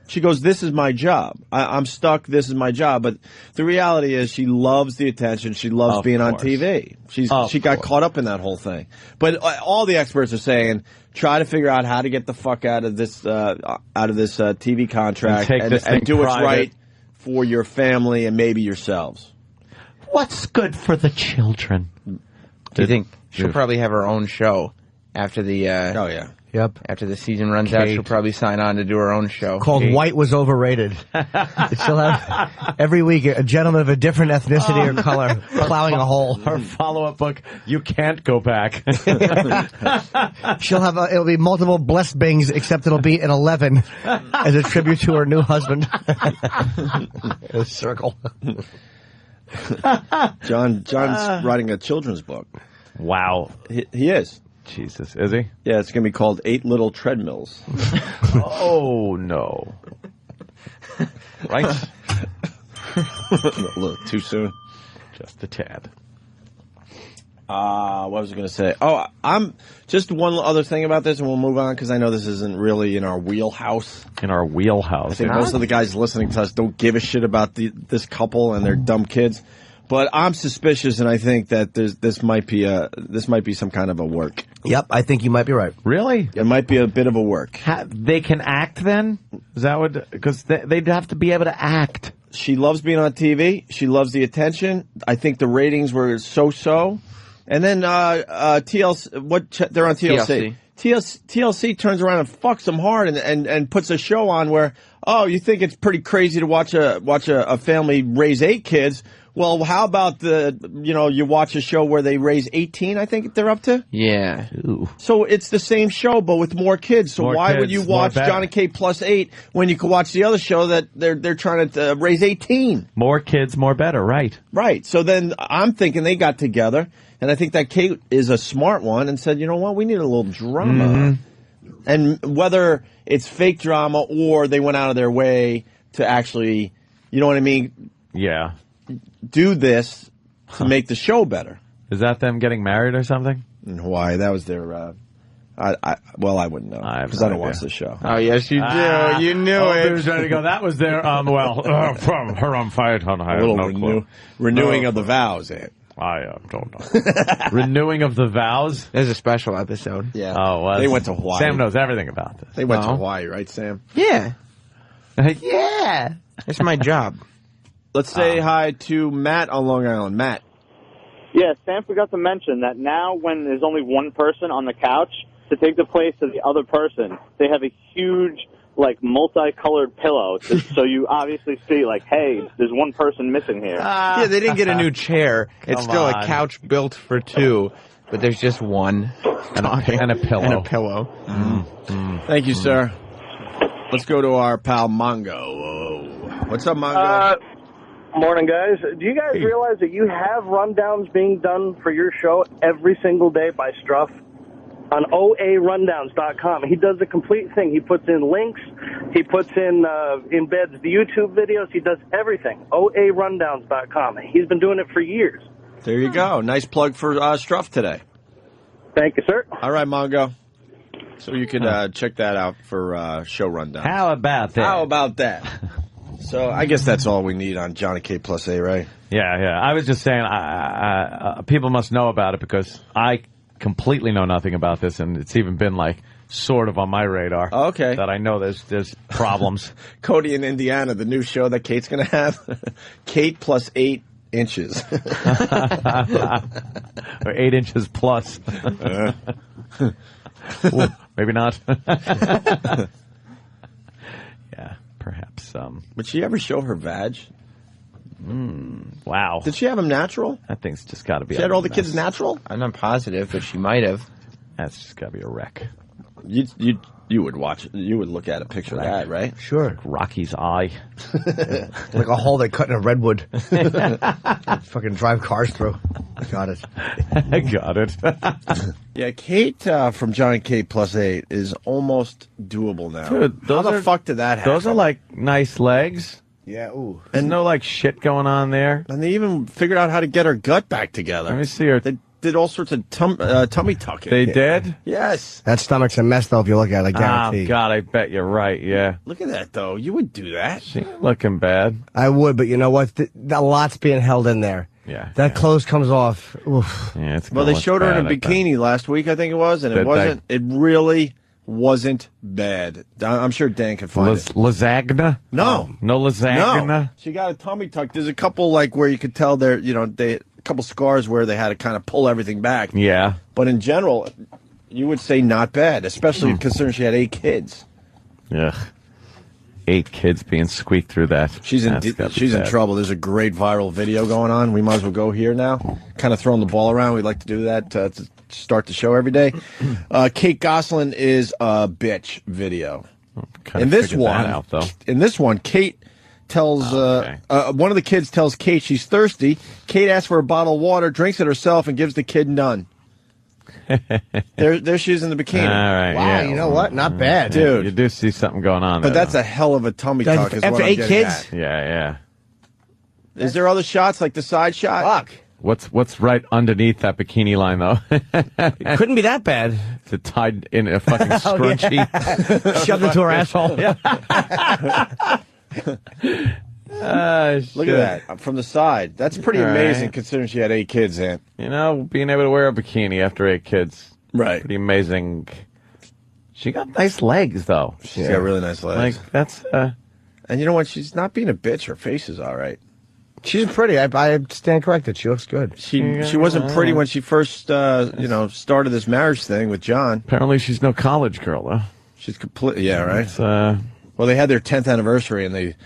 She goes, "This is my job. I'm stuck. This is my job." But the reality is, she loves the attention. She loves being on TV. She got caught up in that whole thing. But all the experts are saying, try to figure out how to get the fuck out of this TV contract and do what's right for your family and maybe yourselves. What's good for the children? Do you think she'll probably have her own show after the? Yep. After the season runs out, she'll probably sign on to do her own show. Called White Was Overrated. She'll have every week a gentleman of a different ethnicity or color plowing a hole. Her follow-up book, You Can't Go Back. She'll have it'll be multiple blesbings, except it'll be an 11 as a tribute to her new husband. A circle. John's writing a children's book. Wow. He is. Jesus, is he? Yeah, it's going to be called 8 Little Treadmills. Oh, no. Right? A little too soon. Just a tad. What was I going to say? Oh, I'm just one other thing about this, and we'll move on because I know this isn't really in our wheelhouse. In our wheelhouse. I think most of the guys listening to us don't give a shit about this couple and their dumb kids. But I'm suspicious, and I think that this might be some kind of a work. Yep, I think you might be right. Really? It might be a bit of a work. They can act then? Is that what? Because they'd have to be able to act. She loves being on TV. She loves the attention. I think the ratings were so-so. And then TLC, they're on TLC. TLC turns around and fucks them hard and puts a show on where, oh, you think it's pretty crazy to watch a family raise 8 kids. Well, how about you watch a show where they raise 18, I think they're up to? Yeah. Ooh. So it's the same show, but with more kids. So why would you watch Jon Kate Plus 8 when you could watch the other show that they're trying to raise 18? More kids, more better, right. Right. So then I'm thinking they got together, and I think that Kate is a smart one and said, you know what, we need a little drama. Mm-hmm. And whether it's fake drama or they went out of their way to actually, you know what I mean? Yeah. Do this to make the show better. Is that them getting married or something? In Hawaii, that was their. I wouldn't know because I don't watch the show. Oh yes, you do. You knew it. He was ready to go. That was their from her on fire. I have no clue. Renewing of the vows. I don't know. Renewing of the vows. There's a special episode. Yeah. Oh, well, they went to Hawaii. Sam knows everything about this. They went to Hawaii, right, Sam? Yeah. Yeah. It's my job. Let's say hi to Matt on Long Island. Matt. Yeah, Sam forgot to mention that now when there's only one person on the couch, to take the place of the other person, they have a huge, multicolored pillow. So you obviously see, hey, there's one person missing here. Yeah, they didn't get a new chair. It's still a couch built for 2, but there's just one. And a pillow. And a pillow. Thank you, sir. Let's go to our pal Mongo. What's up, Mongo? Morning, guys. Do you guys realize that you have rundowns being done for your show every single day by Struff on oarundowns.com? He does the complete thing. He puts in links. He puts in embeds the YouTube videos. He does everything. oarundowns.com. He's been doing it for years. There you go. Nice plug for Struff today. Thank you, sir. All right, Mongo. So you can check that out for show rundown. How about that? How about that? So I guess that's all we need on Jon Kate Plus 8, right? Yeah. I was just saying, people must know about it because I completely know nothing about this, and it's even been sort of on my radar. Okay. That I know there's problems. Cody in Indiana, the new show that Kate's going to have, Kate Plus 8 inches. Or 8 inches plus. Ooh, maybe not. Yeah, perhaps. Would she ever show her vag? Wow. Did she have them natural? That thing's just got to be. She had all the kids natural? I'm not positive, but she might have. That's just got to be a wreck. You would watch it. You would look at a picture of that, right? Sure. Rocky's eye. Like a hole they cut in a redwood. Fucking drive cars through. Got it. I got it. Yeah, Kate from Jon Kate Plus 8 is almost doable now. Dude, how the fuck did that happen? Those are like nice legs. Yeah, ooh. And no like shit going on there. And they even figured out how to get her gut back together. Let me see her. They did all sorts of tummy tucking. They did? Yes. That stomach's a mess, though, if you look at it, I guarantee. Oh, God, I bet you're right, yeah. Look at that, though. You would do that. She ain't looking bad. I would, but you know what? A lot's being held in there. Yeah. That clothes comes off. Oof. Yeah, it's Well, they showed her in a bikini last week, I think it was, and it really wasn't bad. I'm sure Dan can find it. Lasagna? No. No lasagna? No. She got a tummy tuck. There's a couple, like, where you could tell a couple scars where they had to kind of pull everything back. Yeah. But in general, you would say not bad, especially considering she had 8 kids. Ugh. 8 kids being squeaked through that. She's in trouble. There's a great viral video going on. We might as well go here now. Kind of throwing the ball around. We like to do that to start the show every day. Kate Gosselin is a bitch video. In this one, Kate tells one of the kids tells Kate she's thirsty. Kate asks for a bottle of water, drinks it herself, and gives the kid none. There she is in the bikini. All right, wow, yeah. You know what? Not bad, dude. You do see something going on there. But that's a hell of a tummy tuck. Is after what I'm 8 getting kids? at. Yeah. Is there other shots like the side shot? Fuck. What's right underneath that bikini line, though? It couldn't be that bad. To tied in a fucking scrunchie. Shoved into her asshole. Look at that from the side. That's pretty amazing considering she had 8 kids, Aunt. You know, being able to wear a bikini after 8 kids. Right. Pretty amazing. She got nice legs, though. She's got really nice legs. Like, that's... And you know what? She's not being a bitch. Her face is all right. She's pretty. I stand corrected. She looks good. She wasn't pretty when she first started this marriage thing with John. Apparently she's no college girl, though. She's completely right. Well, they had their 10th anniversary and they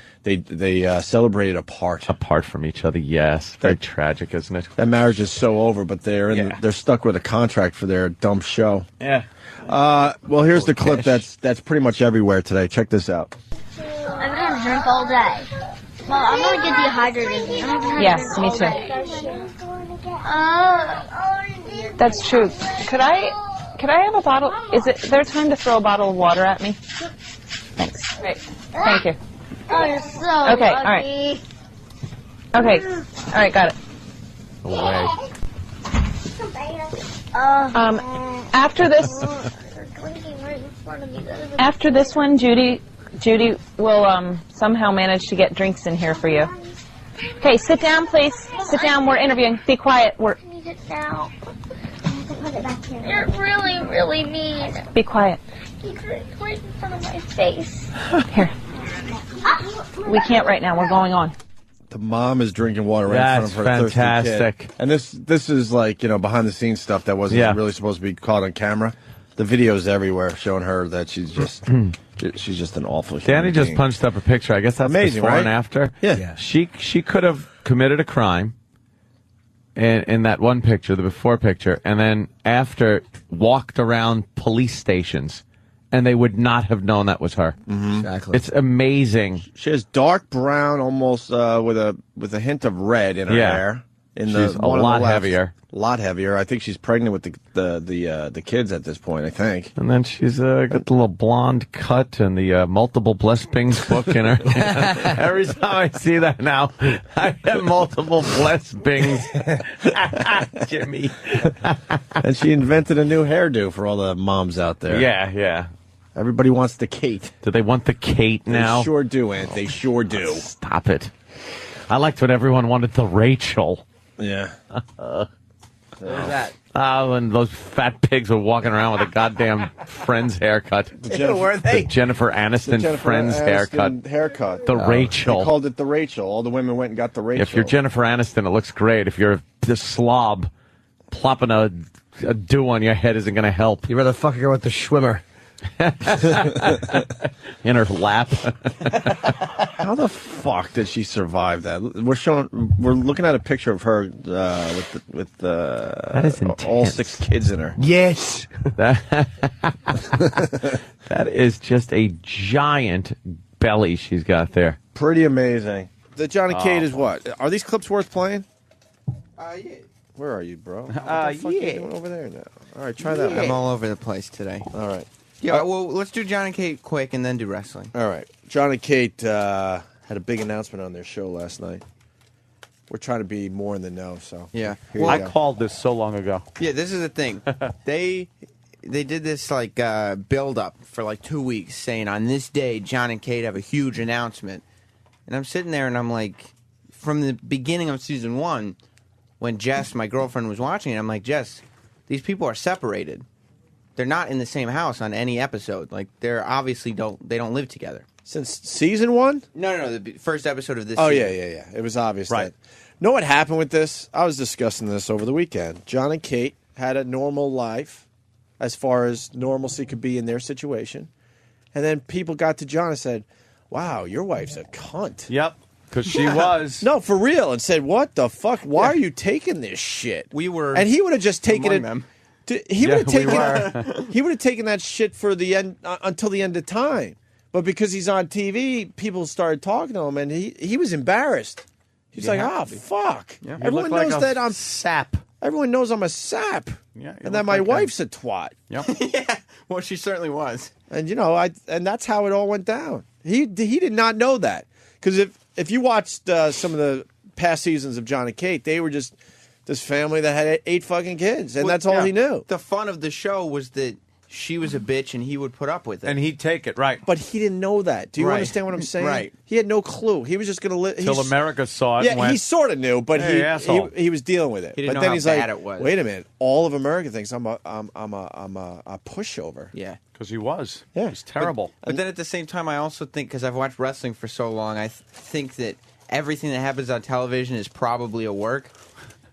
celebrated apart from each other. Yes, very tragic, isn't it? That marriage is so over, but they're stuck with a contract for their dumb show. Yeah. Well, here's the clip that's pretty much everywhere today. Check this out. I'm gonna drink all day. Well, I'm gonna get dehydrated. Yes, me too. That's true. Could I have a bottle? Is there time to throw a bottle of water at me? Thanks. Great. Thank you. Oh, you're so okay. lucky. All right. Okay. All right. Got it. Away. After this one, Judy will somehow manage to get drinks in here for you. Okay, sit down, please. Sit down. We're interviewing. Be quiet. I need it now. I have to put it back here. You're really, really mean. Be quiet. You drink right in front of my face. Here. We can't right now. We're going on. The mom is drinking water right in front of her fantastic. thirsty kid. And this is like, behind the scenes stuff that wasn't really supposed to be caught on camera. The video's everywhere showing her that she's just an awful human Danny just being. punched up a picture. I guess that's amazing, before right? and after. Yeah. She could have committed a crime in that one picture, the before picture, and then after walked around police stations, and they would not have known that was her. Mm-hmm. Exactly. It's amazing. She has dark brown, almost with a hint of red in her hair. She's a lot heavier. A lot heavier. I think she's pregnant with the kids at this point, I think. And then she's got the little blonde cut and the multiple blesbings book in her. Every time I see that now, I get multiple blesbings. Jimmy. And she invented a new hairdo for all the moms out there. Yeah. Everybody wants the Kate. Do they want the Kate now? They sure do, Aunt. They sure do. Stop it. I liked when everyone wanted the Rachel. Yeah. that? When those fat pigs were walking around with a goddamn Friends haircut. Were they? The Jennifer Aniston Friends haircut. The Rachel. They called it the Rachel. All the women went and got the Rachel. If you're Jennifer Aniston, it looks great. If you're the slob, plopping a dew on your head isn't going to help. You'd rather fuck a girl with the Schwimmer. In her lap. How the fuck did she survive that? We're looking at a picture of her with that is all 6 kids in her. Yes. That is just a giant belly she's got there. Pretty amazing. The Johnny Kate is what? Are these clips worth playing? Yeah. Where are you, bro? What the fuck are you doing over there now? All right, try that one. I'm all over the place today. All right. Yeah, well, let's do Jon and Kate quick and then do wrestling. All right. Jon and Kate had a big announcement on their show last night. We're trying to be more in the know, so. Yeah. Well, I called this so long ago. Yeah, this is the thing. They did this like build up for like 2 weeks saying on this day Jon and Kate have a huge announcement. And I'm sitting there and I'm like, from the beginning of season 1, when Jess, my girlfriend, was watching it, I'm like, Jess, these people are separated. They're not in the same house on any episode. Like, they're obviously don't live together. Since season 1? No, the first episode of this Oh, season. yeah. It was obvious. Right. Know what happened with this? I was discussing this over the weekend. Jon and Kate had a normal life as far as normalcy could be in their situation. And then people got to Jon and said, wow, your wife's a cunt. Yep. Because she was. No, for real. And said, what the fuck? Why are you taking this shit? We were. And he would have just taken it. Them. He would have taken that shit for the end until the end of time. But because he's on TV, people started talking to him, and he was embarrassed. He's like, oh, fuck. Yeah. Everyone knows that I'm sap. Everyone knows I'm a sap. Yeah, and that my wife's a twat. Yep. Yeah. Well, she certainly was. And, and that's how it all went down. He did not know that. Because if you watched some of the past seasons of Jon and Kate, they were just this family that had 8 fucking kids, and that's all he knew. The fun of the show was that she was a bitch, and he would put up with it. And he'd take it, right. But he didn't know that. Do you understand what I'm saying? Right. He had no clue. He was just going to live. Till America saw it. Yeah, and went, he sort of knew, but hey, he was dealing with it. He didn't but know then how he's bad like, it was. wait a minute, all of America thinks I'm a pushover. Yeah. Because he was. Yeah. He was terrible. But then at the same time, I also think, because I've watched wrestling for so long, I think that everything that happens on television is probably a work.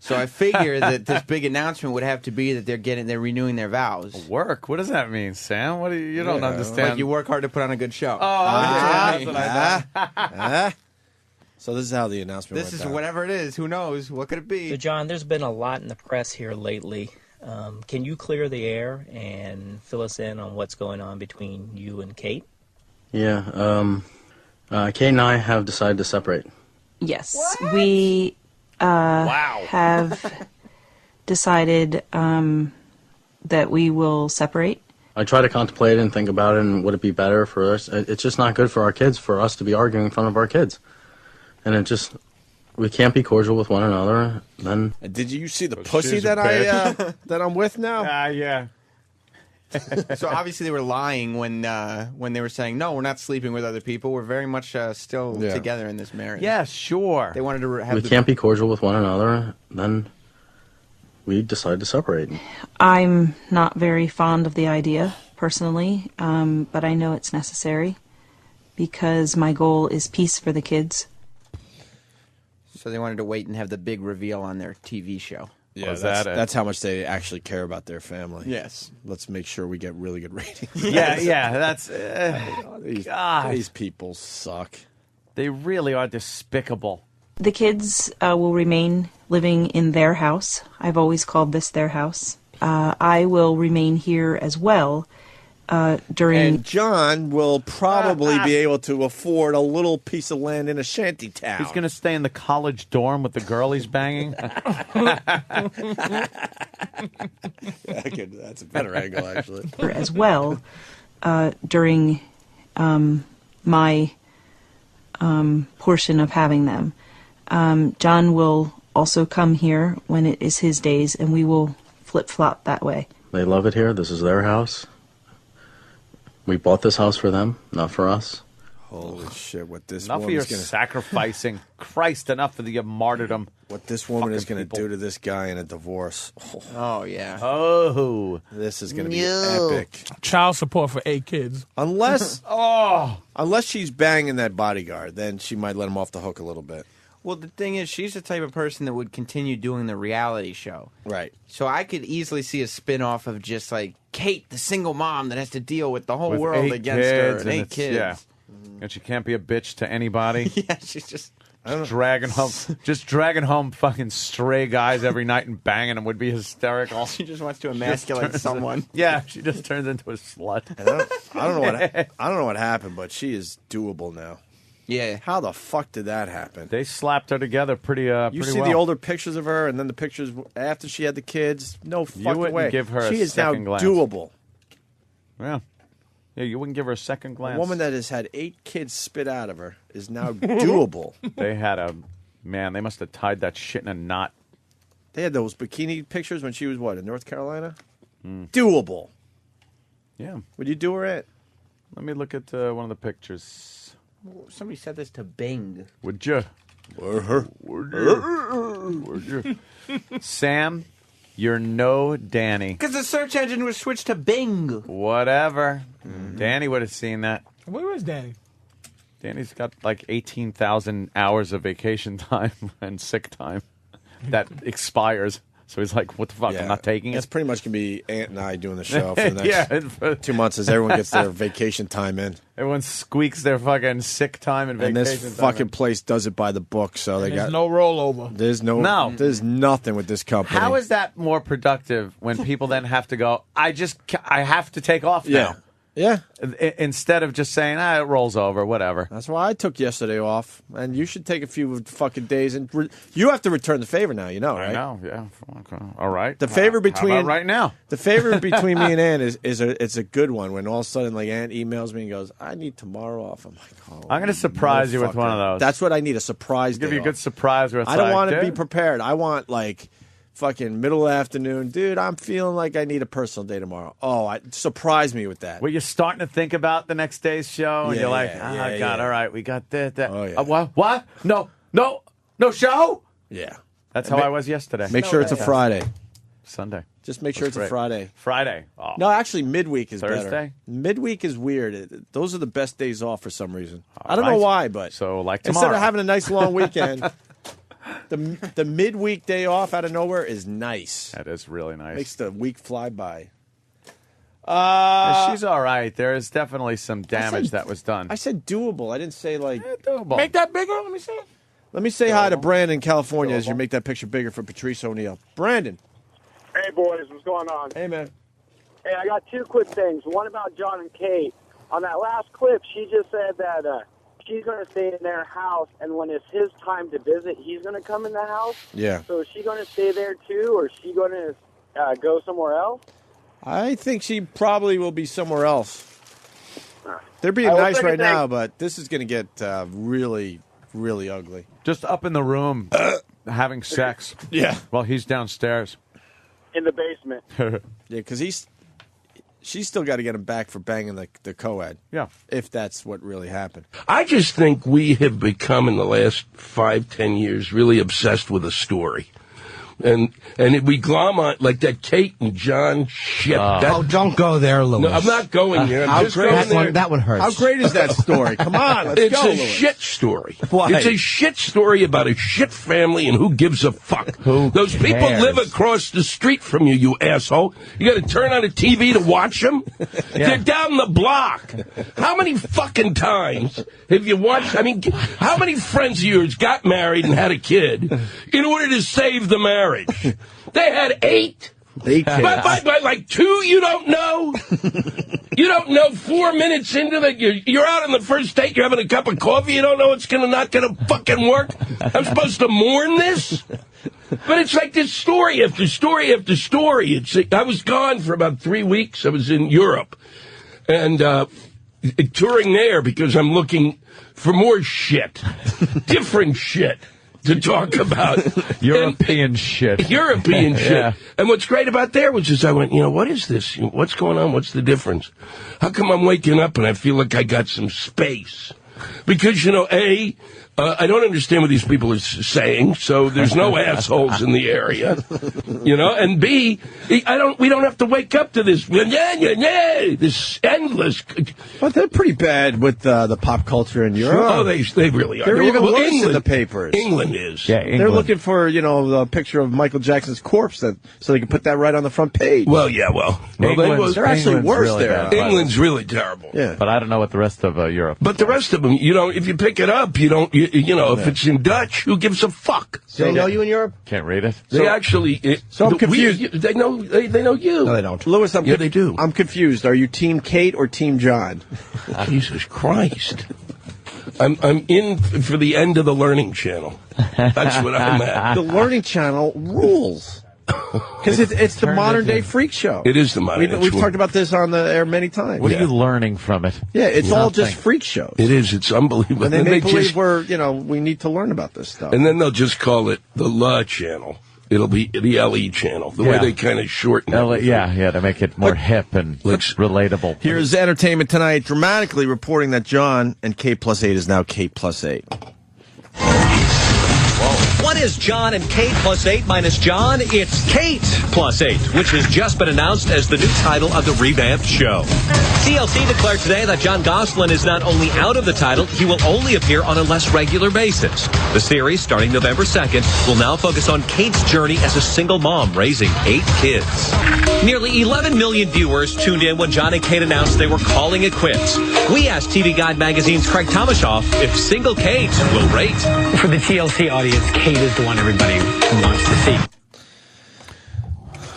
So I figure that this big announcement would have to be that they're renewing their vows. Work? What does that mean, Sam? What do you don't understand? Like you work hard to put on a good show. That's what I So this is how the announcement This went is down. whatever it is. Who knows? What could it be? So, John, there's been a lot in the press here lately. Can you clear the air and fill us in on what's going on between you and Kate? Yeah, Kate and I have decided to separate. Yes, we have decided that we will separate. I try to contemplate it and think about it, and would it be better for us? It's just not good for our kids, for us to be arguing in front of our kids. And we can't be cordial with one another. Then did you see the pussy that that I'm with now? Yeah. So obviously they were lying when they were saying, no, we're not sleeping with other people. We're very much still together in this marriage. Yeah, sure. They wanted to have we can't be cordial with one another. Then we decided to separate. I'm not very fond of the idea, personally, but I know it's necessary because my goal is peace for the kids. So they wanted to wait and have the big reveal on their TV show. Yeah, that's how much they actually care about their family. Yes. Let's make sure we get really good ratings. Yeah, that's... these people suck. They really are despicable. The kids will remain living in their house. I've always called this their house. I will remain here as well during... And John will probably be able to afford a little piece of land in a shanty town. He's going to stay in the college dorm with the girl he's banging. That's a better angle, actually. As well during my portion of having them. John will also come here when it is his days, and we will flip-flop that way. They love it here. This is their house. We bought this house for them, not for us. Holy shit, what this enough woman of your sacrificing. Christ, enough of the martyrdom. What this woman is going to do to this guy in a divorce. Oh, yeah. Oh. This is going to be epic. Child support for 8 kids. Unless she's banging that bodyguard, then she might let him off the hook a little bit. Well, the thing is, she's the type of person that would continue doing the reality show. Right. So I could easily see a spin-off of just like Kate, the single mom that has to deal with the whole With world 8 against her kids, and 8 kids. Yeah. And she can't be a bitch to anybody. Yeah, she's just dragging home fucking stray guys every night and banging them would be hysterical. She just wants to emasculate someone. Yeah, she just turns into a slut. I don't know what happened, but she is doable now. Yeah. How the fuck did that happen? They slapped her together pretty You see the older pictures of her, and then the pictures after she had the kids. No fucking wouldn't way. give her a she is now second glance. doable. Yeah. Yeah, you wouldn't give her a second glance. A woman that has had 8 kids spit out of her is now doable. They had they must have tied that shit in a knot. They had those bikini pictures when she was, in North Carolina? Doable. Yeah. Would you do her at? Let me look at one of the pictures. Somebody said this to Bing. Would you? Would you? Sam, you're no Danny. Because the search engine was switched to Bing. Whatever. Danny would have seen that. Where was Danny? Danny's got like 18,000 hours of vacation time and sick time that expires. So he's like, what the fuck? I'm not taking it. It's pretty much going to be Ant and I doing the show for the next 2 months as everyone gets their vacation time in. Everyone squeaks their fucking sick time and vacation time. And this fucking place does it by the book, so they There's no rollover. There's there's nothing with this company. How is that more productive when people then have to go, I have to take off now? Yeah. Instead of just saying, it rolls over, whatever. That's why I took yesterday off. And you should take a few fucking days. And you have to return the favor now, right? I know, yeah. Okay. All right. The favor between... How about right now? The favor between me and Ann it's a good one. When all of a sudden, Ann emails me and goes, I need tomorrow off. I'm like, I'm going to surprise you with one of those. That's what I need, a surprise Give day you a good surprise. Where it's I don't want to dude. be prepared. I want, fucking middle afternoon, dude, I'm feeling like I need a personal day tomorrow. Surprise me with that. Well, you're starting to think about the next day's show, and you're like, God, all right, we got that. Oh, yeah. What? No show? Yeah. That's how I was yesterday. Make sure it's a Friday. Sunday. Just make sure it's a Friday. Friday. Oh. No, actually, midweek is Thursday? better. Midweek is weird. Those are the best days off for some reason. I don't know why, but so like tomorrow. Instead of having a nice long weekend, the midweek day off out of nowhere is nice. That is really nice. Makes the week fly by. She's all right. There is definitely some damage that was done. I said doable. I didn't say doable. Make that bigger. Let me see it. Let me say hi to Brandon in California as you make that picture bigger for Patrice O'Neill. Brandon. Hey, boys. What's going on? Hey, man. Hey, I got 2 quick things. One about Jon and Kate. On that last clip, she just said that she's going to stay in their house, and when it's his time to visit, he's going to come in the house. Yeah. So is she going to stay there, too, or is she going to go somewhere else? I think she probably will be somewhere else. They're being nice right now, but this is going to get really, really ugly. Just up in the room, having sex. Yeah. While he's downstairs. In the basement. Yeah, because she's still got to get him back for banging the co-ed. Yeah. If that's what really happened. I just think we have become, in the last 5-10 years, really obsessed with a story. And we glom on, like that Kate and Jon shit. Don't go there, Louis. No, I'm not going there. I'm just going there. That one hurts. How great is that story? Come on, let's it's go, a Louis. shit story. Why? It's a shit story about a shit family, and who gives a fuck? Those people live across the street from you, you asshole. You got to turn on the TV to watch them? They're down the block. How many fucking times have you watched? I mean, how many friends of yours got married and had a kid in order to save the marriage? They had 8. By like 2, you don't know. You don't know 4 minutes into the. You're out on the first date. You're having a cup of coffee. You don't know it's not gonna fucking work. I'm supposed to mourn this, but it's like this story after story after story. I was gone for about 3 weeks. I was in Europe and touring there because I'm looking for more shit, different shit to talk about. European shit. European shit. Yeah. And what's great about there was I went, what is this? What's going on? What's the difference? How come I'm waking up and I feel like I got some space? Because, I don't understand what these people are saying, so there's no assholes in the area. And B, we don't have to wake up to this, this endless. But they're pretty bad with the pop culture in Europe. Oh, they really are. They're even worse England, in the papers. England is. Yeah, They're looking for, the picture of Michael Jackson's corpse so they can put that right on the front page. Well, they're actually worse really there. bad. England's really terrible. Yeah. But I don't know what the rest of Europe. But the rest of them, if you pick it up, if it's in Dutch, who gives a fuck? Do they know you in Europe? Can't read it. They actually. So I'm confused. They know you. No, they don't. Lewis, they do. I'm confused. Are you Team Kate or Team John? Jesus Christ. I'm in for the end of the Learning Channel. That's what I'm at. The Learning Channel rules. Because it's the modern-day freak show. It is the modern-day We've talked about this on the air many times. What are you learning from it? Yeah, it's all just freak shows. It is. It's unbelievable. And they make believe we need to learn about this stuff. And then they'll just call it the La Channel. It'll be the LE Channel. The way they kind of shorten it. Yeah, to make it more hip and relatable. Here's Entertainment Tonight dramatically reporting that Jon and Kate Plus 8 is now Kate Plus 8. What is Jon and Kate Plus 8 minus Jon? It's Kate Plus 8, which has just been announced as the new title of the revamped show. TLC declared today that Jon Gosselin is not only out of the title, he will only appear on a less regular basis. The series, starting November 2nd, will now focus on Kate's journey as a single mom raising 8 kids. Nearly 11 million viewers tuned in when Jon and Kate announced they were calling it quits. We asked TV Guide magazine's Craig Tomashoff if single Kate will rate. For the TLC audience, Kate is the one everybody wants to see.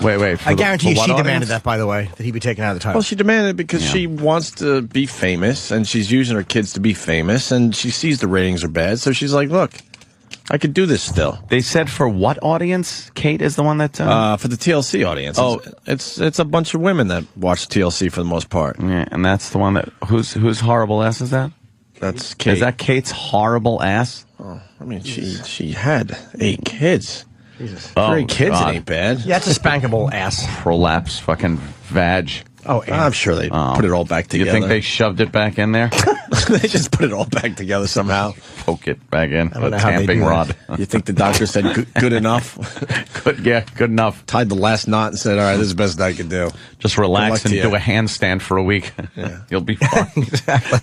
Wait. I guarantee you she demanded that, by the way, that he be taken out of the title. Well, she demanded it because she wants to be famous, and she's using her kids to be famous, and she sees the ratings are bad, so she's like, look, I could do this still. They said for what audience? Kate is the one that... for the TLC audience. Oh. It's a bunch of women that watch TLC for the most part. Yeah, and that's the one that... Whose horrible ass is that? That's Kate. Is that Kate's horrible ass? Oh, I mean, she had 8 kids. Jesus. 3 kids, it ain't bad. Yeah, it's a spankable ass. Prolapse fucking vag. Oh, I'm sure they put it all back together. You think they shoved it back in there? They just put it all back together somehow. Poke it back in. I don't A know how they tamping do that. rod. You think the doctor said good enough? Good enough. Tied the last knot and said, all right, this is the best I can do. Just relax and do a handstand for a week. Yeah. You'll be fine. Exactly.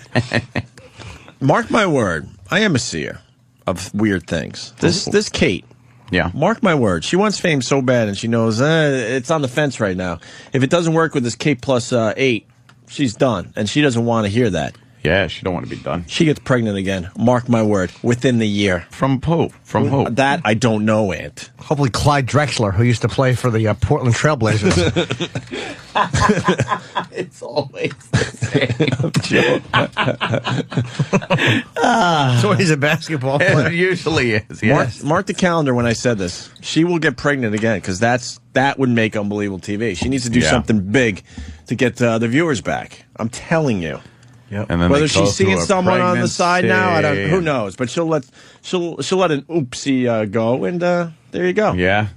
Mark my word, I am a seer of weird things. This Kate. Yeah. Mark my word, she wants fame so bad, and she knows it's on the fence right now. If it doesn't work with this Kate Plus 8, she's done, and she doesn't want to hear that. Yeah, she don't want to be done. She gets pregnant again. Mark my word, within the year. From who? From who? That I don't know, Ant. Hopefully Clyde Drexler, who used to play for the Portland Trailblazers. It's always the same. So he's a basketball player. It usually is, yes. Mark the calendar when I said this. She will get pregnant again, because that would make unbelievable TV. She needs to do something big to get the viewers back. I'm telling you. Yep. And then whether she's seeing someone on the side now, who knows? But she'll let an oopsie go, and there you go. Yeah,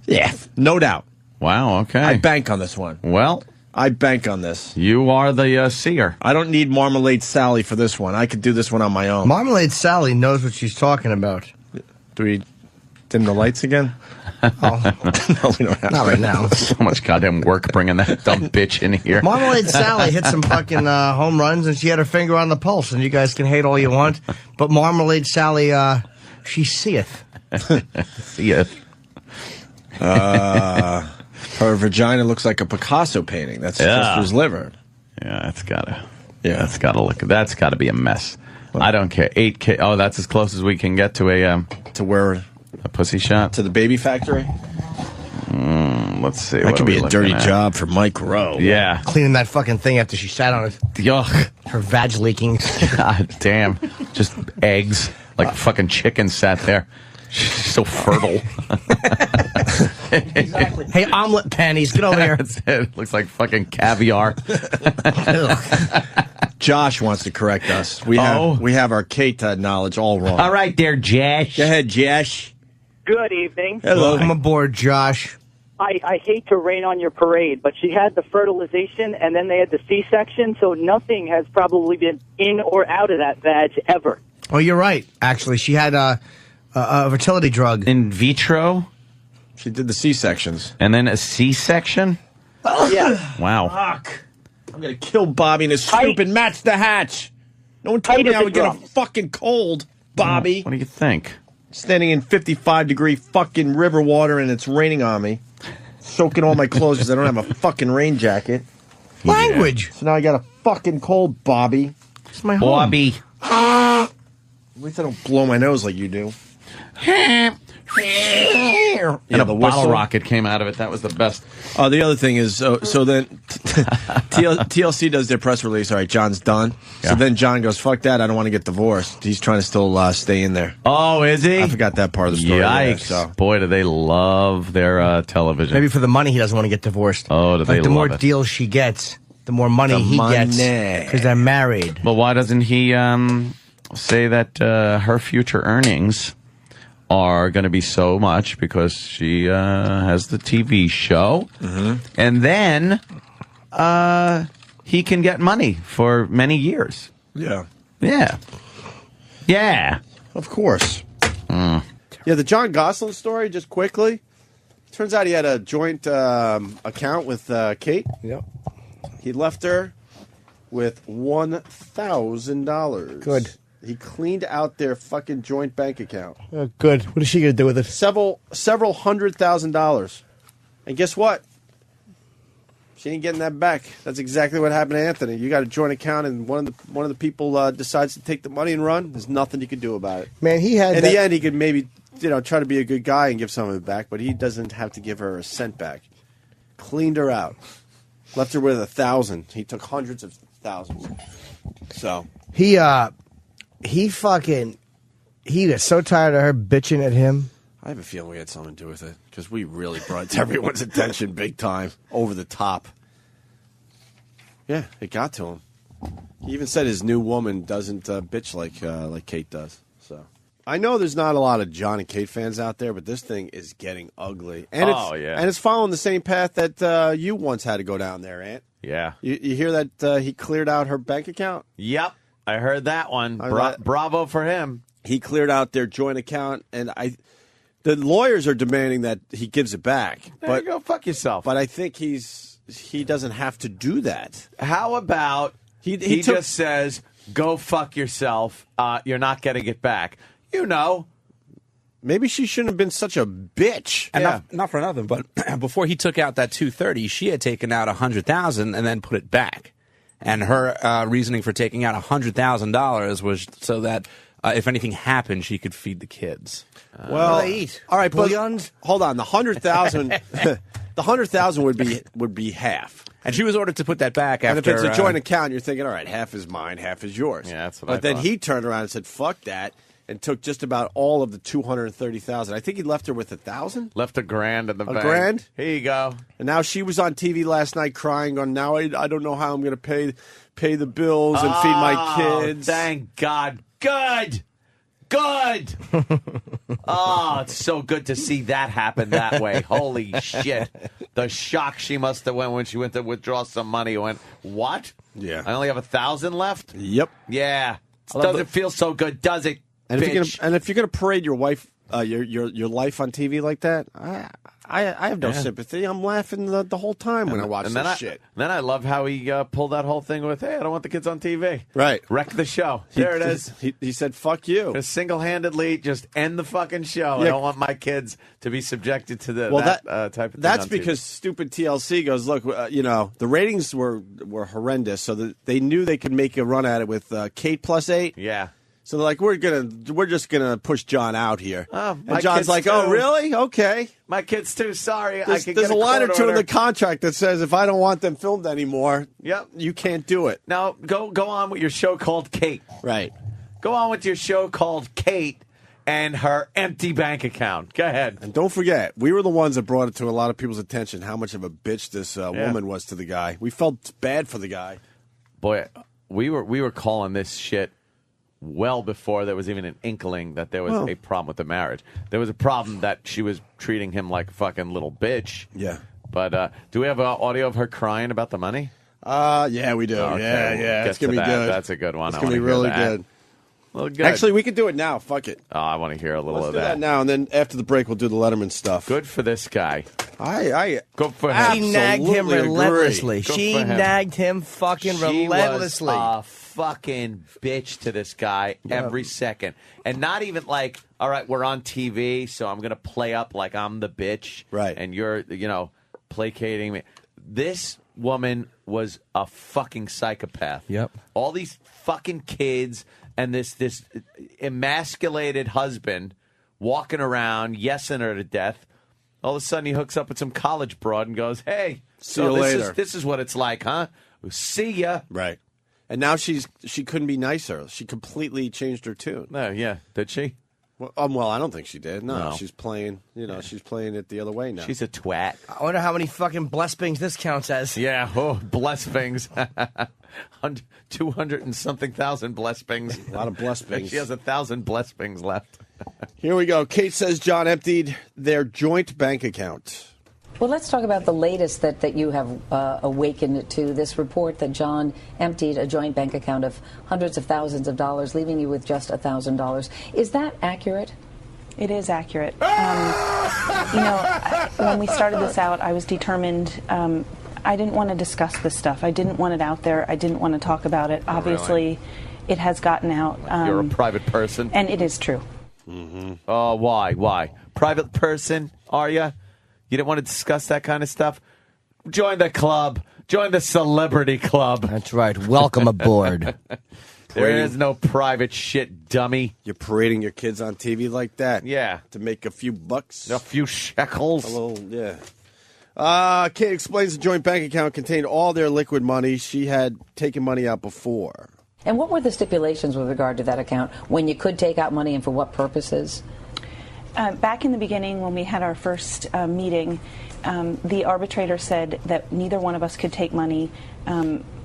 no doubt. Wow. Okay. I bank on this one. Well, I bank on this. You are the seer. I don't need Marmalade Sally for this one. I could do this one on my own. Marmalade Sally knows what she's talking about. Do we dim the lights again? Oh. No, we don't have Not right now. So much goddamn work bringing that dumb bitch in here. Marmalade Sally hit some fucking home runs, and she had her finger on the pulse, and you guys can hate all you want, but Marmalade Sally, she seeth. Seeth. Her vagina looks like a Picasso painting. That's sister's liver. Yeah, that's gotta be a mess. I don't care. 8K. Oh, that's as close as we can get to a pussy shot. To the baby factory? Let's see. That could be a dirty job for Mike Rowe. Yeah. Cleaning that fucking thing after she sat on it. Yuck. Her vag leaking. God damn. Just eggs. Like a fucking chicken sat there. She's so fertile. Exactly. Hey, omelet panties, get over here. It looks like fucking caviar. Josh wants to correct us. We have our Kate knowledge all wrong. All right there, Josh. Go ahead, Josh. Good evening. Hello. Welcome aboard, Josh. I hate to rain on your parade, but she had the fertilization and then they had the C-section, so nothing has probably been in or out of that vag ever. Oh, you're right. Actually, she had a fertility drug. In vitro? She did the C-sections. And then a C-section? Yeah. Wow. Fuck. I'm going to kill Bobby and his stupid match the hatch. No one told me I would get a fucking cold, Bobby. What do you think? Standing in 55-degree fucking river water and it's raining on me. Soaking all my clothes because I don't have a fucking rain jacket. Language. So now I got a fucking cold, Bobby. It's my home. Bobby. At least I don't blow my nose like you do. And a the bottle whistle. rocket came out of it. That was the best. The other thing is, so then TLC does their press release. All right, John's done. Yeah. So then John goes, fuck that. I don't want to get divorced. He's trying to still stay in there. Oh, is he? I forgot that part of the story. Yikes. Yeah, so. Boy, do they love their television. Maybe for the money, he doesn't want to get divorced. Oh, do they the more love it. deals she gets, the more money he gets because they're married. But why doesn't he say that her future earnings are going to be so much because she has the TV show, and then he can get money for many years. Yeah. Yeah. Yeah. Of course. Yeah, the Jon Gosselin story, just quickly. Turns out he had a joint account with Kate. Yep. He left her with $1,000. Good. He cleaned out their fucking joint bank account. Good. What is she going to do with it? Several $100,000. And guess what? She ain't getting that back. That's exactly what happened to Anthony. You got a joint account, and one of the people decides to take the money and run. There's nothing you can do about it. Man, he had. In the end, he could maybe try to be a good guy and give some of it back, but he doesn't have to give her a cent back. Cleaned her out, left her with $1,000. He took hundreds of thousands. So He got so tired of her bitching at him. I have a feeling we had something to do with it because we really brought it to everyone's attention big time, over the top. Yeah, it got to him. He even said his new woman doesn't bitch like Kate does. So I know there's not a lot of Jon and Kate fans out there, but this thing is getting ugly. And and it's following the same path that you once had to go down there, Ant. Yeah. You hear that he cleared out her bank account? Yep. I heard that one. Bravo for him. He cleared out their joint account, and the lawyers are demanding that he gives it back. There you go. Fuck yourself. But I think he doesn't have to do that. How about he just says, go fuck yourself. You're not getting it back. You know. Maybe she shouldn't have been such a bitch. And not for nothing, but before he took out that $230,000, she had taken out $100,000 and then put it back. And her reasoning for taking out $100,000 was so that if anything happened, she could feed the kids. Well, What do they eat? All right, Bouillons? but hold on. The 100,000, the 100,000 would be half. And she was ordered to put that back after. And if it's a joint account, you're thinking, all right, half is mine, half is yours. Yeah, that's what But I then thought. he turned around and said, "Fuck that," and took just about all of the $230,000. I think he left her with $1,000. Left $1,000 in the bank. $1,000? Here you go. And now she was on TV last night crying on, now I don't know how I'm going to pay the bills and feed my kids. Thank God. Good. Good. Oh, it's so good to see that happen that way. Holy shit. The shock she must have went when she went to withdraw some money. Went, what? Yeah. I only have $1,000 left? Yep. Yeah. I love Doesn't feel so good, does it? And bitch? if you're gonna parade your wife, your life on TV like that, I have no sympathy. I'm laughing the whole time when I watch this shit. Then I love how he pulled that whole thing with, hey, I don't want the kids on TV. Right. Wreck the show. There it is. He said, fuck you. Just single-handedly just end the fucking show. I Yeah. don't want my kids to be subjected to that type of thing. That's on TV. because stupid TLC goes, look, the ratings were horrendous, so that they knew they could make a run at it with Kate Plus 8. Yeah. So they're like, we're just gonna push John out here. Oh, my and John's kids like, too. oh, really? Okay. My kid's too. Sorry. There's a line or two in the contract that says if I don't want them filmed anymore, Yep. you can't do it. Now, go on with your show called Kate. Right. Go on with your show called Kate and her empty bank account. Go ahead. And don't forget, we were the ones that brought it to a lot of people's attention how much of a bitch this woman was to the guy. We felt bad for the guy. Boy, we were calling this shit well before there was even an inkling that there was a problem with the marriage. There was a problem that she was treating him like a fucking little bitch. Yeah. But do we have audio of her crying about the money? Yeah, we do. Okay, Yeah. we'll It's get going to to be that. good. That's a good one. It's I going to be wanna hear really that. good. Well, good. Actually, we could do it now. Fuck it. Oh, I want to hear a little Let's of do that now, and then after the break, we'll do the Letterman stuff. Good for this guy. I Good for him. She nagged him Absolutely agree. relentlessly. Good She for him. nagged him fucking She relentlessly. was a fucking bitch to this guy every second. And not even like, all right, we're on TV, so I'm going to play up like I'm the bitch. Right. And you're, placating me. This woman was a fucking psychopath. Yep. All these fucking kids and this emasculated husband walking around, yesing her to death. All of a sudden, he hooks up with some college broad and goes, "Hey, See you later." This is what it's like, huh? See ya." Right. And now she couldn't be nicer. She completely changed her tune. No, yeah. Did she? Well, I don't think she did. No, No. she's playing. She's playing it the other way now. She's a twat. I wonder how many fucking blesbings this counts as. Yeah. Oh, blesbings. 200 and something thousand blesbings. A lot of blesbings. She has 1,000 blesbings left. Here we go. Kate says John emptied their joint bank account. Well, let's talk about the latest that you have awakened to, this report that John emptied a joint bank account of hundreds of thousands of dollars, leaving you with just $1,000. Is that accurate? It is accurate. When we started this out, I was determined. I didn't want to discuss this stuff. I didn't want it out there. I didn't want to talk about it. Obviously, it has gotten out. You're a private person. And it is true. Mm-hmm. Oh, why? Why? Private person, are you? You didn't want to discuss that kind of stuff? Join the club. Join the celebrity club. That's right. Welcome aboard. There is no private shit, dummy. You're parading your kids on TV like that? Yeah. To make a few bucks? A few shekels? A little, yeah. Kate explains the joint bank account contained all their liquid money. She had taken money out before. And what were the stipulations with regard to that account? When you could take out money and for what purposes? Back in the beginning, when we had our first meeting, the arbitrator said that neither one of us could take money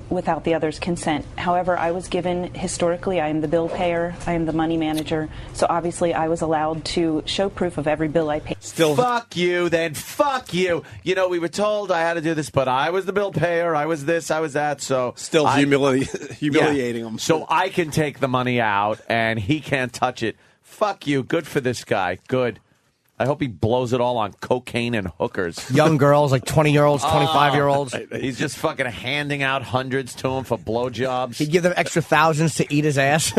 without the other's consent. However, I was given, historically, I am the bill payer, I am the money manager, so obviously I was allowed to show proof of every bill I paid. Fuck you, then. Fuck you. We were told I had to do this, but I was the bill payer, I was this, I was that, so... Still humiliating him. So I can take the money out, and he can't touch it. Fuck you. Good for this guy. Good. I hope he blows it all on cocaine and hookers. Young girls, like 20-year-olds, 25-year-olds. He's just fucking handing out hundreds to him for blowjobs. He'd give them extra thousands to eat his ass.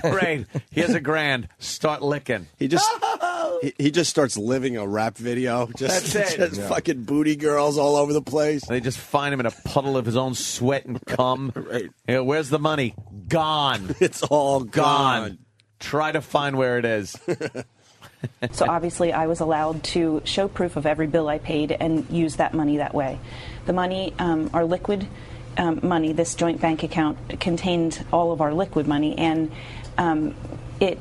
Great. Here's $1,000. Start licking. He just starts living a rap video. That's it. Just fucking booty girls all over the place. They just find him in a puddle of his own sweat and cum. Right. Hey, where's the money? Gone. It's all gone. Try to find where it is. So obviously I was allowed to show proof of every bill I paid and use that money that way. The money, our liquid money, this joint bank account contained all of our liquid money, and it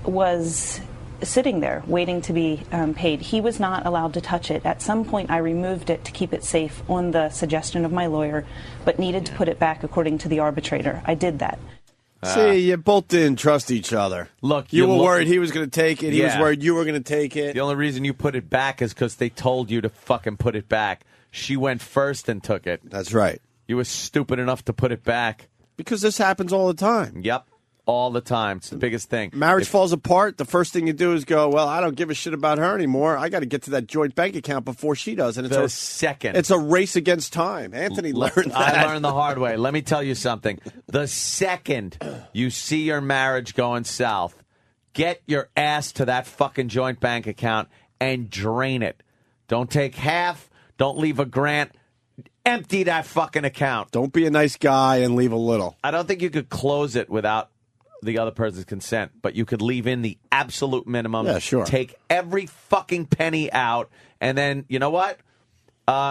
was sitting there waiting to be paid. He was not allowed to touch it. At some point I removed it to keep it safe on the suggestion of my lawyer, but needed to put it back according to the arbitrator. I did that. See, you both didn't trust each other. Look, you were worried he was going to take it. He was worried you were going to take it. The only reason you put it back is because they told you to fucking put it back. She went first and took it. That's right. You were stupid enough to put it back. Because this happens all the time. Yep. All the time. It's the biggest thing. Marriage falls apart. The first thing you do is go, well, I don't give a shit about her anymore. I got to get to that joint bank account before she does. And it's second. It's a race against time. Anthony learned that. I learned the hard way. Let me tell you something. The second you see your marriage going south, get your ass to that fucking joint bank account and drain it. Don't take half. Don't leave a grant. Empty that fucking account. Don't be a nice guy and leave a little. I don't think you could close it without the other person's consent, but you could leave in the absolute minimum. Yeah, sure. Take every fucking penny out, and then, you know what?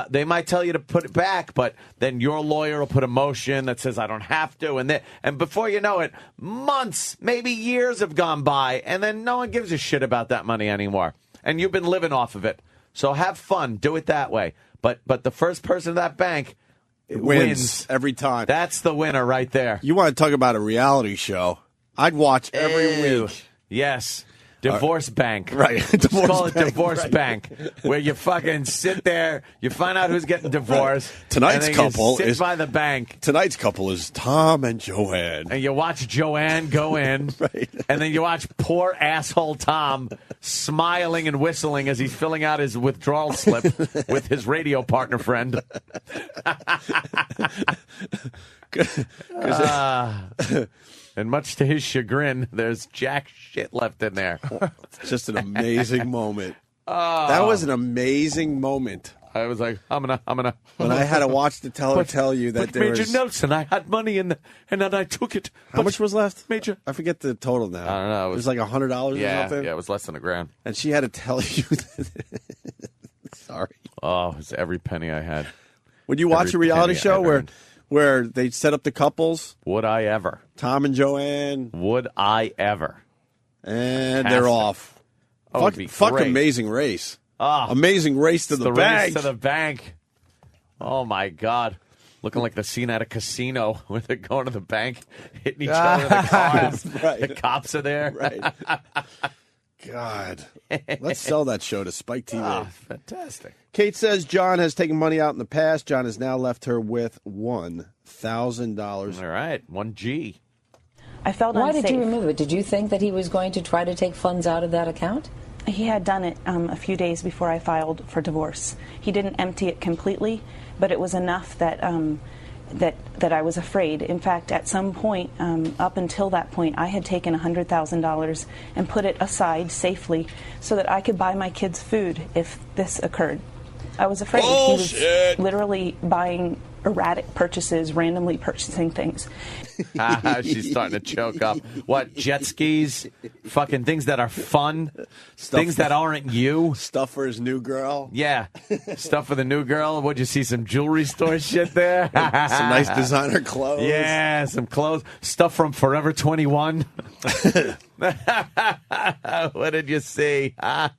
They might tell you to put it back, but then your lawyer will put a motion that says I don't have to, and before you know it, months, maybe years have gone by, and then no one gives a shit about that money anymore, and you've been living off of it. So have fun. Do it that way. But the first person of that bank wins every time. That's the winner right there. You want to talk about a reality show? I'd watch every week. Yes. Divorce bank. Right. Just call it divorce bank, where you fucking sit there, you find out who's getting divorced. Tonight's and then couple you sit is by the bank. Tonight's couple is Tom and Joanne. And you watch Joanne go in, and then you watch poor asshole Tom smiling and whistling as he's filling out his withdrawal slip with his radio partner friend. And much to his chagrin, there's jack shit left in there. It's just an amazing moment. That was an amazing moment. I was like, I'm gonna. When I had to watch the teller tell you that there Major was... Nelson, I had money in and then I took it. How much was left? Major. I forget the total now. I don't know. It was like $100 or something? Yeah, it was less than $1,000. And she had to tell you that... Sorry. Oh, it was every penny I had. Would you watch a reality show where they set up the couples? Would I ever? Tom and Joanne. Would I ever? And they're off. Oh, Fuck Amazing Race. Amazing Race to the bank. Race to the bank. Oh, my God. Looking like the scene at a casino where they're going to the bank, hitting each other in the cars. Right. The cops are there. Right. God. Let's sell that show to Spike TV. Oh, fantastic. Kate says John has taken money out in the past. John has now left her with $1,000. All right. 1G. I felt Why unsafe. did you remove it? Did you think that he was going to try to take funds out of that account? He had done it a few days before I filed for divorce. He didn't empty it completely, but it was enough that that I was afraid. In fact, at some point, up until that point, I had taken $100,000 and put it aside safely so that I could buy my kids food if this occurred. I was afraid. Bullshit. He was literally buying erratic purchases, randomly purchasing things. She's starting to choke up. What, jet skis? Fucking things that are fun? Things that aren't you? Stuff for his new girl? Yeah. Stuff for the new girl? What'd you see, some jewelry store shit there? Some nice designer clothes? Yeah, some clothes. Stuff from Forever 21. What did you see? Not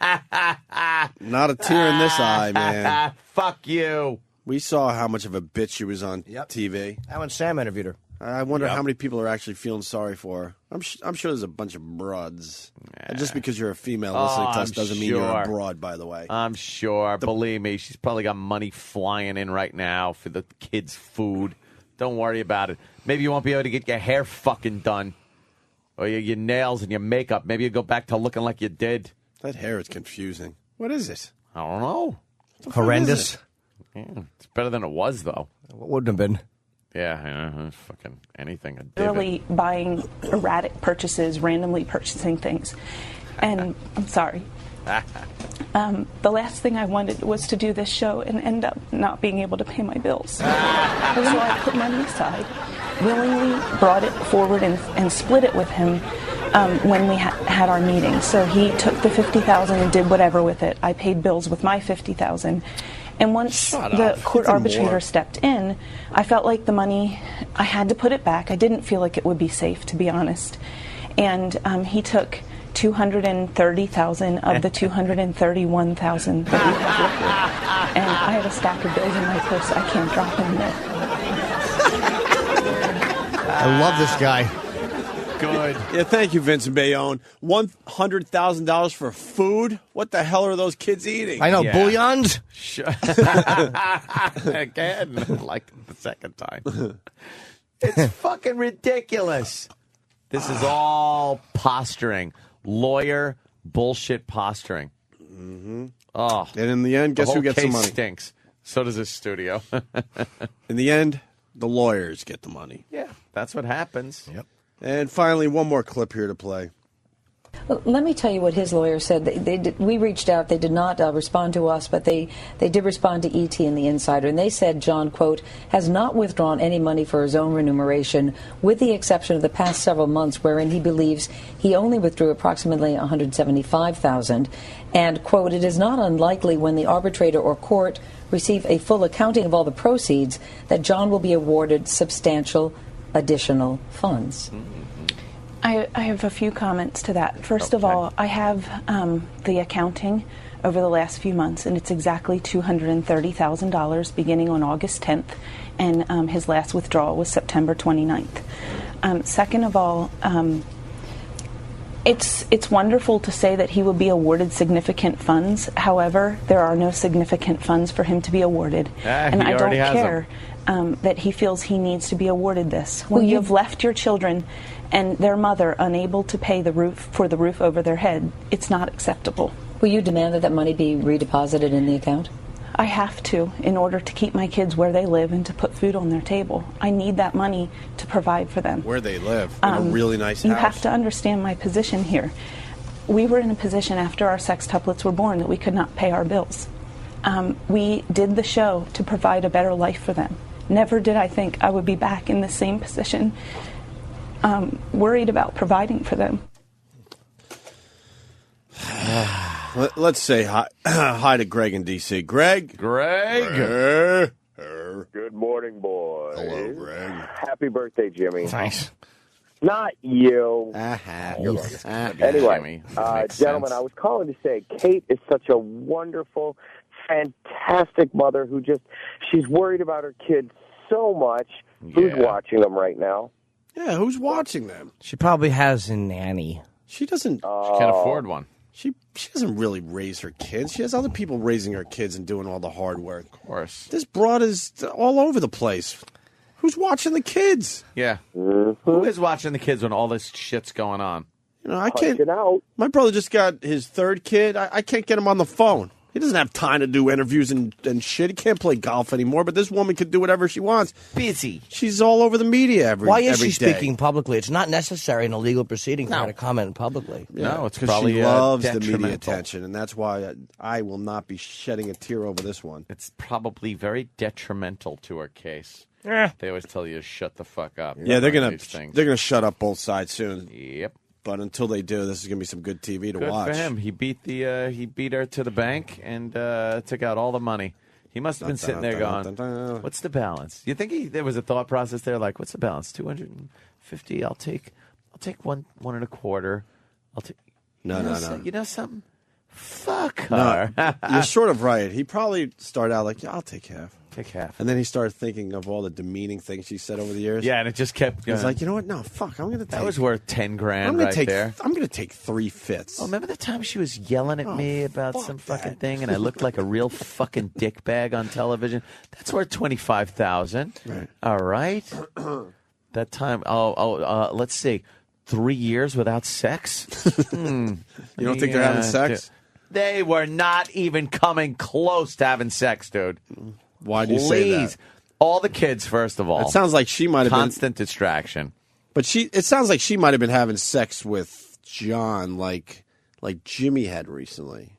a tear in this eye, man. Fuck you. We saw how much of a bitch she was on TV. That when Sam interviewed her. I wonder how many people are actually feeling sorry for her. I'm sure there's a bunch of broads. And just because you're a female listening to us doesn't mean you're a broad, by the way. I'm sure. Believe me, she's probably got money flying in right now for the kids' food. Don't worry about it. Maybe you won't be able to get your hair fucking done. Or your nails and your makeup. Maybe you go back to looking like you did. That hair is confusing. What is it? I don't know. Horrendous. Yeah, it's better than it was, though. What wouldn't have been? Yeah, fucking anything. Literally buying erratic purchases, randomly purchasing things. And I'm sorry. The last thing I wanted was to do this show and end up not being able to pay my bills. So I put money aside, willingly brought it forward and split it with him when we had our meeting. So he took the $50,000 and did whatever with it. I paid bills with my $50,000. And once the court arbitrator stepped in, I felt like the money, I had to put it back. I didn't feel like it would be safe, to be honest. And he took $230,000 of the $231,000 that we had liquid. And I have a stack of bills in my purse. I can't drop them there. I love this guy. Good. Yeah, thank you, Vincent Bayonne. $100,000 for food? What the hell are those kids eating? I know, bouillons. Again, like the second time. It's fucking ridiculous. This is all posturing. Lawyer bullshit posturing. Mm-hmm. Oh. And in the end, guess who gets the money? Stinks. So does this studio. In the end, the lawyers get the money. Yeah, that's what happens. Yep. And finally, one more clip here to play. Well, let me tell you what his lawyer said. We reached out. They did not respond to us, but they did respond to ET and the Insider. And they said John, quote, has not withdrawn any money for his own remuneration, with the exception of the past several months, wherein he believes he only withdrew approximately $175,000. And, quote, it is not unlikely when the arbitrator or court receive a full accounting of all the proceeds that John will be awarded substantial additional funds. I have a few comments to that. First of all, I have the accounting over the last few months, and it's exactly $230,000 beginning on August 10th, and his last withdrawal was September 29th. Second of all, It's wonderful to say that he will be awarded significant funds. However, there are no significant funds for him to be awarded. And I don't care that he feels he needs to be awarded this. When you've left your children and their mother unable to pay the roof over their head, it's not acceptable. Will you demand that money be redeposited in the account? I have to, in order to keep my kids where they live and to put food on their table. I need that money to provide for them. Where they live, in a really nice house. You have to understand my position here. We were in a position after our sextuplets were born that we could not pay our bills. We did the show to provide a better life for them. Never did I think I would be back in the same position, worried about providing for them. Let's say hi to Greg in D.C. Greg. Good morning, boys. Hello, Greg. Happy birthday, Jimmy. Thanks. Not you. Anyway, gentlemen, I was calling to say Kate is such a wonderful, fantastic mother who she's worried about her kids so much. Yeah. Who's watching them right now? Yeah, who's watching them? She probably has a nanny. She doesn't. She can't afford one. She doesn't really raise her kids. She has other people raising her kids and doing all the hard work. Of course. This broad is all over the place. Who's watching the kids? Yeah. Who is watching the kids when all this shit's going on? You know, I can't. My brother just got his third kid. I can't get him on the phone. He doesn't have time to do interviews and shit. He can't play golf anymore, but this woman could do whatever she wants. Busy. She's all over the media every day. Why is she speaking publicly? It's not necessary in a legal proceeding for her to comment publicly. Yeah, no, it's because probably she loves the detrimental. media attention, and that's why I will not be shedding a tear over this one. It's probably very detrimental to her case. They always tell you to shut the fuck up. Yeah, they're gonna shut up both sides soon. Yep. But until they do, this is gonna be some good TV to Good watch. for him. He beat her to the bank and took out all the money. He must have been sitting there going, "What's the balance?" You think there was a thought process there, like, "What's the balance? 250. I'll take one and a quarter. I'll take." No. You know something? Fuck her. No, you're sort of right. He probably started out like, "Yeah, I'll take half." Take half. And then he started thinking of all the demeaning things she said over the years. Yeah, and it just kept going. He's like, you know what? No, fuck. I'm going to take... That was worth 10 grand I'm gonna right take, there. I'm going to take 3/5. Oh, remember the time she was yelling at me about some fucking thing and I looked like a real fucking dickbag on television? That's worth $25,000. Right. All right. That time, let's see, 3 years without sex? You don't think they're having sex? They were not even coming close to having sex, dude. Why do you say that? All the kids, first of all. It sounds like she might have constant distraction. But it sounds like she might have been having sex with John, like Jimmy had recently.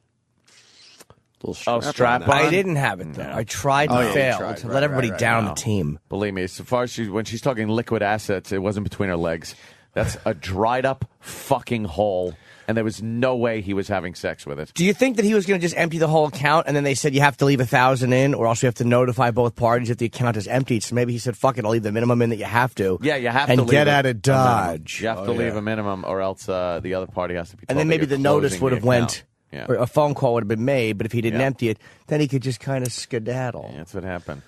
Strap on. I didn't have it though. I tried to fail to let everybody down on the team. Believe me, so far as when she's talking liquid assets, it wasn't between her legs. That's a dried up fucking hole. And there was no way he was having sex with it. Do you think that he was going to just empty the whole account and then they said you have to leave 1,000 in or else you have to notify both parties if the account is emptied? So maybe he said, fuck it, I'll leave the minimum in that you have to. Yeah, you have and to leave get out of Dodge. You have to leave a minimum or else the other party has to be told. And then maybe the notice would have went, or a phone call would have been made, but if he didn't empty it, then he could just kind of skedaddle. Yeah, that's what happened.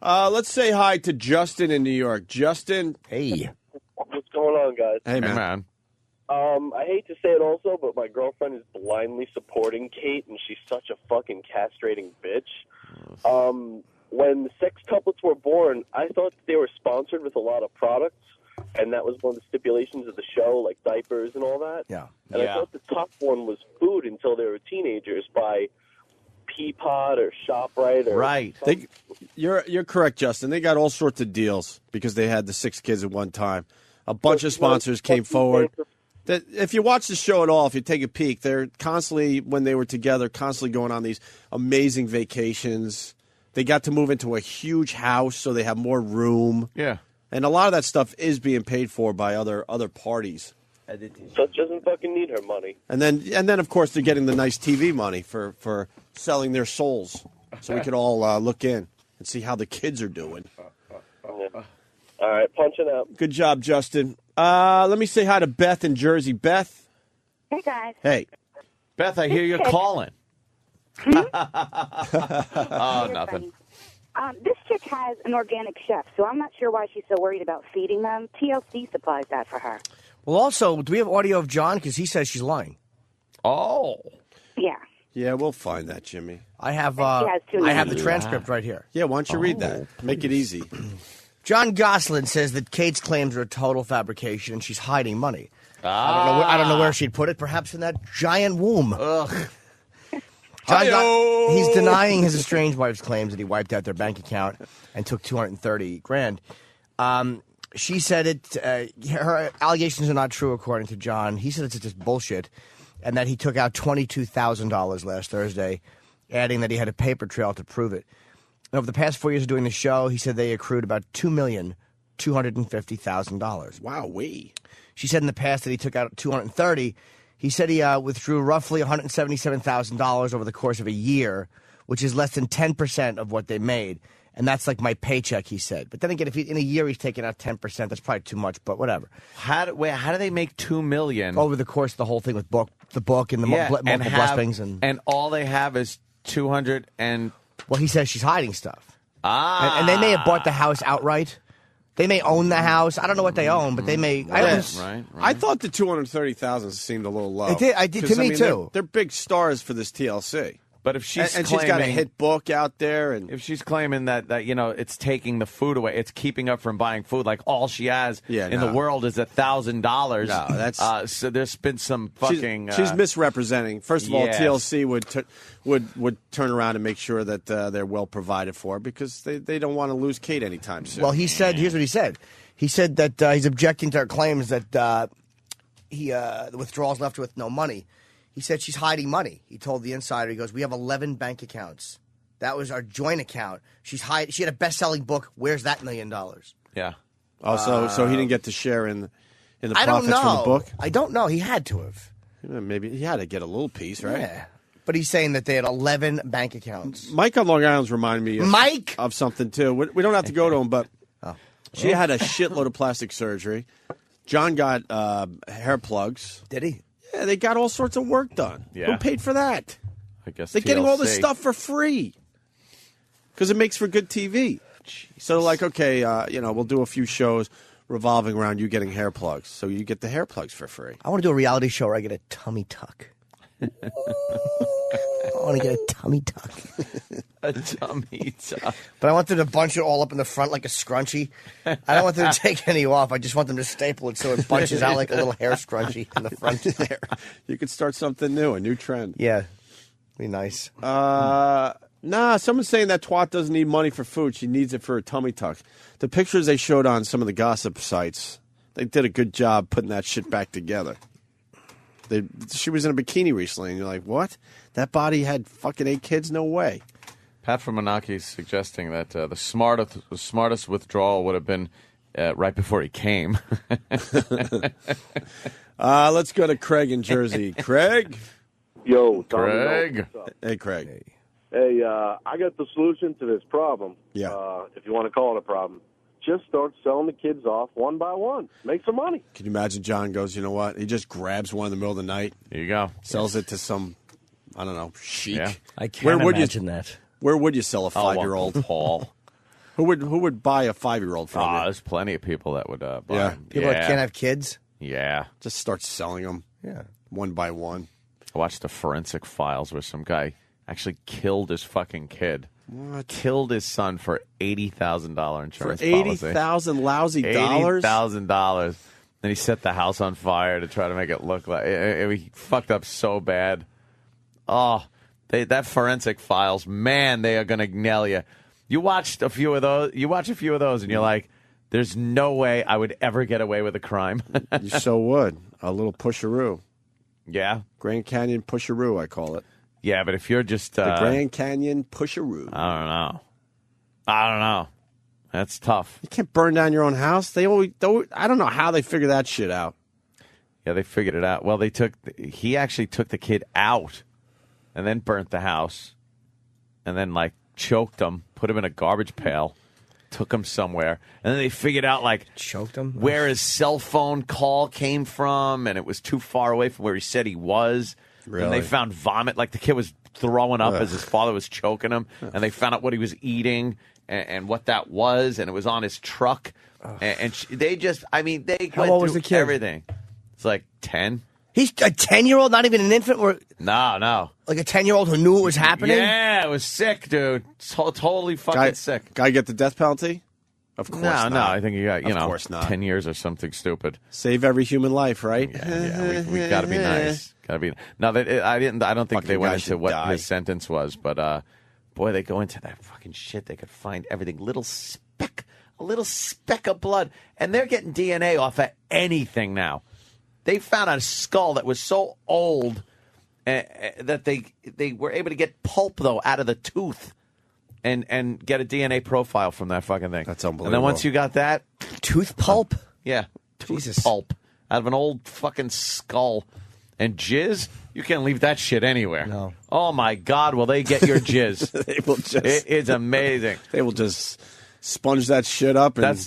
Let's say hi to Justin in New York. Justin. Hey. What's going on, guys? Hey, man. I hate to say it also, but my girlfriend is blindly supporting Kate, and she's such a fucking castrating bitch. When the sextuplets were born, I thought they were sponsored with a lot of products, and that was one of the stipulations of the show, like diapers and all that. Yeah. And I thought the top one was food until they were teenagers by Peapod or ShopRite. Or right. You're correct, Justin. They got all sorts of deals because they had the 6 kids at one time. A bunch of sponsors came forward. That if you watch the show at all, if you take a peek, they're constantly, when they were together, constantly going on these amazing vacations. They got to move into a huge house, so they have more room. Yeah. And a lot of that stuff is being paid for by other parties. So she doesn't fucking need her money. And then of course, they're getting the nice TV money for selling their souls. So we could all look in and see how the kids are doing. All right, punching out. Good job, Justin. Let me say hi to Beth in Jersey. Beth. Hey, guys. Hey. Beth, I hear you're calling. Oh, nothing. This chick has an organic chef, so I'm not sure why she's so worried about feeding them. TLC supplies that for her. Well, also, do we have audio of John? Because he says she's lying. Oh. Yeah. Yeah, we'll find that, Jimmy. I have has two I have the names. transcript right here. Yeah, why don't you read that? Make it easy. John Gosselin says that Kate's claims are a total fabrication and she's hiding money. I don't know where she'd put it. Perhaps in that giant womb. Ugh. He's denying his estranged wife's claims that he wiped out their bank account and took $230,000. She said her allegations are not true, according to John. He said it's just bullshit, and that he took out $22,000 last Thursday, adding that he had a paper trail to prove it. And over the past 4 years of doing the show, he said they accrued about $2,250,000. Wow, She said in the past that he took out $230,000. He said he withdrew roughly $177,000 over the course of a year, which is less than 10% of what they made. And that's like my paycheck, he said. But then again, if in a year he's taking out 10%, that's probably too much, but whatever. How do they make $2 million over the course of the whole thing with the book and the multiple blessbings and all they have is 200 and well, he says she's hiding stuff. And they may have bought the house outright. They may own the house. I don't know what they own, but they may. Right. I thought the 230,000 seemed a little low. I did to me too. They're big stars for this TLC. But if she's and she's got a hit book out there, and if she's claiming that it's taking the food away, it's keeping up from buying food. Like all she has in the world is $1,000. No, that's so there's been some fucking. She's misrepresenting. First of all, TLC would turn around and make sure that they're well provided for because they don't want to lose Kate anytime soon. Well, he said. Here's what he said. He said that he's objecting to her claims that the withdrawals left her with no money. He said she's hiding money. He told the Insider, he goes, we have 11 bank accounts. That was our joint account. She had a best-selling book. Where's that $1 million? Yeah. Oh, so he didn't get to share in the I don't profits from the book? I don't know. He had to have. Maybe he had to get a little piece, right? Yeah. But he's saying that they had 11 bank accounts. Mike on Long Island's remind me of something, too. We don't have to go to him, but she had a shitload of plastic surgery. John got hair plugs. Did he? Yeah, they got all sorts of work done. Yeah. Who paid for that? I guess they're getting all this stuff for free because it makes for good TV. So, like, okay, we'll do a few shows revolving around you getting hair plugs. So you get the hair plugs for free. I want to do a reality show where I get a tummy tuck. I want to get a tummy tuck. A tummy tuck. But I want them to bunch it all up in the front like a scrunchie. I don't want them to take any off. I just want them to staple it so it bunches out like a little hair scrunchie in the front there. You could start something new, a new trend. Yeah. Be nice. Nah, someone's saying that twat doesn't need money for food. She needs it for a tummy tuck. The pictures they showed on some of the gossip sites, they did a good job putting that shit back together. She was in a bikini recently, and you're like, what? That body had fucking 8 kids? No way. Pat from Menaki suggesting that the smartest withdrawal would have been right before he came. Let's go to Craig in Jersey. Craig? Yo, Craig. Hey, Craig. Hey, I got the solution to this problem. Yeah. If you want to call it a problem. Just start selling the kids off one by one. Make some money. Can you imagine John goes, you know what? He just grabs one in the middle of the night. There you go. Sells it to some, I don't know, chic. Yeah. I can't imagine that. Where would you sell a 5-year-old? Paul. Who would buy a 5-year-old from you? There's plenty of people that would buy. Yeah. People that can't have kids? Yeah. Just start selling them. Yeah. One by one. I watched the Forensic Files where some guy actually killed his fucking kid. What? Killed his son for $80,000 insurance for policy. $80,000 lousy dollars? $80,000. Then he set the house on fire to try to make it look like he fucked up so bad. Oh, that Forensic Files, man, they are going to nail you. You watched a few of those. And you're like, there's no way I would ever get away with a crime. You so would. A little pusheroo. Yeah. Grand Canyon pusheroo, I call it. Yeah, but if you're just... the Grand Canyon pusheroo. I don't know. That's tough. You can't burn down your own house. I don't know how they figure that shit out. Yeah, they figured it out. Well, he actually took the kid out and then burnt the house and then, choked him, put him in a garbage pail, took him somewhere. And then they figured out, choked him? Where his cell phone call came from, and it was too far away from where he said he was. Really? And they found vomit. The kid was throwing up as his father was choking him. And they found out what he was eating and what that was. And it was on his truck. And they just, they How went old was through the kid? everything. It's like 10. He's a 10-year-old, not even an infant, or No. like a 10-year-old who knew it was happening? Yeah, it was sick, dude. Totally fucking sick. Guy get the death penalty? Of course not. No, I think you got, Of course not. 10 years or something stupid. Save every human life, right? Yeah, we got to be nice. Got to be. No, I don't think they went into what his sentence was, but boy, they go into that fucking shit. They could find everything, a little speck of blood, and they're getting DNA off of anything now. They found a skull that was so old that they were able to get pulp though out of the tooth. And get a DNA profile from that fucking thing. That's unbelievable. And then once you got that, tooth pulp? Yeah, tooth pulp out of an old fucking skull. And jizz, you can't leave that shit anywhere. No. Oh my God, will they get your jizz? They will just. It is amazing. They will just sponge that shit up and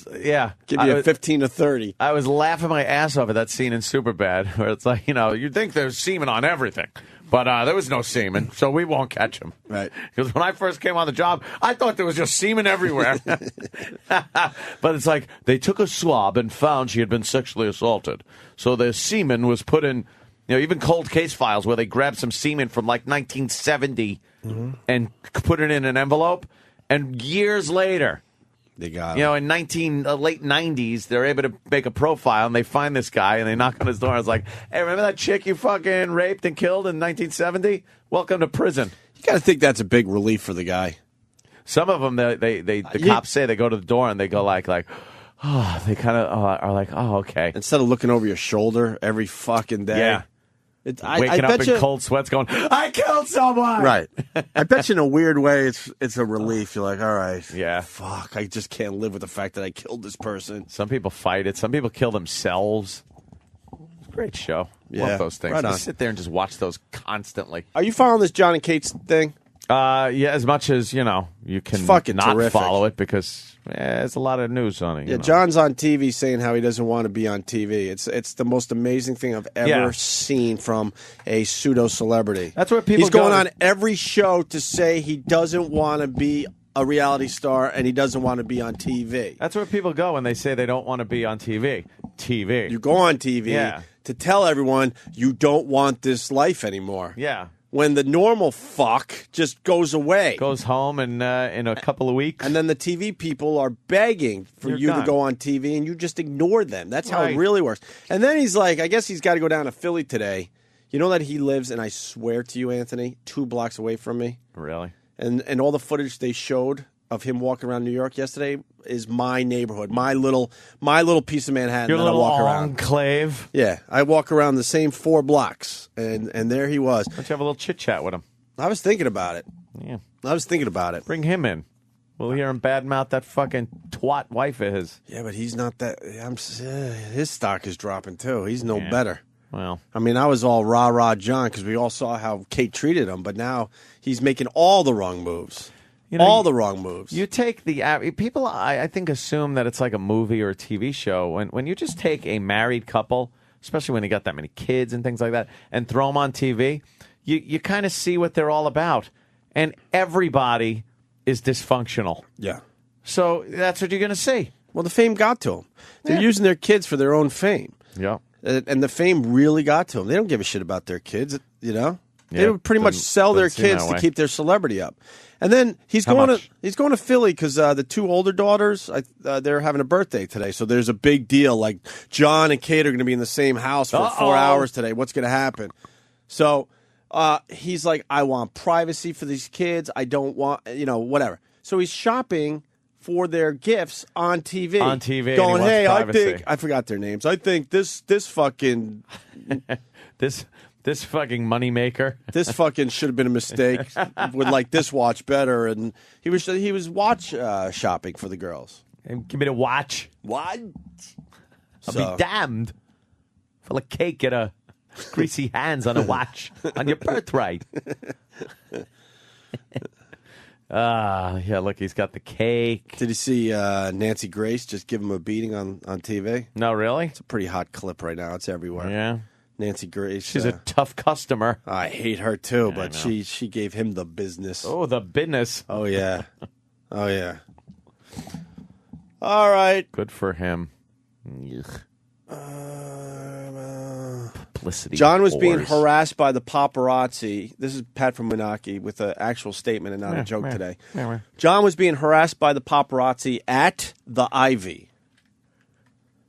give you a 15 to 30. I was laughing my ass off at that scene in Superbad where it's like, you'd think there's semen on everything. But there was no semen, so we won't catch him. Right. Because when I first came on the job, I thought there was just semen everywhere. But it's like they took a swab and found she had been sexually assaulted. So the semen was put in, even cold case files where they grabbed some semen from like 1970 and put it in an envelope. And years later, they got him. in late 90s, they're able to make a profile, and they find this guy, and they knock on his door. And it's like, hey, remember that chick you fucking raped and killed in 1970? Welcome to prison. You got to think that's a big relief for the guy. Some of them, the cops say they go to the door and they go like, oh, they kind of are like, oh, okay. Instead of looking over your shoulder every fucking day. Yeah. Waking up in cold sweats going, I killed someone! Right. I bet you in a weird way it's a relief. You're like, all right. Yeah. Fuck, I just can't live with the fact that I killed this person. Some people fight it. Some people kill themselves. It's a great show. Yeah. Love those things. Right on. Just sit there and just watch those constantly. Are you following this Jon and Kate's thing? Yeah, as much as, you can fucking not terrific. follow it because there's a lot of news on it. Yeah, John's on TV saying how he doesn't want to be on TV. It's the most amazing thing I've ever seen from a pseudo-celebrity. That's where people He's going go on every show to say he doesn't want to be a reality star and he doesn't want to be on TV. That's where people go when they say they don't want to be on TV. TV. You go on TV to tell everyone you don't want this life anymore. Yeah. When the normal fuck just goes away. Goes home and in a couple of weeks. And then the TV people are begging for you to go on TV and you just ignore them. That's how it really works. And then he's like, I guess he's got to go down to Philly today. You know that he lives, and I swear to you, Anthony, 2 blocks away from me. Really? And all the footage they showed of him walking around New York yesterday is my neighborhood, my little piece of Manhattan. Your that little I walk around. enclave. Yeah, I walk around the same 4 blocks, and there he was. Why don't you have a little chit chat with him? I was thinking about it. Yeah, I was thinking about it. Bring him in. We'll hear him badmouth that fucking twat wife of his. Yeah, but he's not that. His stock is dropping too. He's no better. Well, I mean, I was all rah John because we all saw how Kate treated him, but now he's making all the wrong moves. All the wrong moves. You take the people. I think assume that it's like a movie or a TV show. When you just take a married couple, especially when they got that many kids and things like that, and throw them on TV, you kind of see what they're all about, and everybody is dysfunctional. Yeah. So that's what you're going to see. Well, the fame got to them. They're using their kids for their own fame. Yeah. And the fame really got to them. They don't give a shit about their kids, They Yeah, would pretty much sell their doesn't seem kids that to way. keep their celebrity up. And then he's How going much? to Philly because the 2 older daughters they're having a birthday today, so there's a big deal. Like John and Kate are going to be in the same house for 4 hours today. What's going to happen? So he's like, I want privacy for these kids. I don't want whatever. So he's shopping for their gifts on TV. On TV, going, and he hey, wants I privacy. think I forgot their names. I think this fucking this fucking moneymaker. This fucking should have been a mistake. Would like this watch better, and he was watch shopping for the girls. And give me the watch. What? I'll be damned. Full of cake and a greasy hands on a watch on your birthright. Yeah, look, he's got the cake. Did you see Nancy Grace just give him a beating on TV? No, really? It's a pretty hot clip right now. It's everywhere. Yeah. Nancy Grace. She's a tough customer. I hate her too, I but know. she gave him the business. Oh, the business. Oh, yeah. Oh, yeah. All right. Good for him. Ugh. publicity. John was being whores. harassed by the paparazzi. This is Pat from Menaki with an actual statement and not a joke today. John was being harassed by the paparazzi at the Ivy.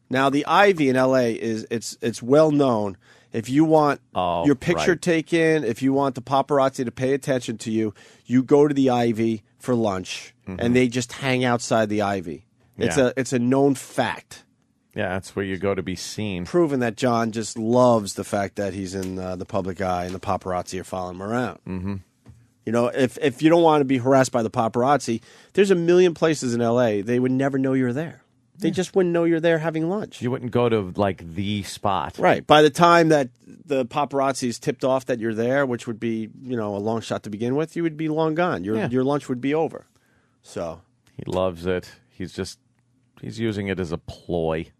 Now, the Ivy in L.A. it's well known. If you want your picture taken, if you want the paparazzi to pay attention to you, you go to the Ivy for lunch, and they just hang outside the Ivy. It's a known fact. Yeah, that's where you go to be seen. Proven that John just loves the fact that he's in the public eye and the paparazzi are following him around. Mm-hmm. You know, if you don't want to be harassed by the paparazzi, there's a million places in L.A. They would never know you're there. They just wouldn't know you're there having lunch. You wouldn't go to, like, the spot. Right. By the time that the paparazzi is tipped off that you're there, which would be, a long shot to begin with, you would be long gone. Your lunch would be over. So he loves it. He's using it as a ploy.